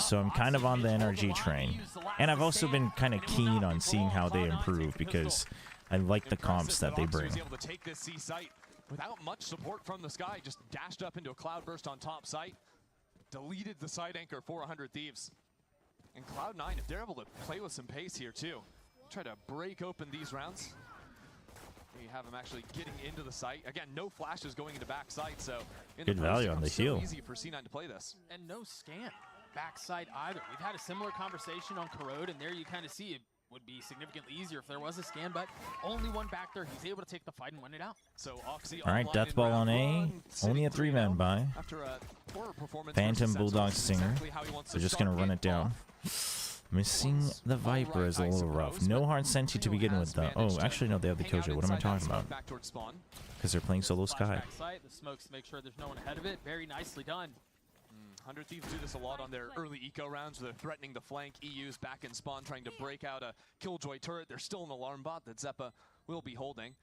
So I'm kind of on the NRG train. And I've also been kind of keen on seeing how they improve because I like the comps that they bring. Without much support from the Sky, just dashed up into a cloudburst on top site, deleted the side anchor for 100 Thieves. And Cloud9, if they're able to play with some pace here too, try to break open these rounds. You have them actually getting into the site. Again, no flashes going into backside, so good value on the heal. Easy for C9 to play this. And no scan backside either. We've had a similar conversation on Corrode, and there you kind of see it would be significantly easier if there was a scan, but only one back there. He's able to take the fight and win it out. So Oxy all right, Deathball on A. Only a 3-man buy. Phantom, Bulldog, Singer. They're just going to run it down. Missing the Viper is a little rough. No hard Senti to begin with, though. Oh, actually, no, they have the Killjoy. What am I talking about? Because they're playing solo Sky. The smokes make sure there's no one ahead of it. Very nicely done. 100 Thieves do this a lot on their early eco rounds where they're threatening the flank. EU's back in spawn, trying to break out a Killjoy turret. There's still an alarm bot that Zeppa will be holding.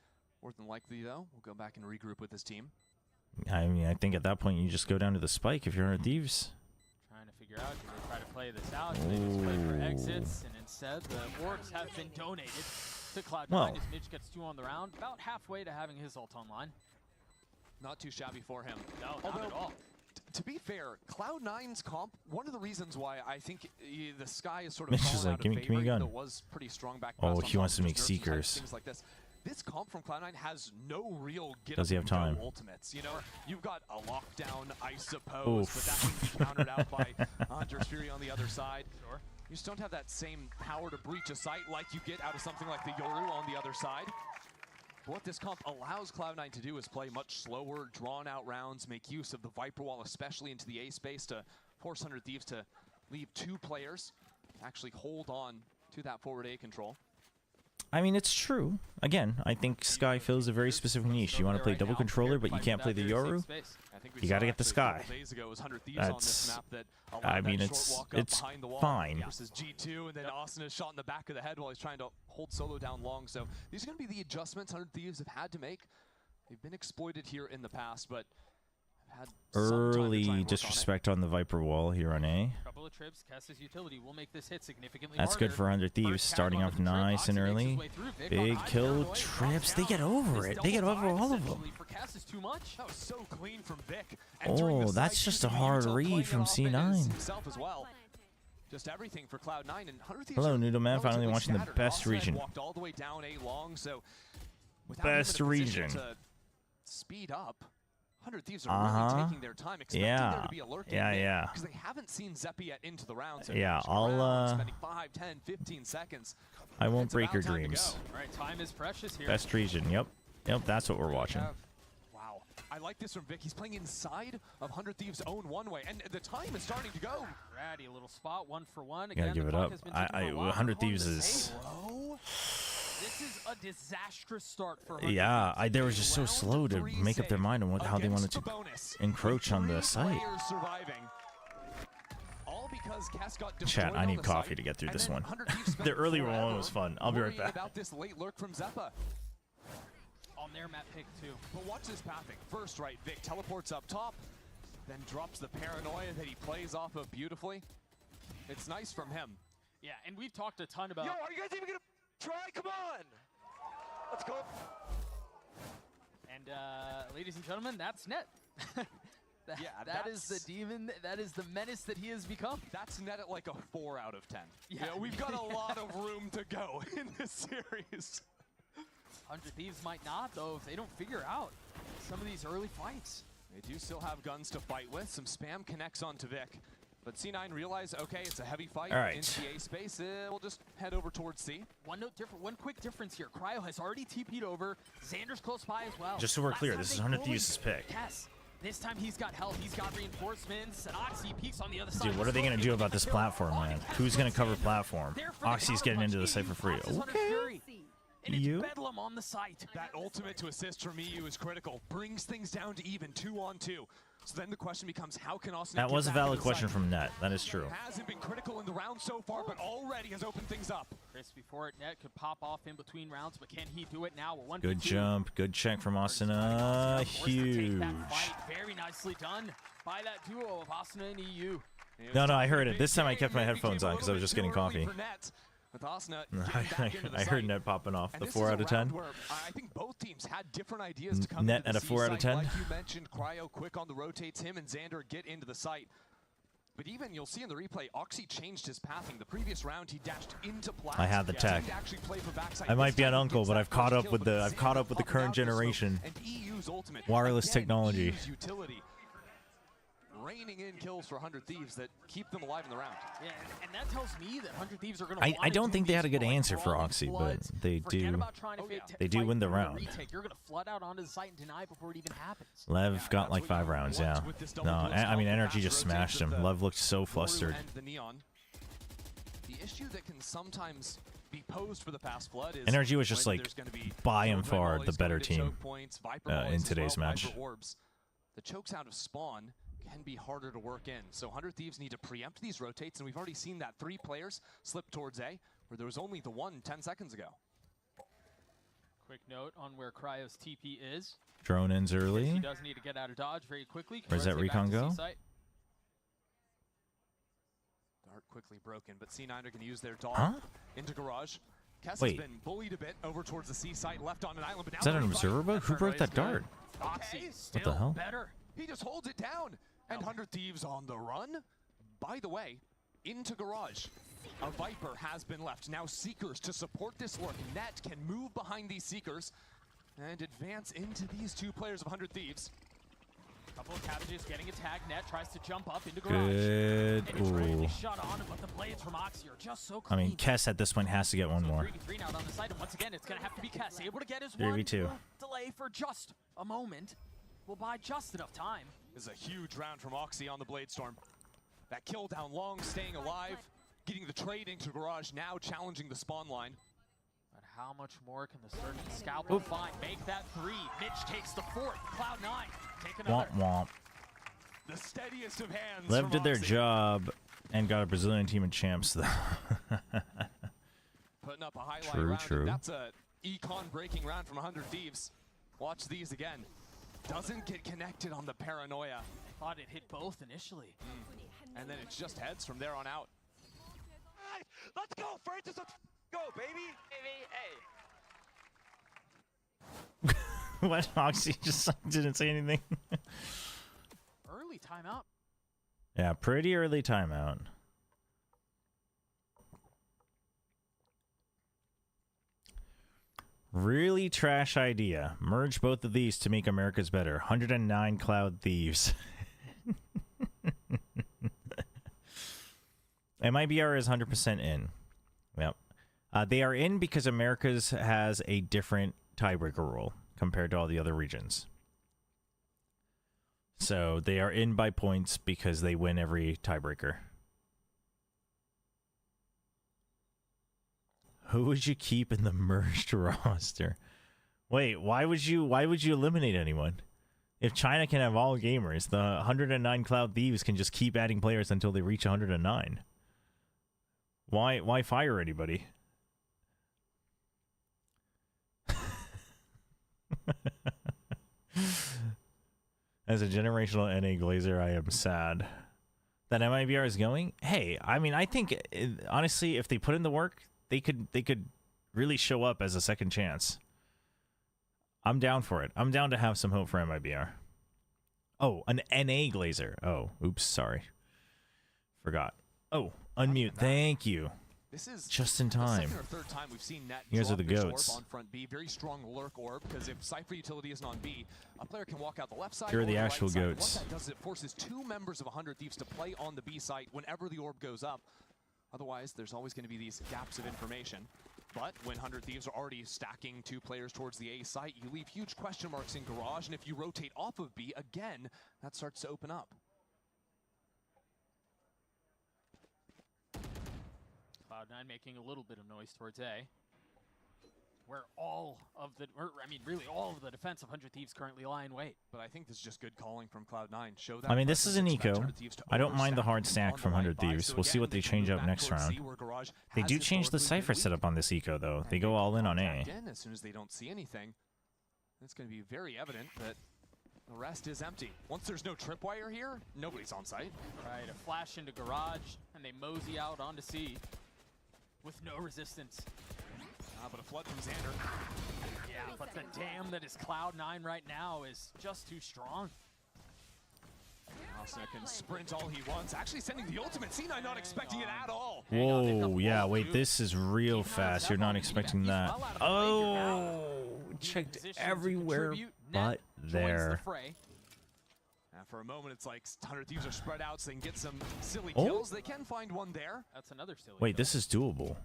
More than likely, though, we'll go back and regroup with this team. I mean, I think at that point you just go down to the spike if you're 100 Thieves. Trying to figure out, do they try to play this out? Do they just play for exits? And instead, the orcs have been donated to Cloud9 as Mitch gets 2 on the round. About halfway to having his ult online. Not too shabby for him. No, not at all. to be fair, Cloud9's comp, one of the reasons why I think the Sky is sort of Mitch is fallen like, out give of me a favor, even gun. though it was pretty strong back Oh, pass on he top wants of to make just nerfs and type Seekers. things like this. This comp from Cloud9 has no real get Does he have time? ultimates. You know, you've got a lockdown, I suppose, but that can be countered out by Hunter's Fury on the other side. Sure. You just don't have that same power to breach a site like you get out of something like the Yoru on the other side. But what this comp allows Cloud9 to do is play much slower, drawn-out rounds, make use of the Viper Wall, especially into the A space, to force 100 Thieves to leave 2 players, actually hold on to that forward A control. I mean, it's true. Again, I think Sky fills a very specific niche. You want to play double controller, but you can't play the Yoru. You got to get the Sky. That's, I mean, it's fine. Versus G2, and then Austin is shot in the back of the head while he's trying to hold solo down long. So these are going to be the adjustments 100 Thieves have had to make. They've been exploited here in the past, but had early disrespect on the Viper Wall here on A. Couple of trips, Kess's utility will make this hit significantly That's good for 100 Thieves, starting off nice and early. Big kill trips. They get over it. They get over all of them. For Kess is too much. That was so clean from Vic. Oh, that's just a hard read from C9. Himself as well. Just everything for Cloud9 and 100 Thieves. Hello, Noodle Man. Finally watching the best Austin region. Walked all the way down A long, so Best region. To speed up. 100 Thieves are really taking their time, expecting there to be a lurking because they haven't seen Zeppy yet into the round. So I'll spending 5, 10, 15 seconds. I won't break your dreams. All right, time is precious here. Best region. Yep, that's what we're watching. Wow, I like this from Vic. He's playing inside of 100 Thieves' own one-way, and the time is starting to go. Ratty, a little spot, 1 for 1. Gotta give it up. 100 Thieves is. This is a disastrous start for 100 Yeah, they were just so slow to make up their mind on how they wanted to encroach on the site. Chat, I need coffee to get through this one. The early one was fun. I'll be right back. About this late lurk from Zeppa. On their map pick too. But watch this pathing. First, right, Vic teleports up top, then drops the paranoia that he plays off of beautifully. It's nice from him. Yeah, and we've talked a ton about. Yo, are you guys even gonna try? Come on. Let's go. And ladies and gentlemen, that's Net. that is the demon. That is the menace that he has become. That's Net at like a 4 out of 10. Yeah, you know, we've got a lot of room to go in this series. 100 Thieves might not, though, if they don't figure out some of these early fights. They do still have guns to fight with. Some spam connects onto Vic. But C9 realize, okay, it's a heavy fight in CA space. We'll just head over towards C. One quick difference here. Cryo has already TP'd over. Xander's close by as well. Just so we're clear, this is 100 Thieves' pick. Yes. This time he's got help. He's got reinforcements. And Oxy peeks on the other side. Dude, what are they going to do about this platform, man? Who's going to cover platform? Oxy's getting into the site for free. Okay. And it's Bedlam on the site. That ultimate to assist from EU is critical. Brings things down to even 2-on-2. So then the question becomes, how can Austin? That was a valid question from Net. That is true. Hasn't been critical in the round so far, but already has opened things up. Chris, before it, Net could pop off in between rounds, but can he do it now? We're 1v2. Good jump. Good check from Austin. Huge. Very nicely done by that duo of Austin and EU. No, I heard it. This time I kept my headphones on because I was just getting coffee. I heard Net popping off the 4 out of 10. I think both teams had different ideas to come Net into at a 4 out of 10. Like you mentioned, Cryo quick on the rotates. Him and Xander get into the site. But even you'll see in the replay, Oxy changed his pathing. The previous round he dashed into Blast. I have the tech. I might be an uncle, but I've caught up with the current generation. Wireless technology. Raining in kills for 100 Thieves that keep them alive in the round. Yeah, and that tells me that 100 Thieves are going to. I don't think they had a good answer for Oxy, but they do. They do win the round. You're going to flood out onto the site and deny before it even happens. Lev got like 5 rounds, yeah. No, I mean NRG just smashed him. Lev looked so flustered. The issue that can sometimes be posed for the Fast Flood is NRG was just like by and far the better team in today's match. The chokes out of spawn can be harder to work in. So 100 Thieves need to preempt these rotates, and we've already seen that 3 players slip towards A, where there was only the 1 10 seconds ago. Quick note on where Cryo's TP is. Drone ends early. He does need to get out of dodge very quickly. Where's that recon go? Dart quickly broken, but C9 are going to use their dog into garage. Kess has been bullied a bit over towards the C site, left on an island. But now is that an observer bug? Who broke that dart? Okay. What the hell? Better. He just holds it down. And 100 Thieves on the run. By the way, into Garage. A Viper has been left. Now Seekers to support this work. Net can move behind these Seekers and advance into these two players of 100 Thieves. Couple of Cabbages getting a tag. Net tries to jump up into Garage. Good. And it's ready Ooh. to shut on, but the blades from Oxy are just so I clean. mean, Kess at this point has to get one more. 3v3 now down the side, and once again, it's going to have to be Kess. Able to get his 3v2. one delay for just a moment. Will buy just enough time. This is a huge round from Oxy on the Bladestorm. That kill down long, staying alive, getting the trade into Garage, now challenging the spawn line. But how much more can the Surgeon Scalpel find? Make that 3. Mitch takes the 4th. Cloud9 take another. Womp womp. The steadiest of hands. Lev from did their Oxy. job and got a Brazilian team of champs, though. Putting up a highlight True, round. true. And that's a econ breaking round from 100 Thieves. Watch these again. Doesn't get connected on the paranoia. Thought it hit both initially. And then it's just heads from there on out. Let's go, Francis. Let's go, baby. Hey. What? Oxy just didn't say anything. Early timeout. Yeah, pretty early timeout. Really trash idea. Merge both of these to make America's better. 109 Cloud Thieves. MIBR is 100% in. Yep. They are in because America's has a different tiebreaker rule compared to all the other regions. So they are in by points because they win every tiebreaker. Who would you keep in the merged roster? Wait, why would you eliminate anyone? If China can have all gamers, the 109 Cloud Thieves can just keep adding players until they reach 109. Why fire anybody? As a generational NA Glazer, I am sad that MIBR is going. Hey, I mean, I think honestly, if they put in the work, they could really show up as a second chance. I'm down for it. I'm down to have some hope for MIBR. Oh, an NA Glazer. Oh, oops, sorry. Forgot. Oh, unmute. Thank you. This is just in the time. second or third time we've seen Net You guys are drop the this goats. orb on front B. Very strong lurk orb, because if Cypher utility isn't on B, a player can walk out the left side You're or the the actual right side. goats. What that does is it forces 2 members of 100 Thieves to play on the B site whenever the orb goes up. Otherwise, there's always going to be these gaps of information. But when 100 Thieves are already stacking 2 players towards the A site, you leave huge question marks in Garage, and if you rotate off of B, again, that starts to open up. Cloud9 making a little bit of noise towards A. Where all of the, really all of the defense of 100 Thieves currently lie in wait. But I think this is just good calling from Cloud9. Show that I mean, this is an presence, expect eco. 100 Thieves to I don't mind the hard overstack stack on from the 100 right Thieves. side. We'll So see what again, they can change move up back next towards round. C, where Garage They has do change the historically Cypher been setup weak. on this eco, though. They And go get all in on A. contact in as soon as they don't see anything. It's going to be very evident that the rest is empty. Once there's no tripwire here, nobody's on site. Right, a flash into Garage, and they mosey out onto C with no resistance. But a flood from Xander. Yeah, but the dam that is Cloud9 right now is just too strong. Asuna can sprint all he wants. Actually sending the ultimate. C9 not expecting it at all. Whoa, yeah, wait, this is real fast. You're not expecting that. Oh, checked everywhere but there. And for a moment, it's like 100 Thieves are spread out so they can get some silly Oh. kills. They can find one there. That's another silly Wait, this is doable.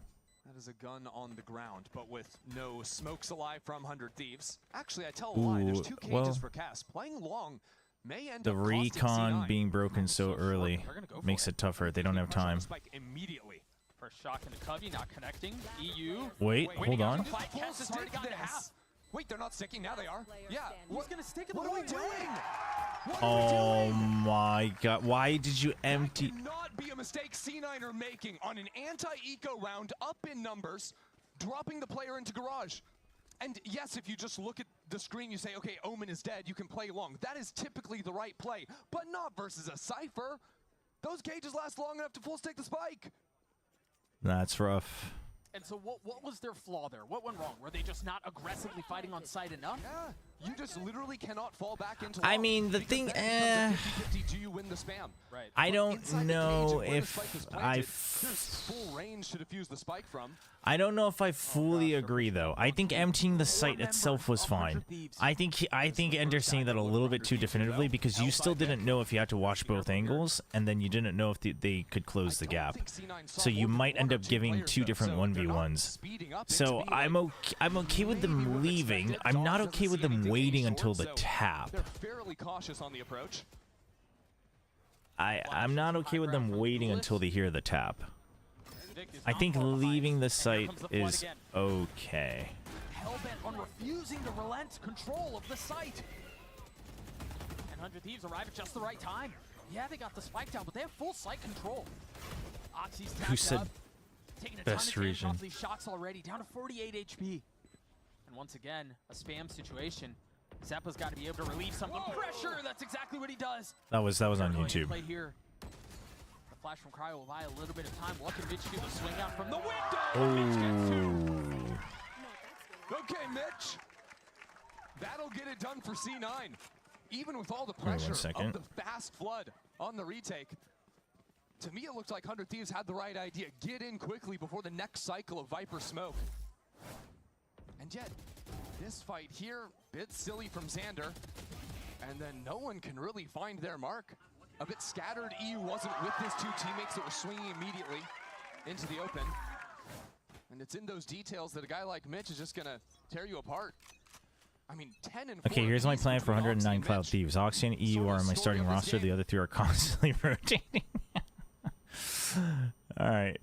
That is a gun on the ground, but with no smokes alive from 100 Thieves. Actually, I tell a lie. There's 2 cages well, for Cass. Playing long may end the up costing recon C9. being broken so early makes it tougher. They don't have time. Spike immediately. First shock into Cubby, not connecting. EU. Wait, hold on. Cass has already gotten to half. Wait, they're not sticking. Now they are. Yeah. What's going to stick in the What are we wrong way? doing? Oh my god, why did you empty? That cannot be a mistake C9 are making on an anti-eco round up in numbers, dropping the player into Garage. And yes, if you just look at the screen, you say, okay, Omen is dead, you can play long. That is typically the right play, but not versus a Cypher. Those cages last long enough to full stake the spike. That's rough. And so what was their flaw there? What went wrong? Were they just not aggressively fighting on site enough? Yeah, You just literally cannot fall back into I mean, the thing, do you win the spam? Right. I don't know if there's full range to defuse the spike from. I don't know if I fully agree, though. I think emptying the site itself was fine. I think Ender's saying that a little bit too definitively because you still didn't know if you had to watch both angles, and then you didn't know if they could close the gap. So you might end up giving two different 1v1s. So I'm okay with them leaving. I'm not okay with them waiting until the tap. They're fairly cautious on the approach. I'm not okay with them waiting until they hear the tap. I think leaving the site is okay. Hellbent on refusing to relent control of the site. And 100 Thieves arrive at just the right time. Yeah, they got the spike down, but they have full site control. Oxy's Who said up, taking a best ton of region? off these shots already, down to 48 HP. And once again, a spam situation. Zeppa's got to be able to relieve some of the pressure. That's exactly what he does. That was on Going to YouTube. play here. The flash from Cryo will buy a little bit of time. What can Mitch do to swing out from the window? Okay, Mitch. That'll get it done for C9. Even with all the pressure of the fast flood on the retake. To me, it looked like 100 Thieves had the right idea. Get in quickly before the next cycle of Viper smoke. And yet, this fight here, bit silly from Xander. And then no one can really find their mark. A bit scattered. EU wasn't with his two teammates that were swinging immediately into the open. And it's in those details that a guy like Mitch is just going to tear you apart. I mean, 10 and 4. Okay, here's my plan for 109 Cloud Thieves. Oxy and EU are on my starting roster. The other three are constantly rotating. All right.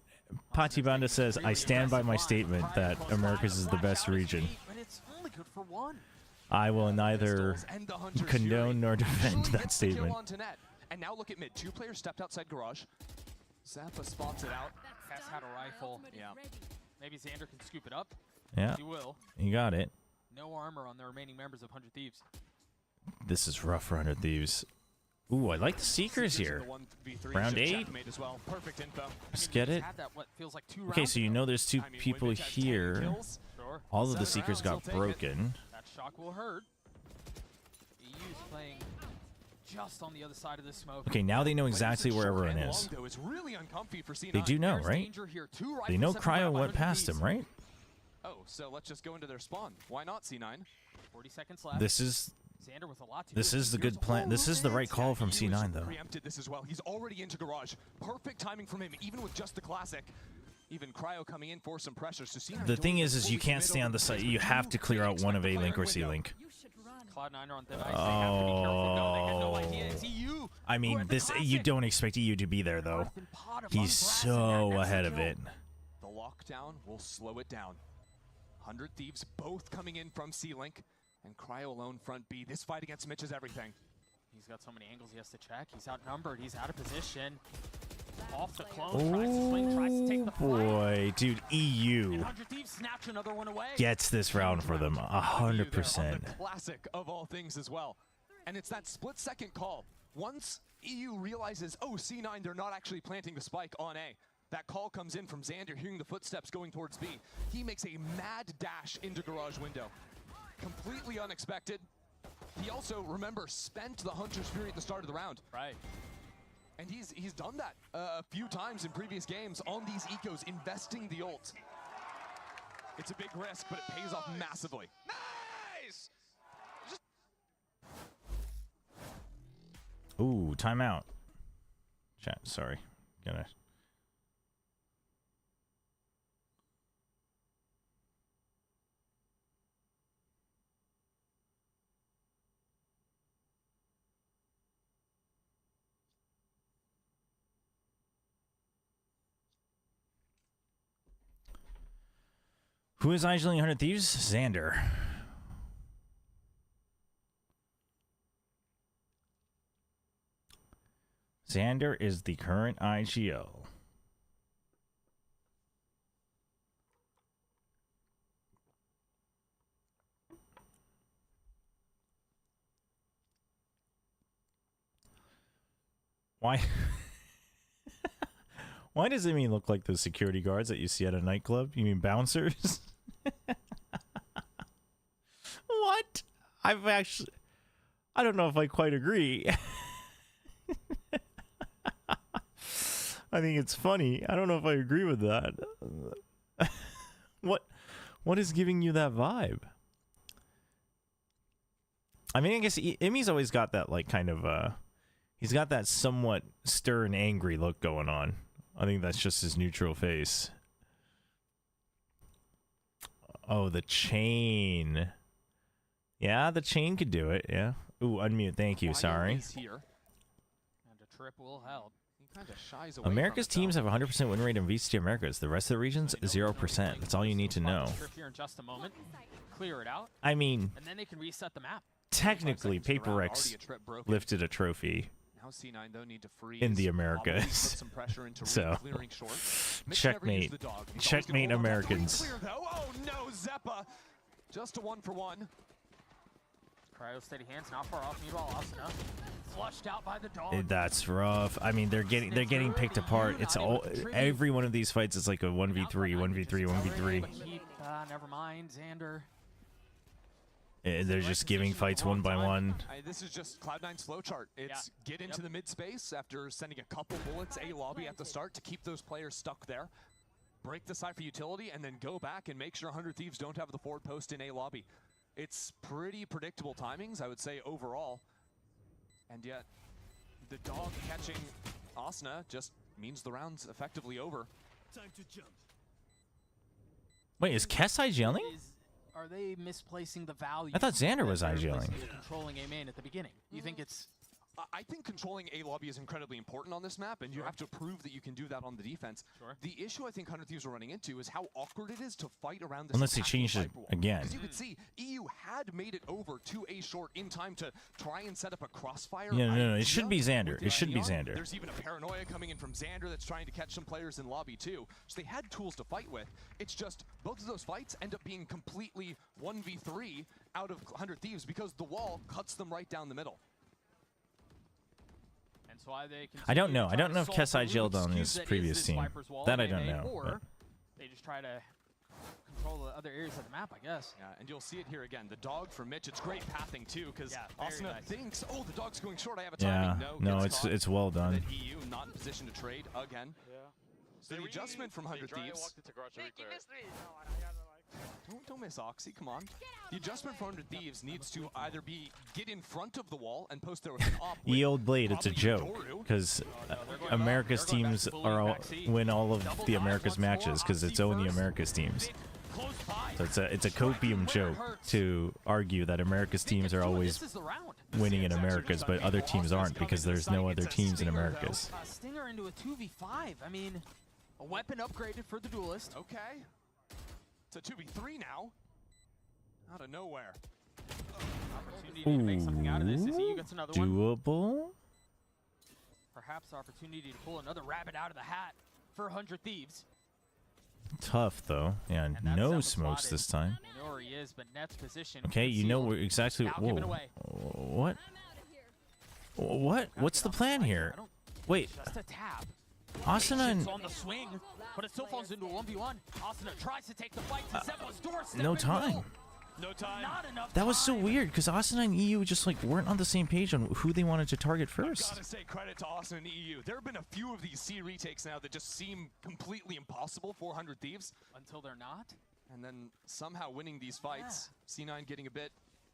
Pati Banda says, I stand by my statement that Americas is the best region. But it's only good for one. I will neither condone nor defend that statement. And now look at mid. Two players stepped outside garage. Zappa spots it out. Has had a rifle. Yeah. Maybe Xander can scoop it up. Yeah, He will. you got it. No armor on the remaining members of 100 Thieves. This is rough for 100 Thieves. Ooh, I like the Seekers here. Round 8. Perfect info. Just get it. Had that, what feels like 2 Okay, rounds so you know there's two people here. Sure. All of the Seekers got broken. That shock will hurt. EU's playing just on the other side of the smoke. Okay, now they know exactly where everyone is. They do know, right? They know Cryo went past him, right? Oh, so let's just go into their spawn. Why not C9? 40 seconds left. This is Xander with a lot to this do. is the good plan. This is the right call from C9 though. Preempted this as well. He's already into garage. Perfect timing from him, even with just the classic. Even Cryo coming in for some pressure. So C9 The thing is you can't stay on the site. You have to clear out one of A-Link or C-Link. Cloud9 are on thin ice. They have to be careful. No, they had no idea. It's EU. I mean, you don't expect EU to be there though. He's so ahead of it. The lockdown will slow it down. 100 Thieves both coming in from C-Link, and Cryo alone front B. This fight against Mitch is everything. He's got so many angles he has to check. He's outnumbered. He's out of position. Off the clone, tries to swing, tries to take the flight. Boy, dude, EU 100 Thieves snatch another one away. gets this round for them 100%. Classic of all things as well. And it's that split-second call. Once EU realizes, oh, C9, they're not actually planting the spike on A. That call comes in from Xander, hearing the footsteps going towards B. He makes a mad dash into garage window. Completely unexpected. He also, remember, spent the Hunter's Fury at the start of the round. Right. And he's done that a few times in previous games on these ecos, investing the ult. It's a big risk, but it pays off massively. Nice! Ooh, timeout. Chat, sorry. Gotta. Who is idling 100 Thieves? Xander. Xander is the current IGL. Why? Why does it mean look like those security guards that you see at a nightclub? You mean bouncers? What? I don't know if I quite agree. I think it's funny. I don't know if I agree with that. What is giving you that vibe? I mean, I guess Emmy's always got that, like, kind of, he's got that somewhat stern, angry look going on. I think that's just his neutral face. Oh, the chain. Yeah, the chain could do it, yeah. Ooh, unmute, thank you, sorry. Here. And a trip will help. He kind of shies away America's from it, teams have 100% win rate in VCT Americas. The rest of the regions, 0%. That's all you need to know. Trip here in just a moment. Clear it out. I mean, and then they can reset the map. Technically, Paper X lifted a trophy Now C9 though need to freeze. in the Americas. So, checkmate. Checkmate Americans. Oh no, Zeppa! Just a 1-for-1. Cryo steady hands, not far off. Meanwhile, Asuna flushed out by the dog. That's rough. I mean, they're getting picked apart. It's all every one of these fights is like a 1v3, 1v3, 1v3. Never mind, Xander. They're just giving fights one by one. This is just Cloud9's flow chart. It's get into the mid space after sending a couple bullets A lobby at the start to keep those players stuck there. Break the side for utility and then go back and make sure 100 Thieves don't have the forward post in A lobby. It's pretty predictable timings, I would say, overall. And yet, the dog catching Asuna just means the round's effectively over. Time to jump. Wait, is Kess IGLing? Are they misplacing the value? I thought Xander was IGLing. Controlling A main at the beginning. You think it's... I think controlling A lobby is incredibly important on this map, and you have to prove that you can do that on the defense. The issue I think 100 Thieves are running into is how awkward it is to fight around this. Unless they change it again. Because you could see EU had made it over to A short in time to try and set up a crossfire. Yeah, no, it should be Xander. It should be Xander. There's even a paranoia coming in from Xander that's trying to catch some players in lobby too. So they had tools to fight with. It's just both of those fights end up being completely 1v3 out of 100 Thieves because the wall cuts them right down the middle. I don't know. I don't know if Kess IGL'd on his previous team. That I don't know. Or they just try to control the other areas of the map, I guess. Yeah, and you'll see it here again. The dog from Mitch. It's great pathing too, because Asuna thinks, oh, the dog's going short. I have a timing. No, it's well done. EU not in position to trade again. So the adjustment from 100 Thieves. Don't miss Oxy, come on. The adjustment for 100 Thieves needs to either be get in front of the wall and post there with an op. Ye old blade, it's a joke because America's teams win all of the America's matches because it's only America's teams. So it's a copium joke to argue that America's teams are always winning in Americas, but other teams aren't because there's no other teams in Americas. Stinger into a 2v5. I mean, a weapon upgraded for the duelist. Okay. It's a 2v3 now. Out of nowhere. Opportunity to make something out of this. You gets another one. Doable? Perhaps opportunity to pull another rabbit out of the hat for 100 Thieves. Tough though. Yeah, no smokes this time. You know where he is, but Net's position. Okay, you know where exactly. Whoa. What? What? What's the plan here? Wait. Just a tap. Asuna and on the swing, but it still falls into a 1v1. Asuna tries to take the fight to Zeppa's doorstep. no time. No time. Not enough That was so weird because Asuna and EU just like weren't on the same page on who they wanted to target first. I gotta say credit to Asuna and EU. There have been a few of these C retakes now that just seem completely impossible for 100 Thieves. Until they're not. And then somehow winning these fights. C9 getting a bit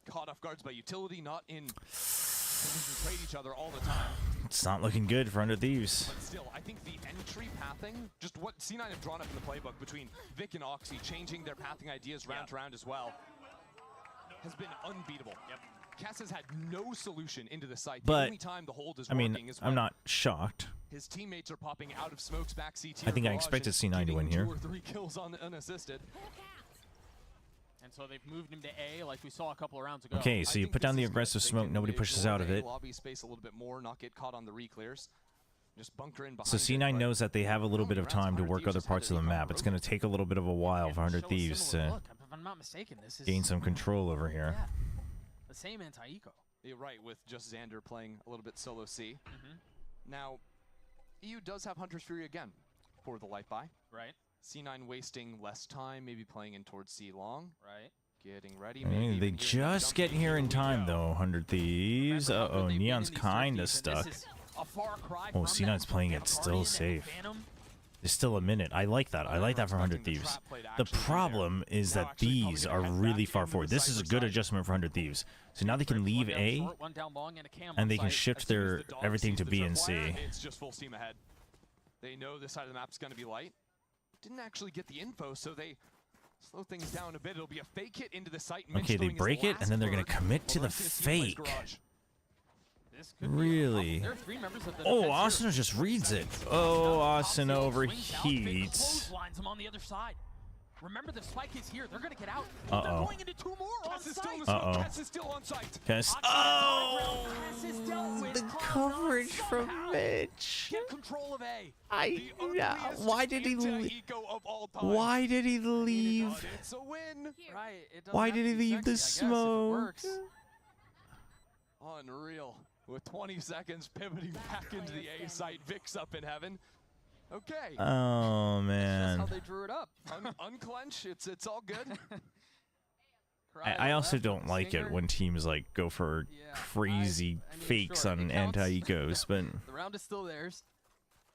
caught off guards by utility, not in to trade each other all the time. It's not looking good for 100 Thieves. But still, I think the entry pathing, just what C9 have drawn up in the playbook between Vic and Oxy, changing their pathing ideas round to round as well, has been unbeatable. Cass has had no solution into the site. But, the only time the hold is working is when I'm not shocked. his teammates are popping out of smokes back CT. I think I expected C9 to win here. 2 or 3 kills unassisted. And so they've moved him to A like we saw a couple of rounds ago. Okay, so you put down the aggressive smoke, nobody pushes out of it. Lobby space a little bit more, not get caught on the re-clears. Just bunker in behind. So C9 knows that they have a little bit of time to work other parts of the map. It's going to take a little bit of a while for 100 Thieves to If I'm not mistaken, this is gain some control over here. the same anti-eco. You're right, with just Xander playing a little bit solo C. Now, EU does have Hunter's Fury again for the light buy. Right. C9 wasting less time, maybe playing in towards C long. Right. Getting ready. They just get here in time, though, 100 Thieves. Uh-oh, Neon's kind of stuck. Oh, C9's playing it still safe. There's still a minute. I like that. I like that for 100 Thieves. The problem is that these are really far forward. This is a good adjustment for 100 Thieves. So now they can leave A, and they can shift their everything to B and C. It's just full steam ahead. They know this side of the map's going to be light. Didn't actually get the info, so they slow things down a bit. It'll be a fake hit into the site. Okay, they break it, and then they're going to commit to the fake. Really? Oh, Austin just reads it. Oh, Austin overheats. Remember, the spike is here. They're going to get out. Uh-oh. They're going into 2 more on site. Uh-oh. Kess is still on site. Kess. Oh! The coverage from Mitch. Get control of A. Why did he leave? Why did he leave? It's a win. Right. Why did he leave the smoke? Unreal. With 20 seconds pivoting back into the A site. Vic's up in heaven. Okay. Oh, man. That's how they drew it up. Unclench. It's all good. I also don't like it when teams like go for crazy fakes on anti-ecos, but The round is still theirs.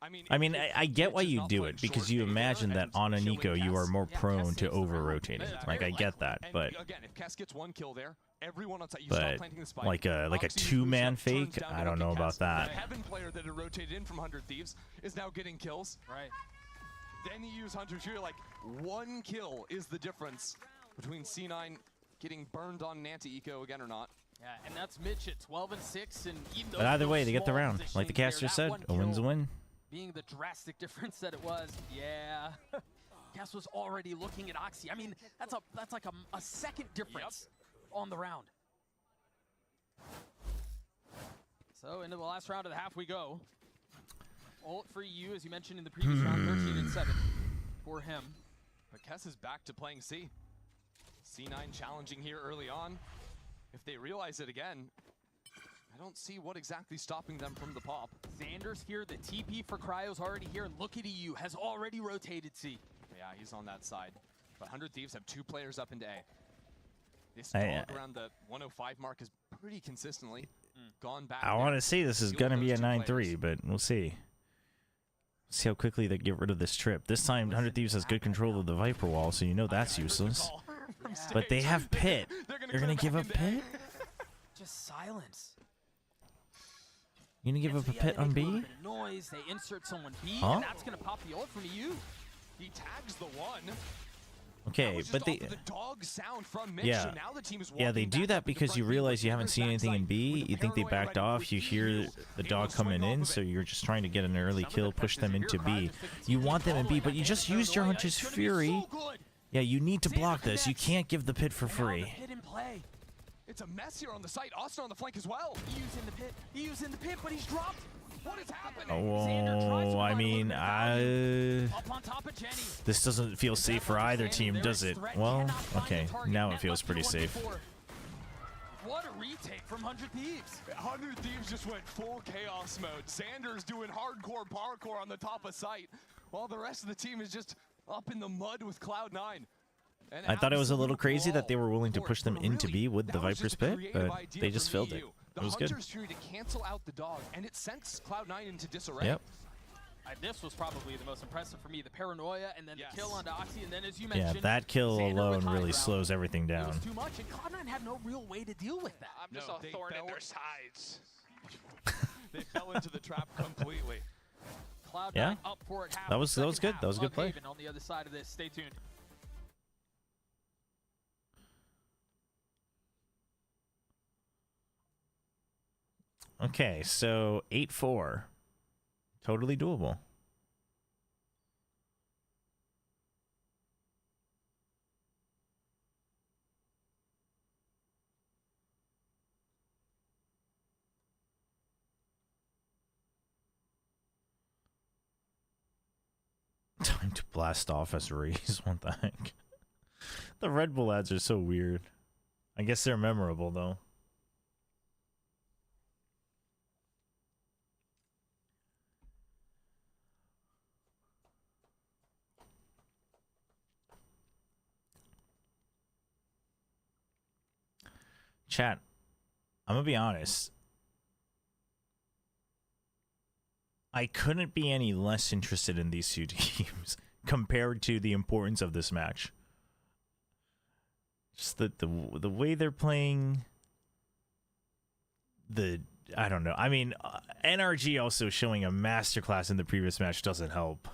I mean, I get why you do it, because you imagine that on an eco you are more prone to over-rotating. Like, I get that, but Again, if Kess gets 1 kill there, everyone on site, you start planting the spike. like a two-man fake, I don't know about that. The Heaven player that had rotated in from 100 Thieves is now getting kills. Right. Then you use Hunter's Fury. Like, 1 kill is the difference between C9 getting burned on an anti-eco again or not. Yeah, and that's Mitch at 12-6, and even though But either way, they get the round. Like the caster said, a win's a win. Being the drastic difference that it was, yeah. Kess was already looking at Oxy. I mean, that's like a second difference on the round. So into the last round of the half we go. Ult for you, as you mentioned in the previous round, 13-7 for him. But Kess is back to playing C. C9 challenging here early on. If they realize it again, I don't see what exactly stopping them from the pop. Xander's here, the TP for Cryo's already here, and look at EU, has already rotated C. Yeah, he's on that side. But 100 Thieves have 2 players up into A. This dog around the 105 mark is pretty consistently gone back. I want to say this is going to be a 9-3, but we'll see. See how quickly they get rid of this trip. This time, 100 Thieves has good control of the Viper wall, so you know that's useless. But they have Pit. They're going to give up Pit? Just silence. You going to give up a Pit on B? Noise, they insert someone B, Huh? and that's going to pop the ult from EU. He tags the 1. Okay, but they... The dog sound from Mitch, Yeah, so now the team is yeah, they do that because you realize you haven't seen anything in B. You think they backed off. You hear the dog coming in, so you're just trying to get an early kill, push them into B. You want them in B, but you just used your Hunter's Fury. Yeah, you need to block this. You can't give the Pit for free. It's a mess here on the site. Austin on the flank as well. EU's in the pit. EU's in the pit, but he's dropped. What is happening? Oh, I mean, Up on top of Jenny. this doesn't feel safe for either team, does it? Well, okay, now it feels pretty safe. What a retake from 100 Thieves. 100 Thieves just went full chaos mode. Xander's doing hardcore parkour on the top of site, while the rest of the team is just up in the mud with Cloud9. I thought it was a little crazy that they were willing to push them into B with the Viper's Pit, but they just filled it. It was good. The Hunter's Fury to cancel out the dog, and it sends Cloud9 into disarray. Yep. This was probably the most impressive for me, the paranoia, and then the kill onto Oxy, and then as you mentioned, Yeah, that kill alone really slows everything it down. was too much, and Cloud9 had no real way to deal with that. I'm just a thorn in their sides. They fell into the trap completely. Cloud9 Yeah. up for it. That was good. That was a good play. On the other side of this, stay tuned. Okay, so 8-4. Totally doable. Time to blast off as Rays. What the heck? The Red Bull ads are so weird. I guess they're memorable, though. Chat, I'm gonna be honest. I couldn't be any less interested in these two teams compared to the importance of this match. Just the way they're playing. I don't know. I mean, NRG also showing a masterclass in the previous match doesn't help.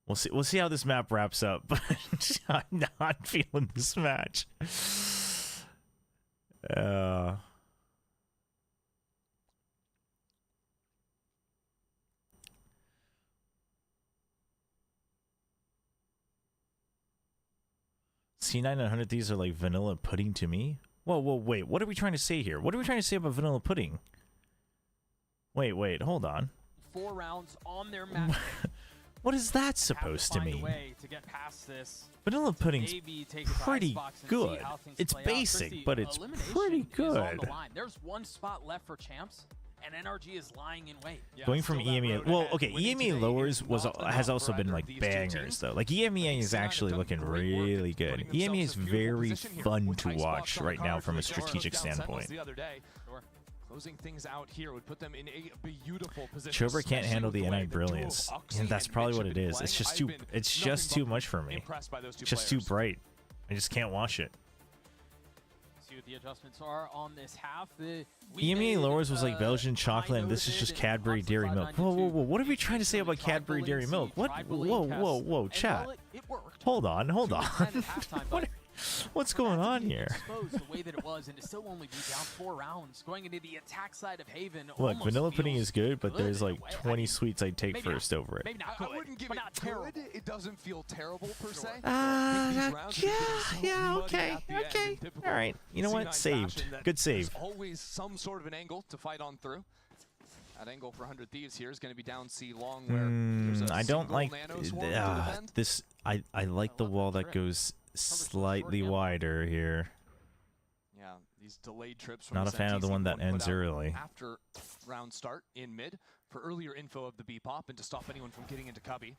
We'll see how this map wraps up, but I'm not feeling this match. C9 and 100 Thieves are like vanilla pudding to me. Whoa, wait. What are we trying to say here? What are we trying to say about vanilla pudding? Wait, hold on. 4 rounds on their map. What is that supposed to mean? To get past this. Vanilla pudding's pretty good. It's basic, but it's pretty good. There's one spot left for champs, and NRG is lying in wait. Going from EMEA, well, okay, EMEA lowers has also been like bangers though. Like EMEA is actually looking really good. EMEA is very fun to watch right now from a strategic standpoint. Closing things out here would put them in a beautiful position. Chobra can't handle the NI brilliance, and that's probably what it is. It's just too much for me. It's just too bright. I just can't watch it. See what the adjustments are on this half. The EMEA lowers was like Belgian chocolate, and this is just Cadbury Dairy Milk. Whoa! What are we trying to say about Cadbury Dairy Milk? What? Whoa! Chat. Hold on. What's going on here? The way that it was, and to still only be down 4 rounds, going into the attack side of Haven. Look, vanilla pudding is good, but there's like 20 sweets I'd take first over it. Maybe not good, I wouldn't give it terrible. It doesn't feel terrible per se. Yeah, okay. All right. You know what? Saved. Good save. There's always some sort of an angle to fight on through. That angle for 100 Thieves here is going to be down C long, where there's a I don't like this. I like the wall that goes slightly wider here. Yeah, these delayed trips from not a fan of the one that ends early. After round start in mid for earlier info of the B pop and to stop anyone from getting into cubby.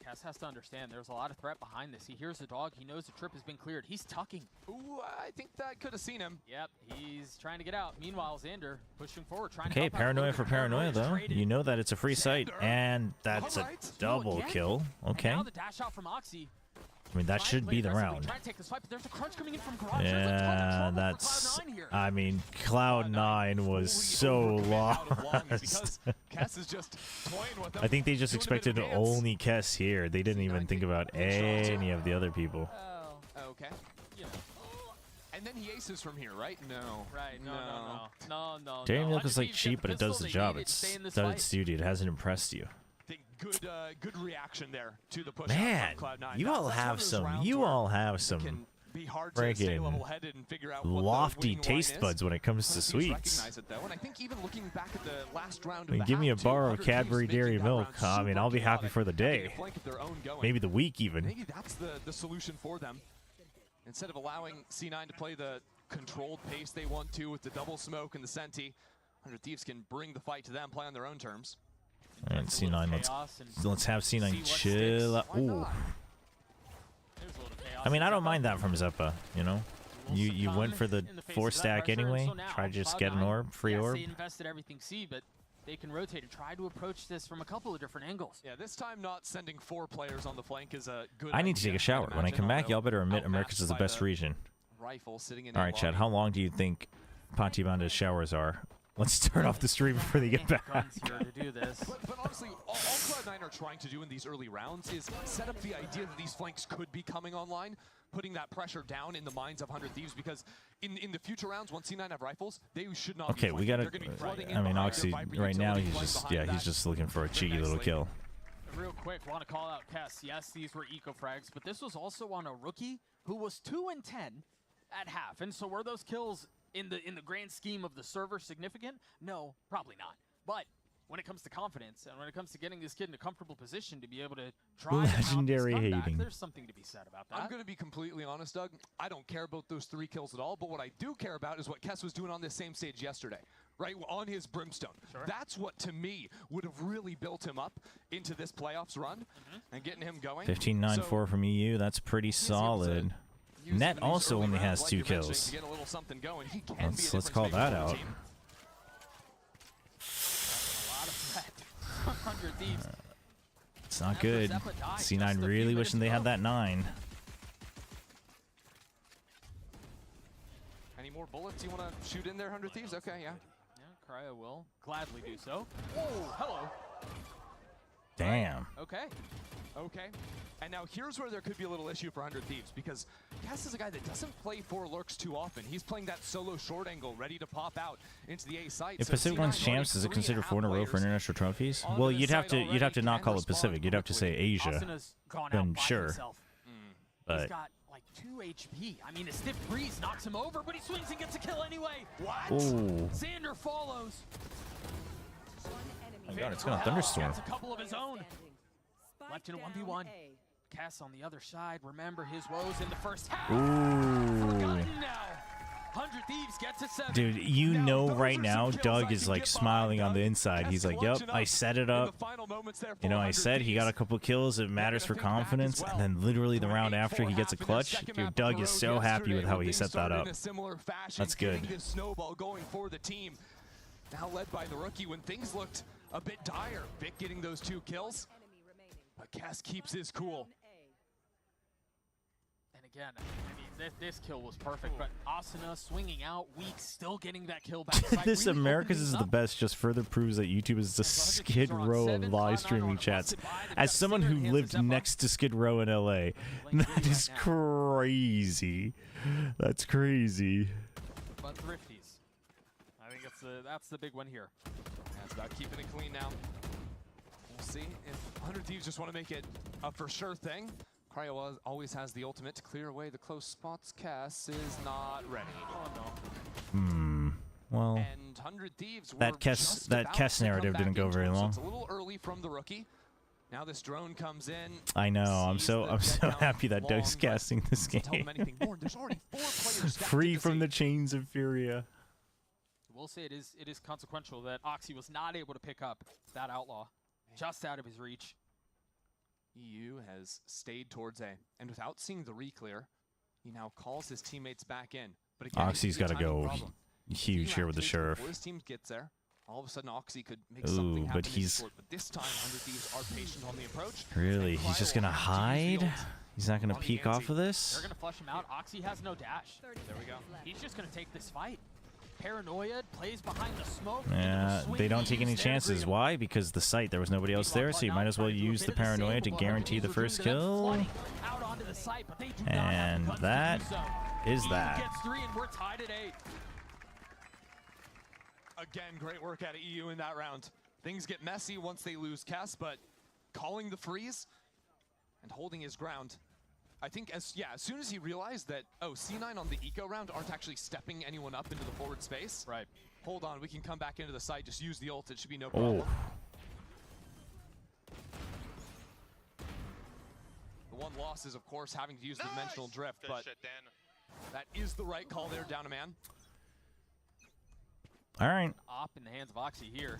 Cass has to understand there's a lot of threat behind this. He hears the dog. He knows the trip has been cleared. He's tucking. Ooh, I think that could have seen him. Yep, he's trying to get out. Meanwhile, Xander pushing forward, trying to Okay, paranoia for paranoia, though. You know that it's a free site, and that's a double kill. Okay. And now the dash out from Oxy. I mean, that should be the round. Yeah, that's... I mean, Cloud9 was so lost. I think they just expected to only Kess here. They didn't even think about any of the other people. Oh, okay. You know. And then he aces from here, right? No. Right, no. Dairy Milk is like cheap, but it does the job. It's done its duty. It hasn't impressed you. Good reaction there to the push. Man, you all have some freaking lofty taste buds when it comes to sweets. I mean, give me a bar of Cadbury Dairy Milk. I mean, I'll be happy for the day. Maybe the week even. Maybe that's the solution for them. Instead of allowing C9 to play the controlled pace they want to with the double smoke and the Senti, 100 Thieves can bring the fight to them, play on their own terms. All right, C9, let's have C9 chill out. Ooh. I mean, I don't mind that from Zeppa, you know? You went for the 4-stack anyway. Try to just get an orb, free orb. They invested everything C, but they can rotate and try to approach this from a couple of different angles. Yeah, this time not sending 4 players on the flank is a good I need to take a shower. When I come back, y'all better admit Americas is the best region. Rifle sitting in all right, Chad, how long do you think Pantibanda's showers are? Let's turn off the stream before they get back. But honestly, all Cloud9 are trying to do in these early rounds is set up the idea that these flanks could be coming online, putting that pressure down in the minds of 100 Thieves, because in the future rounds, once C9 have rifles, they should not be we gotta. I mean, Oxy right now he's just looking for a cheeky little kill. Real quick, want to call out Kess. Yes, these were eco frags, but this was also on a rookie who was 2-10 at half, and so were those kills in the grand scheme of the server significant? No, probably not. But when it comes to confidence and when it comes to getting this kid in a comfortable position to be able to try legendary hating, there's something to be said about that. I'm going to be completely honest, Doug. I don't care about those 3 kills at all, but what I do care about is what Kess was doing on this same stage yesterday, right? On his Brimstone. Sure. That's what, to me, would have really built him up into this playoffs run and getting him going. 15-9-4 from EU. That's pretty solid. Net also only has 2 Like you mentioned, kills. to get a little something going, he can be a Let's difference call maker that for the out. team. A lot of threat. 100 Thieves. It's not good. C9 really wishing they had that 9. Any more bullets you want to shoot in there, 100 Thieves? Okay, yeah. Yeah, Cryo will gladly do so. Oh, hello. Damn. Okay. Okay. And now here's where there could be a little issue for 100 Thieves, because Cass is a guy that doesn't play 4 lurks too often. He's playing that solo short angle, ready to pop out into the A site. If So Pacific wins C9 champs, is it already considered 4 in a row for international trophies? onto Well, the you'd have site to not call it Pacific. You'd have to say Asia. Asuna's gone out Then by sure. himself. He's But got like 2 HP. I mean, a stiff breeze knocks him over, but he swings and gets a kill anyway. What? Ooh. Xander follows. Oh my God, it's gonna thunderstorm. Gets a couple of his own. Left in a 1v1. Cass on the other side. Remember his woes in the first half. Ooh. Forgotten now. 100 Thieves gets to 7. Dude, you know right now Doug is like smiling on the inside. He's like, yep, I set it up. You know, I said he got a couple kills. It matters for confidence. And then literally the round after he gets a clutch. Dude, Doug is so happy with how he set that up. That's good. This snowball going for the team. Now led by the rookie when things looked a bit dire. Vic getting those 2 kills. But Cass keeps his cool. And again, I mean, this kill was perfect, but Asuna swinging out, weak, still getting that kill back. This America's is the best just further proves that YouTube is the Skid Row of live streaming chats. As someone who lived next to Skid Row in LA, that is crazy. That's crazy. But Thrifties. I think that's the big one here. That's about keeping it clean now. We'll see if 100 Thieves just want to make it a for sure thing. Cryo always has the ultimate to clear away the close spots. Cass is not ready. Oh no. Well, And 100 Thieves that Kess narrative didn't go very long. It's a little early from the rookie. Now this drone comes in. I know. I'm so happy that Doug's casting this game. There's already 4 players Free from the chains of Furia. We'll say it is consequential that Oxy was not able to pick up that outlaw, just out of his reach. EU has stayed towards A, and without seeing the re-clear, he now calls his teammates back in. But again, Oxy's got to go huge here with the Sheriff. Before his team gets there, all of a sudden Oxy could make something happen. But he's But this time, 100 Thieves are patient on the approach. really. He's just gonna hide. He's not gonna peek off of this. They're gonna flush him out. Oxy has no dash. There we go. He's just gonna take this fight. Paranoia plays behind the smoke. Yeah, they don't take any chances. Why? Because the site, there was nobody else there, so you might as well use the paranoia to guarantee the first kill. And that is that. Gets 3 and we're tied at 8. Again, great work out of EU in that round. Things get messy once they lose Cass, but calling the freeze and holding his ground. I think as soon as he realized that, oh, C9 on the eco round aren't actually stepping anyone up into the forward space. Right. Hold on, we can come back into the site, just use the ult, it should be no problem. The one loss is, of course, having to use the dimensional drift, but that is the right call there, down a man. All right. Op in the hands of Oxy here.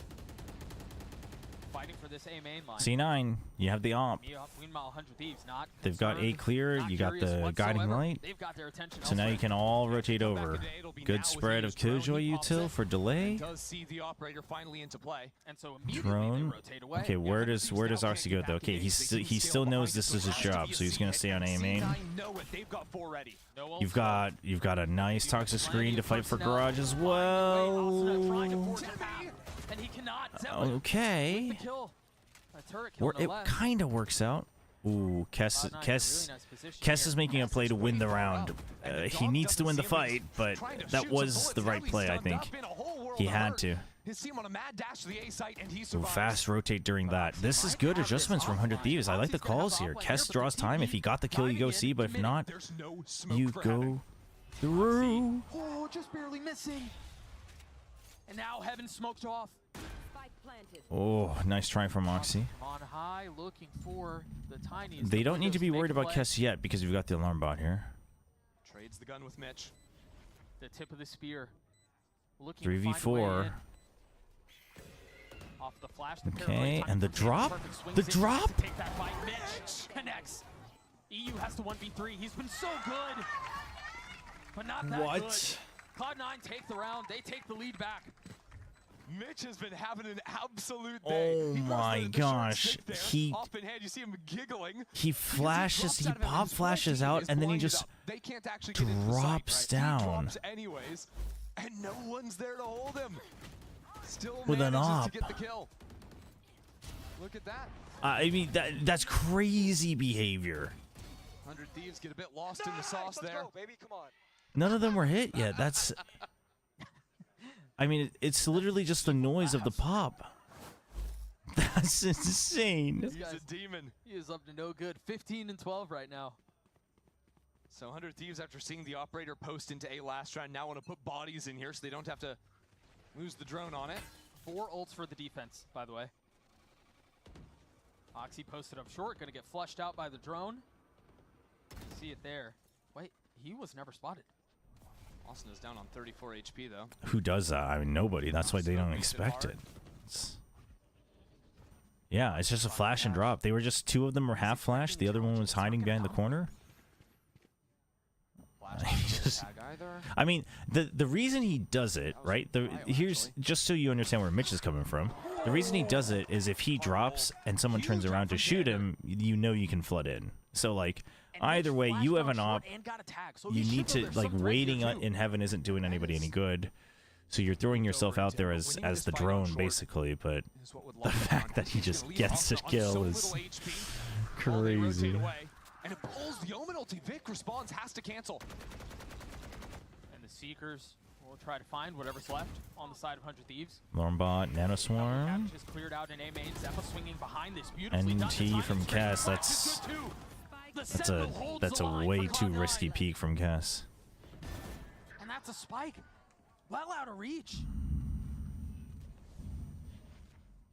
Fighting for this A main line. C9, you have the op. Meanwhile, 100 Thieves not They've got A clear. You got the guiding light. They've got their attention So now you can all rotate over. Good spread of Killjoy util for delay. Does see the operator finally into play, and so Drone. Okay, where does Oxy go though? Okay, he still knows this is his job, so he's gonna stay on A main. You've got a nice toxic screen to fight for garage as well. And he cannot. Okay. It kind of works out. Ooh, Kess is making a play to win the round. He needs to win the fight, but that was the right play, I think. He had to. Ooh, fast rotate during that. This is good adjustments from 100 Thieves. I like the calls here. Kess draws time. If he got the kill, you go C, but if not, you go through. Oh, just barely missing. And now Heaven smoked off. Oh, nice try from Oxy. On high, looking for the tiniest. They don't need to be worried about Kess yet because we've got the alarm bot here. Trades the gun with Mitch. The tip of the spear. 3v4. Off the flash. Okay, and the drop. The drop. Take that fight. Mitch connects. EU has to 1v3. He's been so good, but not that What? good. Cloud9 take the round. They take the lead back. Mitch has been having an absolute day. Oh my gosh. He Off in hand, you see him giggling. he flashes, he pop flashes out, and then he just They can't actually get into the site, drops right? He down drops anyways, and no one's there to hold him. Still with an manages op. to get the kill. Look at that. I mean, that's crazy behavior. 100 Thieves get a bit lost in the sauce there. Baby, come on. None of them were hit yet. That's... I mean, it's literally just the noise of the pop. That's insane. He's a demon. He is up to no good. 15 and 12 right now. So 100 Thieves, after seeing the operator post into A last round, now want to put bodies in here so they don't have to lose the drone on it. 4 ults for the defense, by the way. Oxy posted up short, gonna get flushed out by the drone. You see it there. Wait, he was never spotted. Austin is down on 34 HP though. Who does that? I mean, nobody. That's why they don't expect it. Yeah, it's just a flash and drop. They were just, 2 of them were half flash. The other one was hiding behind the corner. I mean, the reason he does it, right? Here's, just so you understand where Mitch is coming from. The reason he does it is if he drops and someone turns around to shoot him, you know you can flood in. So like, either way, you have an op. You need to, like, waiting in heaven isn't doing anybody any good. So you're throwing yourself out there as the drone, basically. But the fact that he just gets the kill is crazy. And it pulls the Omen ulti. Vic responds, has to cancel. And the Seekers will try to find whatever's left on the side of 100 Thieves. Lormbot, Nanoswarm, Just cleared out in A main. Zeppa swinging behind this. Beautifully done. NT from Cass. That's a way too risky peek from Cass. And that's a spike. Well out of reach.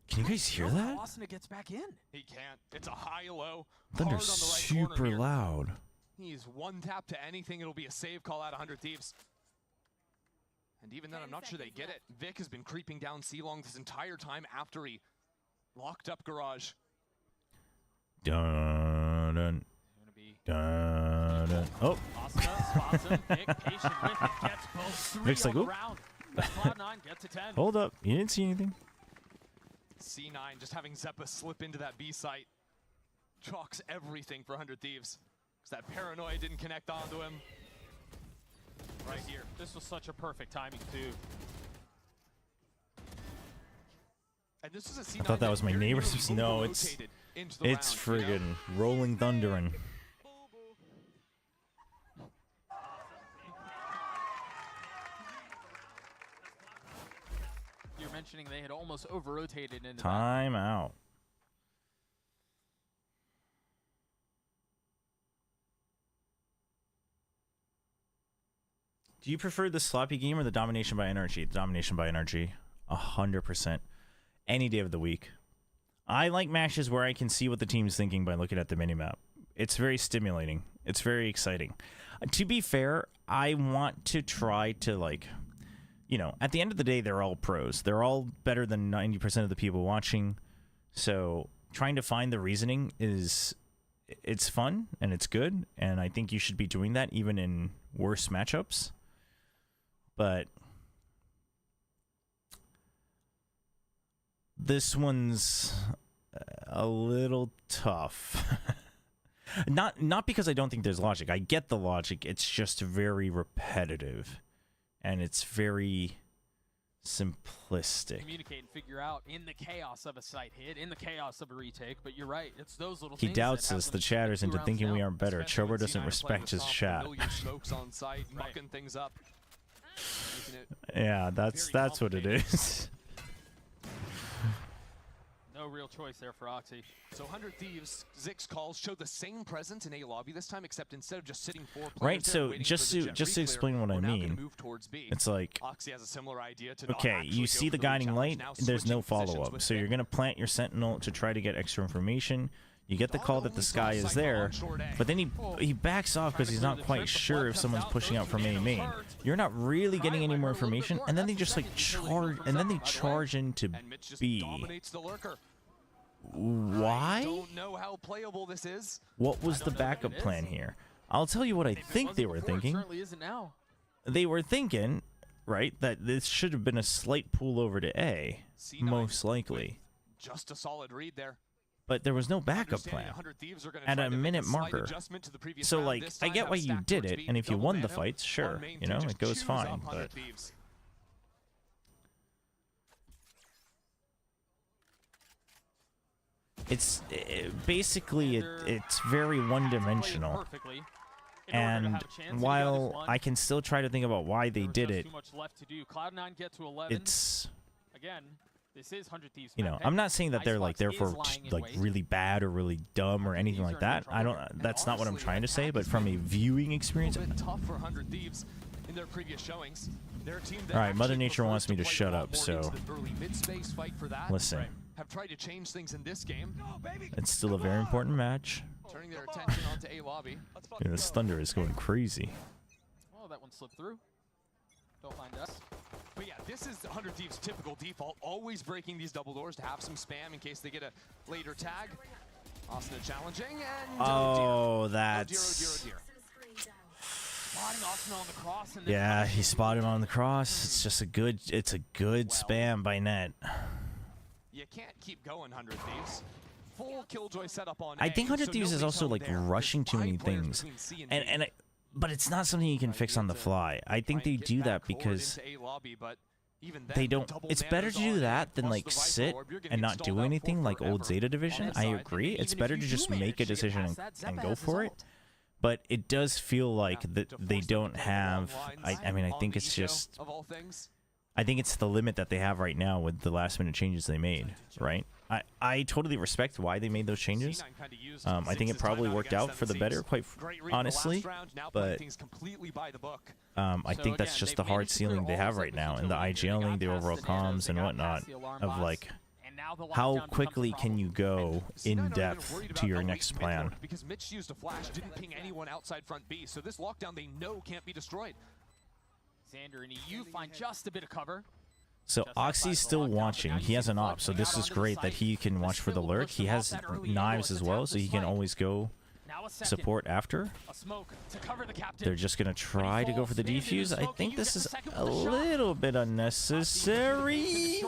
Can you guys hear that? Austin gets back in. He can't. It's a high-low. Thunder's super loud. He's one tap to anything. It'll be a save call out 100 Thieves. And even then, I'm not sure they get it. Vic has been creeping down C-Long this entire time after he locked up Garage. Dun, dun, dun, dun. Oh. Austin spots him. Vic patient with it. Gets both 3 Vic's like, on the oop. round. Cloud9 gets a 10. Hold up. You didn't see anything? C9 just having Zeppa slip into that B site. Chalks everything for 100 Thieves. Because that paranoia didn't connect onto him. Right here. This was such a perfect timing, too. And this was a C9 I thought that was my neighbor's. No, it's friggin' Rolling Thunder and. You're mentioning they had almost over-rotated into Time out. Do you prefer the sloppy game or the domination by NRG? The domination by NRG. 100%. Any day of the week. I like matches where I can see what the team's thinking by looking at the minimap. It's very stimulating. It's very exciting. To be fair, I want to try to, like, you know, at the end of the day, they're all pros. They're all better than 90% of the people watching. So trying to find the reasoning it's fun and it's good. And I think you should be doing that even in worse matchups. But this one's a little tough. Not because I don't think there's logic. I get the logic. It's just very repetitive. And it's very simplistic. Communicate and figure out in the chaos of a site hit, in the chaos of a retake. But you're right, it's those little He things doubts that us, have the them chatters, into 2 thinking rounds we down. aren't better. Chobra doesn't respect his chat. Smokes on site, mucking things up. Yeah, that's what it is. No real choice there for Oxy. So 100 Thieves, Zix calls showed the same presence in A lobby this time, except instead of just sitting 4 players Right, there so waiting just for the to jet explain what I we're now gonna mean, move towards B. it's like, Oxy has a similar idea to not okay, actually you go see for the lead guiding challenge, light, now there's no switching positions follow-up. with So you're Vic. going to plant your sentinel to try to get extra information. You get the call that the sky is there, but then he backs off because he's not quite sure if someone's pushing out from A main. You're not really getting any more information, and then they just like charge, and then they charge into B. Dominates the lurker. Why? I don't know how playable this is. What was the backup plan here? I'll tell you what I think they were thinking. It certainly isn't now. They were thinking, right, that this should have been a slight pull over to A, most likely. Just a solid read there. But there was no backup plan at a minute marker. So, like, I get why you did it, and if you won the fights, sure, you know, it goes fine. But it's basically it's very one-dimensional. And while I can still try to think about why they did it, it's, again, this is 100 Thieves. you know, I'm not saying that they're like therefore like really bad or really dumb or anything like that. I don't. That's not what I'm trying to say. But from a viewing experience, a bit tough for 100 Thieves in their previous showings. They're a team that all right, Mother Nature wants me to shut up, so listen. Have tried to change things in this game. It's still a very important match. Turning their attention onto A lobby. Yeah, this thunder is going crazy. Oh, that one slipped through. Don't mind us. But yeah, this is 100 Thieves' typical default, always breaking these double doors to have some spam in case they get a later tag. Austin challenging, and oh, that's... Oh dear. Spotting Austin on the cross. And yeah, he spotted him on the cross. It's just a good, it's a good spam by net. You can't keep going, 100 Thieves. Full Killjoy setup on I think 100 Thieves is also like rushing too many things, but it's not something you can fix on the fly. I think they do that because they don't. It's better to do that than like sit and not do anything like old Zeta Division. I agree. It's better to just make a decision and go for it. But it does feel like that they don't have. I mean, I think it's just. I think it's the limit that they have right now with the last minute changes they made, right? I totally respect why they made those changes. I think it probably worked out for the better, quite honestly. But I think that's just the hard ceiling they have right now, and the IGLing, the overall comms, and whatnot, of like, how quickly can you go in depth to your next plan? Because Mitch used a flash, didn't ping anyone outside front B, so this lockdown they know can't be destroyed. Xander and EU find just a bit of cover. So Oxy's still watching. He has an op, so this is great that he can watch for the lurk. He has knives as well, so he can always go support after. They're just going to try to go for the defuse. I think this is a little bit unnecessary.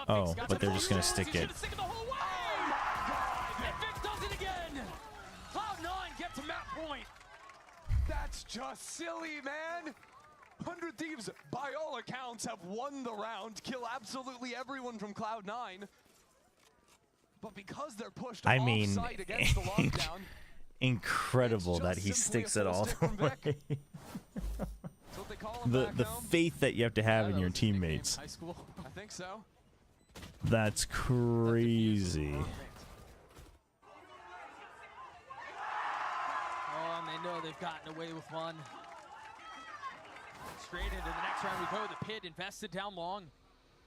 Oh, but they're just going to stick it. That's just silly, man. 100 Thieves, by all accounts, have won the round, kill absolutely everyone from Cloud9. But because they're pushed offside against the lockdown, incredible that he sticks it all the way. The faith that you have to have in your teammates. High school? I think so. That's crazy. Oh, and they know they've gotten away with one. Straight into the next round we go. The pit invested down long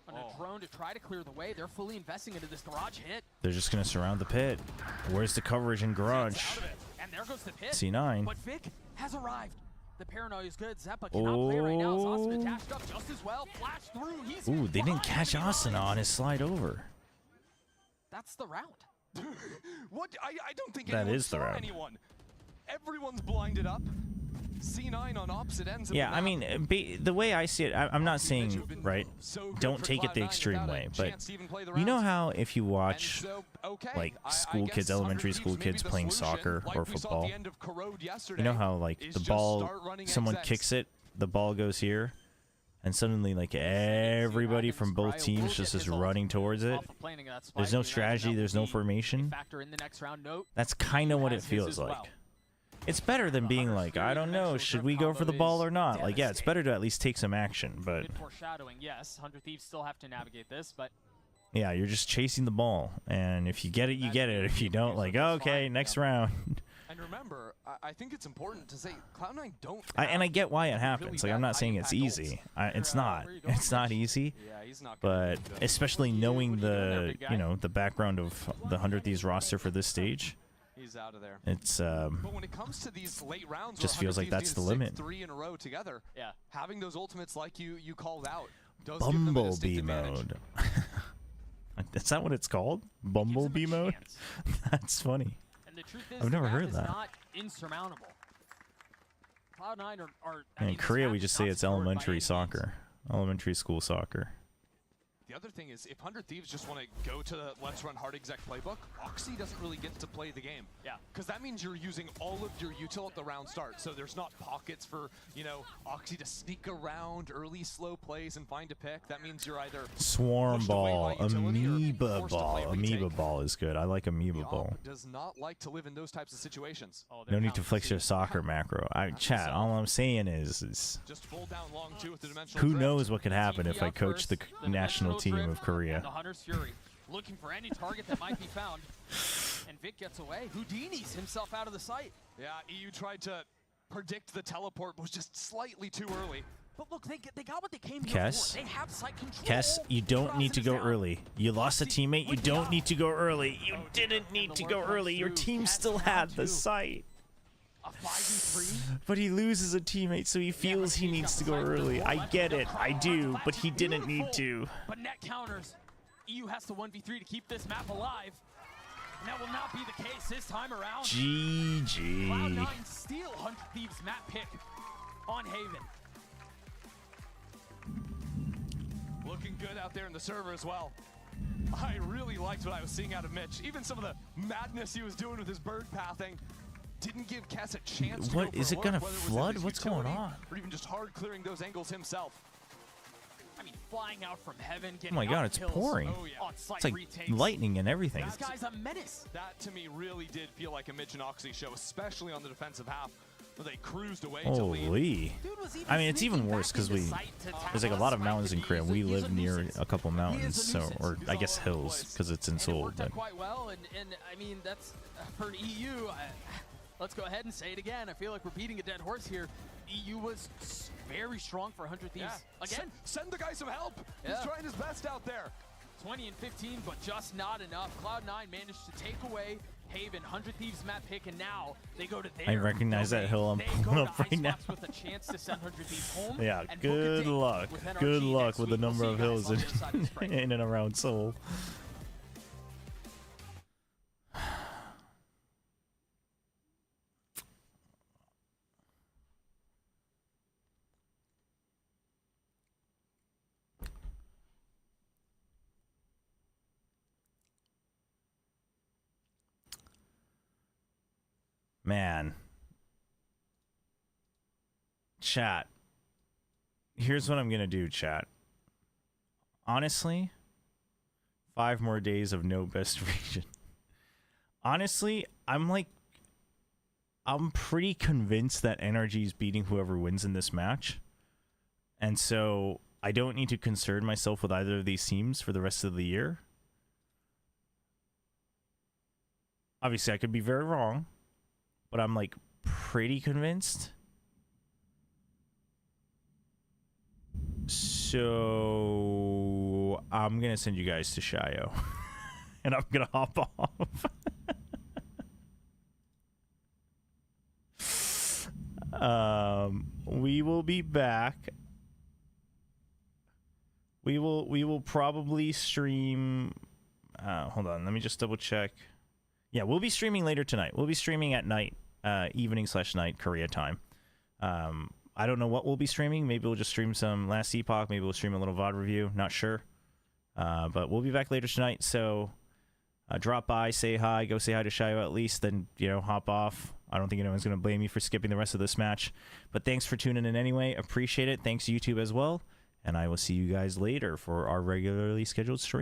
on a drone to try to clear the way. They're fully investing into this garage hit. They're just going to surround the pit. Where's the coverage in garage? And there goes the pit. C9. But Vic has arrived. The paranoia is good. Zeppa cannot play right now. Austin attached up just as well. Flash through. He's ooh, they didn't catch Austin on his slide over. That's the round. What? I don't think that is the round. Anyone. Everyone's blinded up. C9 on opposite ends. Yeah, I mean, the way I see it, I'm not saying, right, don't take it the extreme way, but you know how if you watch, like, school kids, elementary school kids playing soccer or football, you know how, like, the ball, someone kicks it, the ball goes here, and suddenly, like, everybody from both teams just is running towards it. There's no strategy, there's no formation. That's kind of what it feels like. It's better than being like, I don't know, should we go for the ball or not? Like, yeah, it's better to at least take some action, but... Good foreshadowing, yes. 100 Thieves still have to navigate this, but... Yeah, you're just chasing the ball, and if you get it, you get it. If you don't, like, okay, next round. And remember, I think it's important to say, Cloud9 don't... and I get why it happens. Like, I'm not saying it's easy. It's not. It's not easy. But especially knowing the, you know, the background of the 100 Thieves roster for this stage... He's out of there. It's but when it comes to these late rounds, just feels like that's the limit. 3 in a row together. Yeah. Having those ultimates like you called out does Bumblebee mode. Is that what it's called? Bumblebee mode? That's funny. And the truth is, I've never the map heard is that. not insurmountable. Cloud9 are In Korea, we just say it's elementary soccer. Elementary school soccer. The other thing is, if 100 Thieves just want to go to the Let's Run Hard Exec playbook, Oxy doesn't really get to play the game. Yeah. Because that means you're using all of your util at the round start. So there's not pockets for, you know, Oxy to sneak around early slow plays and find a pick. That means you're either Swarm ball, amoeba ball. Amoeba ball is good. I like amoeba ball. does not like to live in those types of situations. No need to flex your soccer macro. Chat, all I'm saying is Just full down long two with the dimensional who drift. knows what could happen if I coach the national team of Korea. The Hunter's Fury, looking for any target that might be found. And Vic gets away. Houdini's himself out of the sight. Yeah, EU tried to predict the teleport, but was just slightly too early. But look, they got what they came here Kess, for. They have sight control. Kess, you don't need to go early. You lost a teammate. You don't need to go early. You didn't need to go early. Your team still had the sight. A 5v3. But he loses a teammate, so he feels he needs to go early. I get it. I do, but he didn't need to. But net counters. EU has to 1v3 to keep this map alive. And that will not be the case this time around. GG. Cloud9 steal 100 Thieves map pick on Haven. Looking good out there in the server as well. I really liked what I was seeing out of Mitch. Even some of the madness he was doing with his bird pathing didn't give Kess a chance to What go is for it work, gonna whether it was flood? in his What's going utility on? Or even just hard clearing those angles himself. I mean, flying out from heaven, Oh getting my god, out it's kills. pouring. Oh, yeah. On-site It's like retakes. lightning and everything. This guy's a menace. That to me really did feel like a Mitch and Oxy show, especially on the defensive half, where they cruised away to lead. Holy. I mean, it's even worse because there's like a lot of mountains in Korea. We live near a couple mountains, so, or I guess hills, because it's in Seoul. Worked out quite well, and I mean, that's for an EU. Let's go ahead and say it again. I feel like we're beating a dead horse here. EU was very strong for 100 Thieves. Yeah. Again, send the guy some help. Yeah. He's trying his best out there. 20 and 15, but just not enough. Cloud9 managed to take away Haven, 100 Thieves map pick, and now they go to their I recognize that hill I'm pulling up right now. with a chance to send 100 Thieves home. Yeah, and good luck. with NRG Good luck next with the week. number We'll of see you guys hills on the other side of this break. in and around Seoul. Man. Chat. Here's what I'm going to do, chat. Honestly, 5 more days of no best region. Honestly, I'm pretty convinced that NRG is beating whoever wins in this match. And so I don't need to concern myself with either of these teams for the rest of the year. Obviously, I could be very wrong, but I'm like pretty convinced. So I'm going to send you guys to Shio. And I'm going to hop off. We will be back. We will probably stream. Hold on, let me just double check. Yeah, we'll be streaming later tonight. We'll be streaming at night, evening/night Korea time. I don't know what we'll be streaming. Maybe we'll just stream some Last Epoch. Maybe we'll stream a little VOD review. Not sure. But we'll be back later tonight. So drop by, say hi, go say hi to Shio at least, then, hop off. I don't think anyone's going to blame me for skipping the rest of this match. But thanks for tuning in anyway. Appreciate it. Thanks YouTube as well. And I will see you guys later for our regularly scheduled stream.